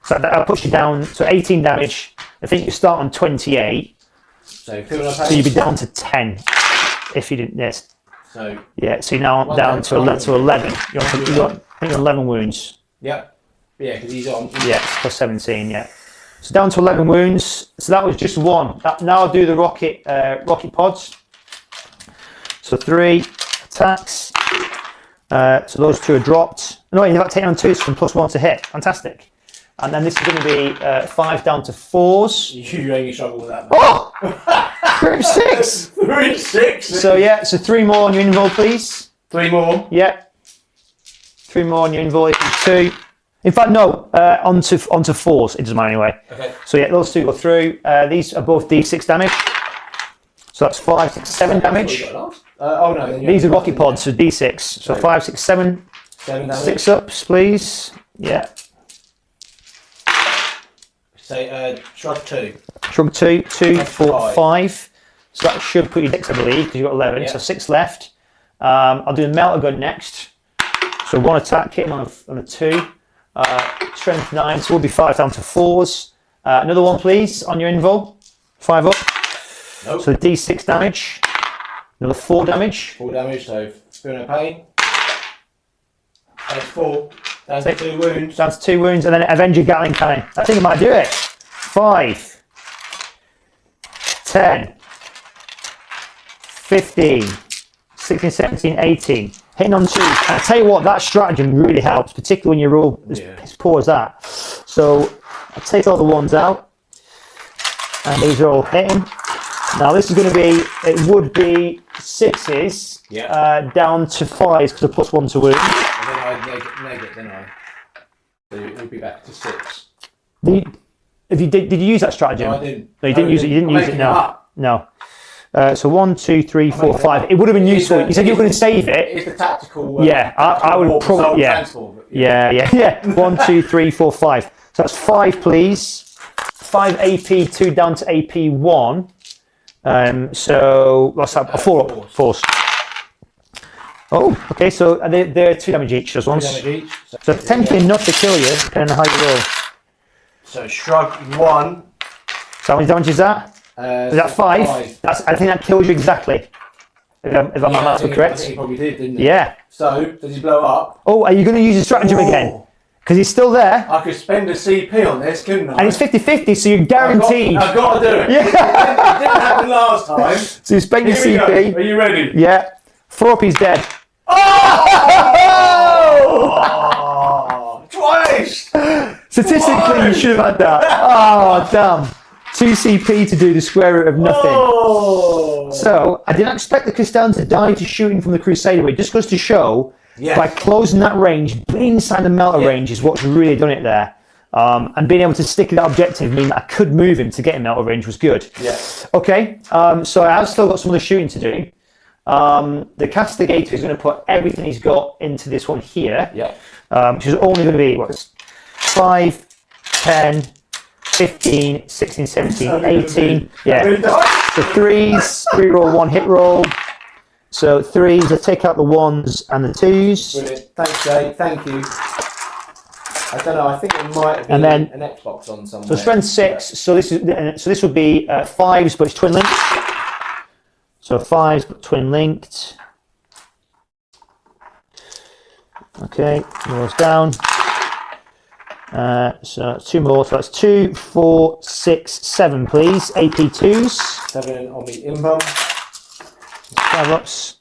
So that'll push you down to 18 damage. I think you start on 28. So feeling okay? So you'd be down to 10 if you didn't. Yes. So yeah. So you're now down to 11. You're on 11 wounds. Yeah. Yeah, because he's on. Yeah, it's +17. Yeah. So down to 11 wounds. So that was just 1. Now I'll do the rocket pods. So 3 attacks. So those 2 are dropped. No, you're about taking on 2s from +1 to hit. Fantastic. And then this is going to be 5 down to 4s. You really struggle with that. Oh! 6. 6. So yeah, so 3 more on your invul, please. 3 more. Yeah. 3 more on your invul. 2. In fact, no. Onto 4s. It doesn't matter anyway. Okay. So yeah, those 2 go through. These are both D6 damage. So that's 5, 6, 7 damage. Oh no. These are rocket pods, so D6. So 5, 6, 7. 7 damage. 6 ups, please. Yeah. Say shrug 2. Shrug 2, 2, 4, 5. 5. So that should put you 6, I believe, because you've got 11. Yeah. So 6 left. I'll do the melter gun next. So 1 attack hitting on a 2. Strength 9, so we'll be 5 down to 4s. Another one, please, on your invul. 5 up. Nope. So D6 damage. Another 4 damage. 4 damage, so feeling no pain. That's 4. That's 2 wounds. That's 2 wounds, and then Avenger Gatling Cannon. I think I might do it. 5. 10, 15, 16, 17, 18. Hitting on 2. And I tell you what, that stratagem really helps, particularly when you roll as poor as that. So I'll take all the 1s out. And these are all hitting. Now this is going to be, it would be 6s down to 5s because I plus 1 to wound. And then I'd neg it, then I. So it would be back to 6. Did you use that stratagem? No, I didn't. No, you didn't use it. You didn't use it. No. So 1, 2, 3, 4, 5. It would have been useful. You said you were going to save it. It's the tactical. I would probably. Yeah. 1, 2, 3, 4, 5. So that's 5, please. 5 AP, 2 down to AP 1. So what's that? A 4 up. 4s. Oh, okay. So they're 2 damage each. Those ones. 2 damage each. So potentially enough to kill you, depending on how you roll. So shrug 1. So how many damage is that? Is that 5? I think that kills you exactly. If my maths were correct. I think he probably did, didn't he? Yeah. So does he blow up? Oh, are you going to use the stratagem again? Because he's still there. I could spend a CP on this, couldn't I? And it's 50-50, so you're guaranteed. I've got to do it. Yeah. It didn't happen last time. So you spend your Here we CP. go. Are you ready? Yeah. 4 up, he's dead. Oh! Twice! Statistically, you should have had that. Oh, damn. 2 CP to do the square root of nothing. Oh! So, I didn't expect the Castellan to die to shooting from the Crusader, but it just goes to show, by closing that range, being inside the melter range is what's really done it there. And being able to stick to that objective, meaning that I could move him to get in melter range was good. Yeah. Okay, so I have still got some of the shooting to do. The Castigator is going to put everything he's got into this one here. Yeah. Which is only going to be, 5, 10, 15, 16, 17, 18. Yeah. So 3s, reroll 1 hit roll. So 3s, I take out the 1s and the 2s. Brilliant. Thanks, Jay. Thank you. I don't know. I think it might have been an Xbox on somewhere. So strength 6. So this would be 5s, but it's twin linked. So 5s, but twin linked. Okay, rolls down. So that's 2 more. So that's 2, 4, 6, 7, please. AP 2s. 7 on the invuln. 5 ups.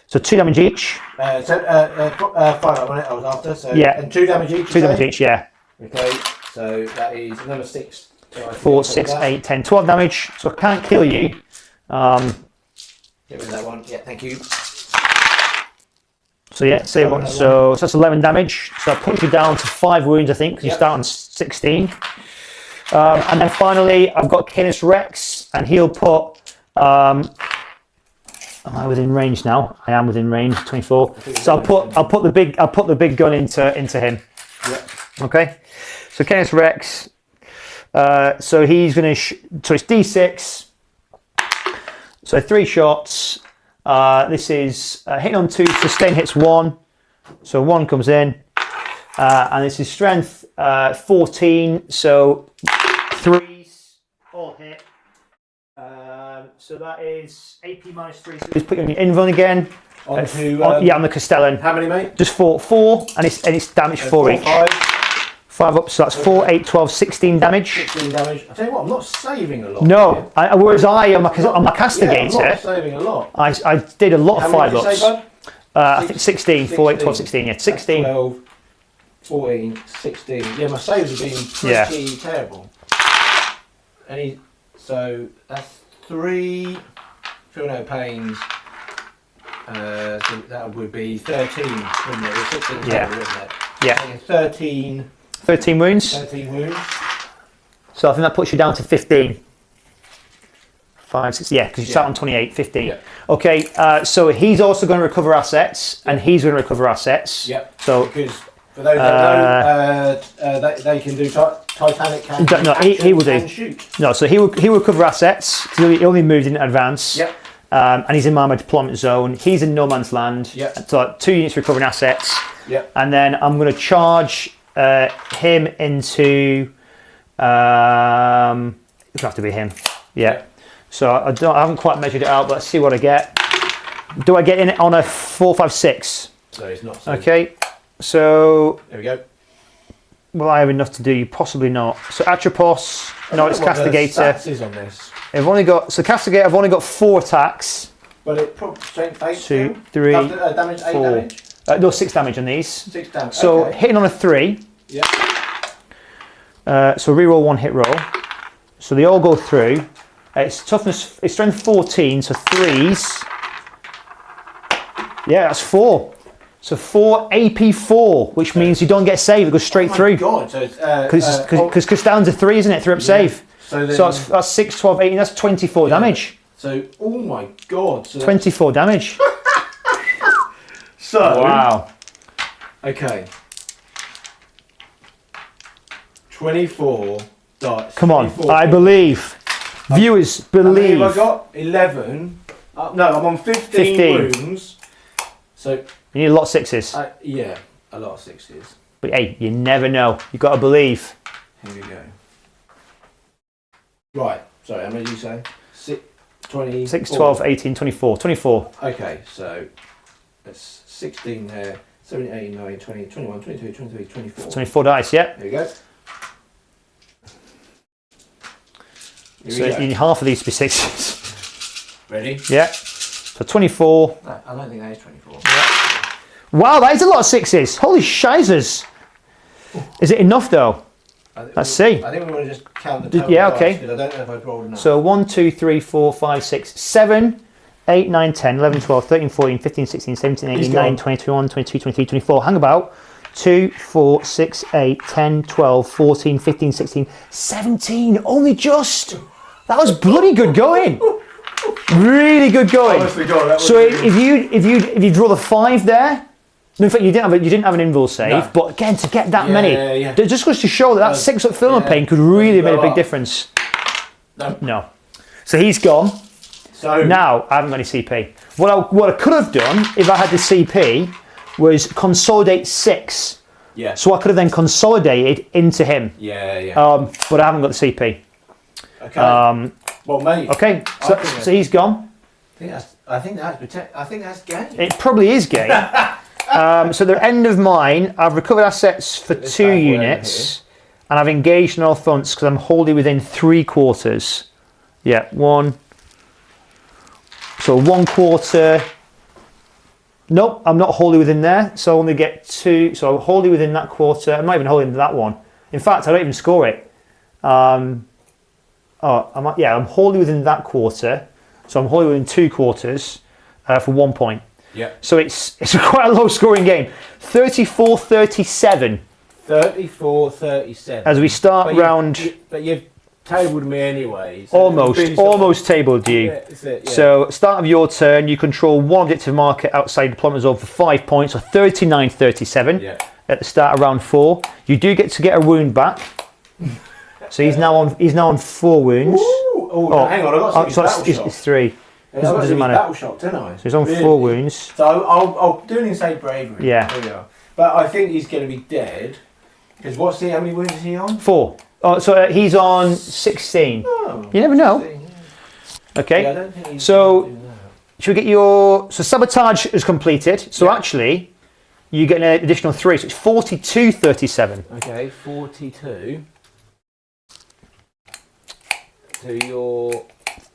So 2 damage each. 5 up on it. I was after. So yeah. And 2 damage each. 2 damage each. Yeah. Okay. So that is another 6. 4, 6, 8, 10, 12 damage. So I can't kill you. Get rid of that one. Yeah. Thank you. So yeah, save one. So that's 11 damage. So that puts you down to 5 wounds, I think, because you start on 16. And then finally, I've got canisrex, and he'll put. Am I within range now? I am within range. 24. So I'll put the big gun into him. Yeah. Okay. So canisrex. So he's going to. So it's D6. So 3 shots. This is hitting on 2, sustain hits 1. So 1 comes in. And this is strength 14. So 3s all hit. So that is AP minus 3. So just put you on your invuln again. On the Castellan. How many, mate? Just 4, and it's damage 4 each. 5 up, so that's 4, 8, 12, 16 damage. 16 damage. I tell you what, I'm not saving a lot. No, whereas on my Castigator, I'm not saving a lot. I did a lot of 5 ups. How many did you say, bud? I think 16, 4, 8, 12, 16. Yeah, 16. 12, 14, 16. Yeah, my saves have been pretty terrible. So that's 3. Feel no pains. So that would be 13, wouldn't it? 16 yeah. Total, wouldn't it? Yeah. 13. 13 wounds. 13 wounds. So I think that puts you down to 15. 5, 6, yeah, because you start on 28, 15. Yeah. Okay, so he's also going to recover assets, and he's going to recover assets. Yep. So because for those that know, they can do Titanic can no, he will do. Shoot. No, so he will recover assets. He only moved in advance. Yep. And he's in my deployment zone. He's in no man's land. Yep. So 2 units recovering assets. Yep. And then I'm going to charge him into. It'll have to be him. Yeah. Yep. So I haven't quite measured it out, but let's see what I get. Do I get in it on a 4, 5, 6? So it's not. Okay. So. There we go. Will I have enough to do? Possibly not. So Atropos. No, it's Castigator. What the stats is on this? I've only got, so castigate, I've only got 4 attacks. But it probably strength 8. 2, 3, damage, 8 4. damage. No, 6 damage on these. 6 damage. So okay. hitting on a 3. Yeah. So reroll 1 hit roll. So they all go through. It's toughness, it's strength 14, so 3s. Yeah, that's 4. So 4 AP 4, which means you don't get save, it goes straight through. God, so it's Because Castellan's a 3, isn't it? 3 up save. So that's 6, 12, 18, that's 24 damage. So, oh my God. So 24 damage. So, Wow. Okay. 24 dice. Come on, 24. I believe. Viewers, How many believe. have I got? 11. No, I'm on 15 wounds. So, You need a lot of 6s. yeah, a lot of 6s. But hey, you never know. You've got to believe. Here we go. Right, sorry, how many did you say? 20. 6, 12, 18, 24. 24. Okay, so that's 16 there. 17, 18, 19, 20, 21, 22, 23, 24. 24 dice, yeah. There you go. Here So we go. you need half of these to be 6s. Ready? Yeah. So 24. I don't think that is 24. Wow, that is a lot of 6s. Holy shizers. Is it enough though? Let's see. I think we want to just count the total. Yeah, dice, okay. because I don't know if I've rolled enough. So 1, 2, 3, 4, 5, 6, 7, 8, 9, 10, 11, 12, 13, 14, 15, 16, 17, 18, 19, 20, 21, 22, 23, 24. Hang about. 2, 4, 6, 8, 10, 12, 14, 15, 16, 17. Only just. That was bloody good going. Really good going. Honestly, God, that was So really if you draw the 5 there, no, in fact, you didn't have an invul save, No. but again, to get that Yeah, many, yeah. it just goes to show that 6 up film yeah. pain could really have made a Go big up. difference. No. No. So he's gone. So Now, I haven't got any CP. What I could have done, if I had the CP, was consolidate 6. yeah. So I could have then consolidated into him. Yeah, yeah. But I haven't got the CP. Okay. Well, mate. Okay, so he's gone. I think that's game. It probably is gay. So the end of mine, I've recovered assets for This 2 bad word units, and I've engaged in all fronts because I'm wholly within 3 quarters. Yeah, 1. So 1 quarter. Nope, I'm not wholly within there, so I only get 2. So I'm wholly within that quarter. I'm not even wholly within that one. In fact, I don't even score it. I'm wholly within that quarter, so I'm wholly within 2 quarters for 1 point. Yeah. So it's quite a low scoring game. 34-37 34-37. as we start round. But you've tabled me anyway. So Almost tabled you. Yeah, that's it, yeah. So start of your turn, you control 1 objective marker outside deployment zone for 5 points, so 39-37 Yeah. at the start of round 4. You do get to get a wound back. So he's now on 4 wounds. Ooh, no, hang on, I've got so battle it's shock. 3. Doesn't matter. Battle shock, don't I? So he's on Really? 4 wounds. So I'll do an insane bravery. Yeah. There we are. But I think he's going to be dead. Because how many wounds is he on? 4. Oh, so he's on 16. Oh, You never know. 16, yeah. Okay. Yeah, I don't think he's So- gonna do that. Should we get your... So sabotage is completed. So actually, you get an additional 3. So it's 42-37. Okay, 42. To your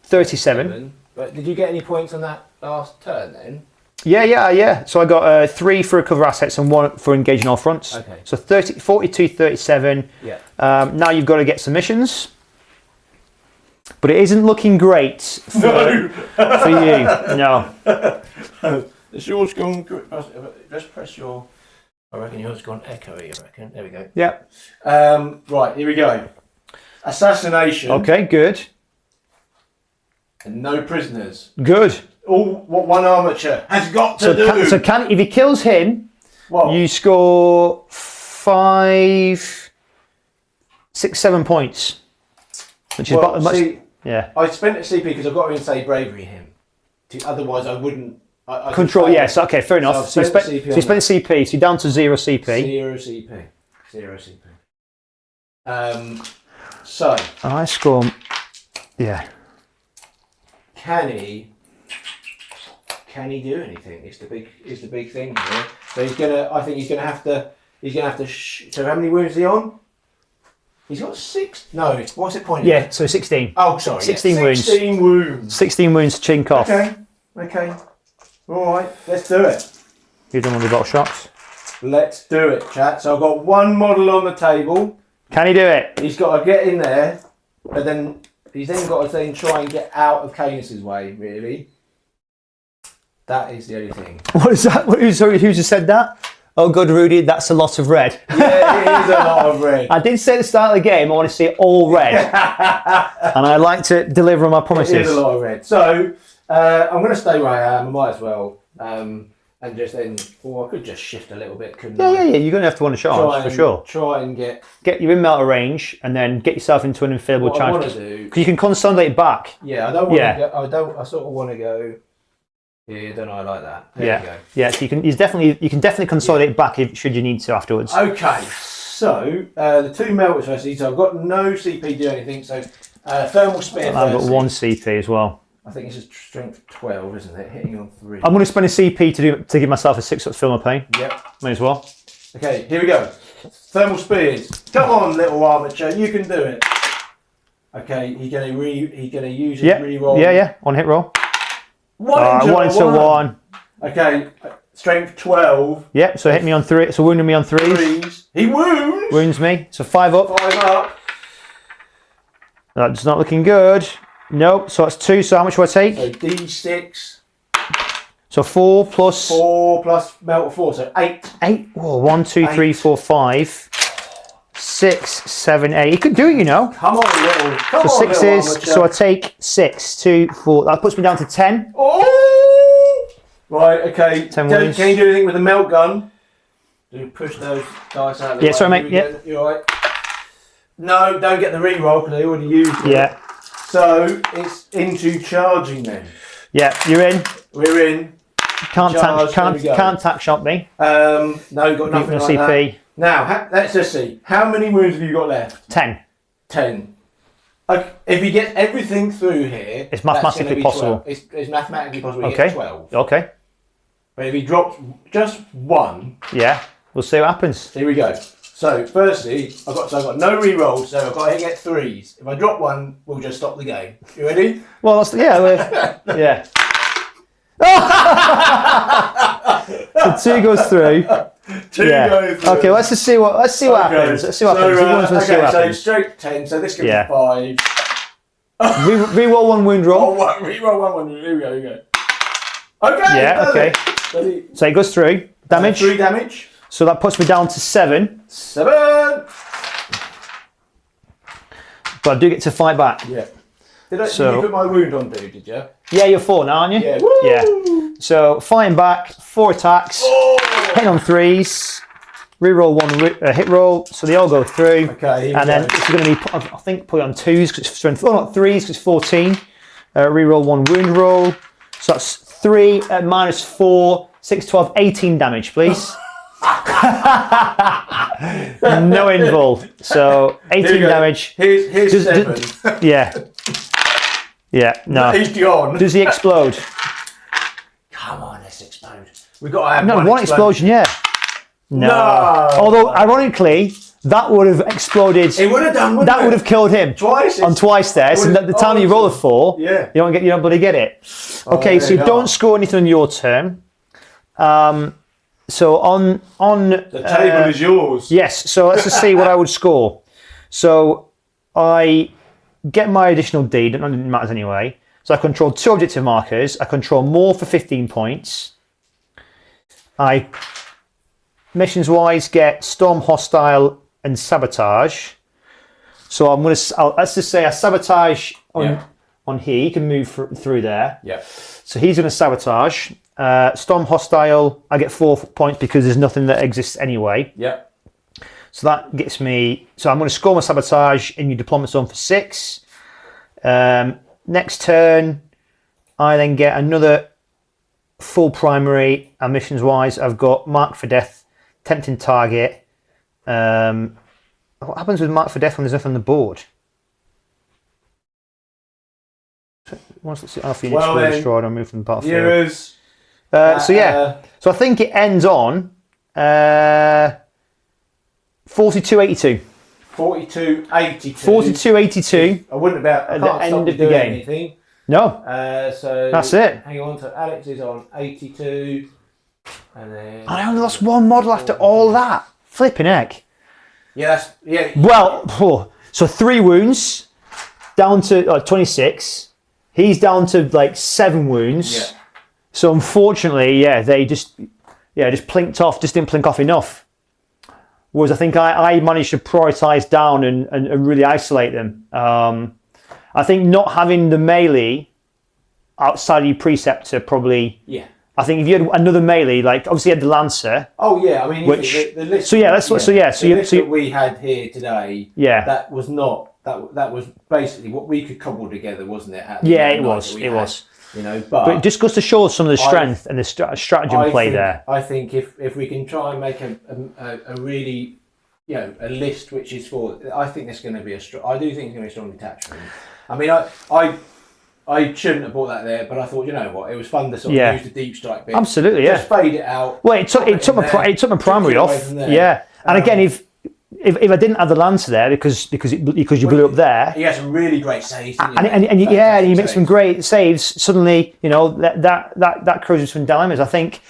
37. 7. But did you get any points on that last turn then? Yeah. So I got 3 for recover assets and 1 for engaging all fronts. Okay. So 42-37. Yeah. Now you've got to get submissions. But it isn't looking great for you. No. Is yours gone? Just press your. I reckon yours gone echoey. I reckon. There we go. Yeah. Right, here we go. Assassination. Okay, good. And no prisoners. Good. All what one armature has got to do. If he kills him, Well, you score 5, 6, 7 points. Which is well, much. see, Yeah. I spent a CP because I've got to insane bravery him. Otherwise, I wouldn't. I Control, could fail. yes, okay, fair enough. So I've you spent spent CP on CP, so you're down to 0 CP. Zero CP. So And I score, yeah. can he do anything? Is the big thing here. So I think he's gonna have to. So how many wounds is he on? He's got 6. No, what's it pointing? Yeah, so 16. Oh, sorry. 16 yeah. wounds. 16 wounds. 16 wounds to chink off. Okay. All right, let's do it. You've done one of the bottle shocks. Let's do it, chat. So I've got one model on the table. Can he do it? He's got to get in there, but then he's then got to then try and get out of Canis's way, really. That is the only thing. What is that? Who just said that? Oh, good, Rudy, that's a lot of red. Yeah, it is a lot of red. I did say at the start of the game, I want to see it all red. And I like to deliver on my promises. It is a lot of red. So, I'm going to stay where I am. I might as well. And just then, or I could just shift a little bit, couldn't I? Yeah. You're going to have to want to charge, for sure. Try and get You in metal range, and then get yourself into an infallible charge. I want to do. Because you can consolidate back. Yeah, I don't want to go. I sort of want to go. Yeah, don't I like that? There you go. Yeah. So you can definitely consolidate back should you need to afterwards. Okay, so the 2 melters firstly. So I've got no CP to do anything. So thermal spear. I've got 1 CP as well. I think it's just strength 12, isn't it? Hitting on 3. I'm going to spend a CP to give myself a 6 film of pain. Yep. May as well. Okay, here we go. Thermal spears. Come on, little armature, you can do it. Okay, he's gonna use his re-roll. Yeah. On hit roll. 1 into 1. Okay, strength 12. Yep. So hit me on 3. So wounding me on 3s. He wounds. Wounds me. So 5 up. 5 up. That's not looking good. Nope. So that's 2. So how much do I take? So D6. So 4 plus 4 plus melt 4. So 8. 8. Whoa, 1, 2, 3, 4, 5, 6, 7, 8. You could do it, you know. Come on, little. Come So on, 6 little is. armature. So I take 6, 2, 4. That puts me down to 10. Oh! Right. Okay. 10 Can wounds. you do anything with the melt gun? Do push those dice out of the way. Yeah, sorry, mate. Here we go. You alright? No, don't get the re-roll because they already used it. Yeah. So it's into charging then. Yeah. You're in. We're in. Can't Charge, there we go. can't tack shot me. No, you've got nothing No like CP. that. Now, let's just see. How many wounds have you got left? 10. 10. Okay, if you get everything through here, It's mathematically that's gonna be possible. 12. It's mathematically possible to Okay. get 12. Okay. But if he drops just 1, Yeah. We'll see what happens. here we go. So, firstly, I've got no re-rolls, so I've got to get 3s. If I drop 1, we'll just stop the game. You ready? Well, that's, yeah. So 2 goes through. 2 Yeah. goes through. Okay. Let's see what happens. Let's see what happens. Let's see what So happens. straight 10, so this could Yeah. be 5. Re-roll 1 wound roll. Re-roll 1. Here we go. Okay. Yeah. does Okay. it. Does it? So it goes through. Damage. 3 damage. So that puts me down to 7. 7. But I do get to fight back. Yeah. Did So- you put my wound on, dude? Did you? Yeah, you're 4 now, aren't you? Yeah. Woo! Yeah. So fighting back, 4 attacks, Oh! hitting on 3s, reroll 1 hit roll, so they all go through. Okay. Here And we then go. it's going to be, I think, put it on 2s because it's strength. Oh, not 3s because it's 14. Reroll 1 wound roll. So that's 3 minus 4, 6, 12, 18 damage, please. No invul. So Here we 18 go. damage. Here's Does- 7. Yeah. Yeah, no. He's gone. Does he explode? Come on, let's explode. We've got to have No, one explosion, yeah. No. No. Although, ironically, that would have exploded. It would have done, wouldn't That it? would have killed him. Twice. On twice there. So at the time you roll a 4, Yeah. you don't bloody get it. Okay, there so you you don't are. score anything on your turn. So on The table is yours. yes. So let's just see what I would score. So I get my additional D. That matters anyway. So I control 2 objective markers. I control more for 15 points. I missions wise get storm, hostile, and sabotage. So I'm gonna. Let's just say I sabotage on here. He can move through there. Yeah. So he's going to sabotage. Storm, hostile, I get 4 points because there's nothing that exists anyway. Yeah. So that gets me. So I'm going to score my sabotage in your deployment zone for 6. Next turn, I then get another full primary. And missions wise, I've got mark for death, tempting target. What happens with mark for death when there's nothing on the board? Once it's off, units Well, were then, destroyed or moved from the battlefield. Viewers. So yeah, so I think it ends on 42.82. 42.82. 42.82. I wouldn't about At the end of the game. Anything. No, So that's it. Hang on, so Alex is on 82, and then I only lost one model after all that. Flipping heck. yeah. Well, so 3 wounds, down to 26. He's down to like 7 wounds. Yeah. So unfortunately, they just plinked off, just didn't plink off enough. Whereas I think I managed to prioritise down and really isolate them. I think not having the melee outside of your preceptor probably. Yeah. I think if you had another melee, like obviously you had the lancer. Oh yeah, I mean, Which, the list. So yeah, that's what. So yeah, the list that we had here today. Yeah. That was not that was basically what we could cobble together, wasn't it? Yeah, it was. It was. You know, but it just goes to show some of the strength and the stratagem play there. I think if we can try and make a really, a list which is for, I think there's going to be I do think it's going to be a strong detachment. I mean, I shouldn't have bought that there, but I thought, you know what, it was fun to sort of use the deep strike bit. Absolutely, Just fade it out. Well, it took my primary off. Yeah, and again, if I didn't have the lancer there because you blew up there, he had some really great saves. And he made some great saves. Suddenly, that cruises some dilemmas. I think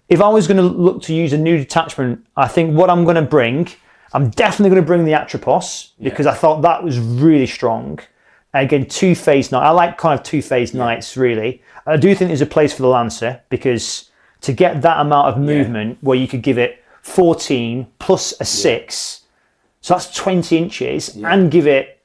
if I was going to look to use a new detachment, I think what I'm going to bring, I'm definitely going to bring the Atropos because I thought that was really strong. Again, 2-phase knight. I like kind of 2-phase knights really. I do think there's a place for the lancer because to get that amount of movement where you could give it 14 plus a 6, so that's 20 inches, and give it,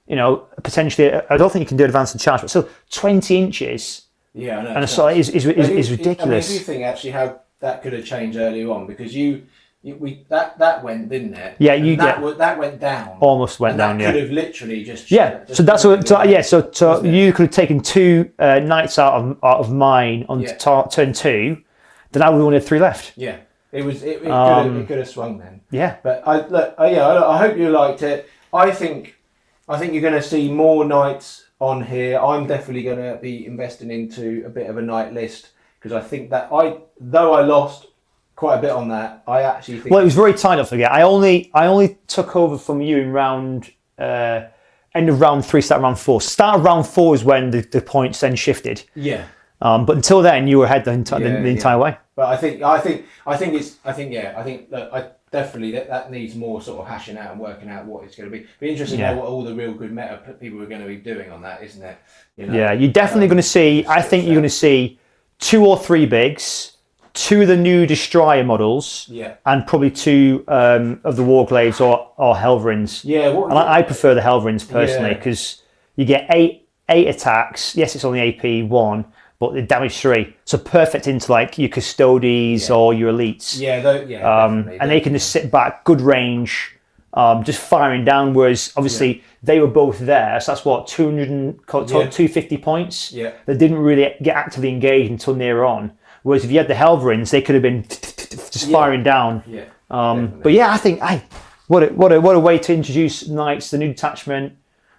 potentially. I don't think you can do advanced charge, but still 20 inches. Yeah, I know. And so is ridiculous. I mean, if you think actually how that could have changed earlier on because that went, didn't it? Yeah, that went down. Almost went down. That could have literally just. So that's what. So you could have taken 2 knights out of mine on turn 2. Then I would only have 3 left. Yeah, it could have swung then. Yeah, but I hope you liked it. I think you're going to see more knights on here. I'm definitely going to be investing into a bit of a knight list because I think that though I lost quite a bit on that, I actually think. Well, it was very tight, don't forget. I only took over from you in end of round 3, start of round 4. Start of round 4 is when the points then shifted. Yeah. But until then, you were ahead the entire way. But I think definitely that needs more sort of hashing out and working out what it's going to be. Be interesting to know what all the real good meta people are going to be doing on that, isn't it? Yeah, you're definitely going to see. I think you're going to see 2 or 3 bigs. 2 of the new Destroyer models, and probably 2 of the Warglaives or Helverins. Yeah, and I prefer the Helverins personally because you get 8 attacks. Yes, it's only AP 1, but the damage 3. So perfect into like your Custodes or your elites. And they can just sit back, good range, just firing down. Whereas obviously they were both there, so that's what 250 points. Yeah, they didn't really get actively engaged until near on. Whereas if you had the Helverins, they could have been just firing down. Yeah. But yeah, I think what a way to introduce knights. The new detachment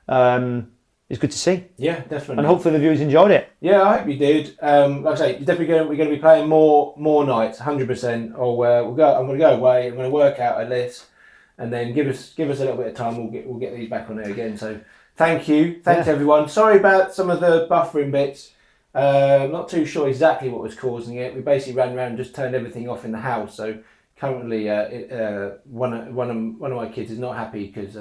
is good to see. Yeah, definitely. And hopefully the viewers enjoyed it. Yeah, I hope you did. Like I say, we're going to be playing more knights, 100%. I'm going to go away. I'm going to work out a list, and then give us a little bit of time. We'll get these back on there again. So thank you, thanks everyone. Sorry about some of the buffering bits. Not too sure exactly what was causing it. We basically ran around and just turned everything off in the house. So currently, one of my kids is not happy because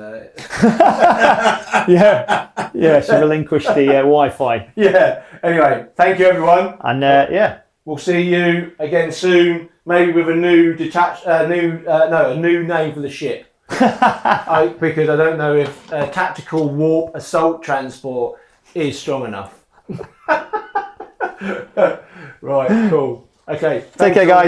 she relinquished the Wi-Fi. Yeah. Anyway, thank you everyone, and we'll see you again soon. Maybe with a new a new name for the ship. Because I don't know if tactical warp assault transport is strong enough. Right, cool. Okay. Take care, guys.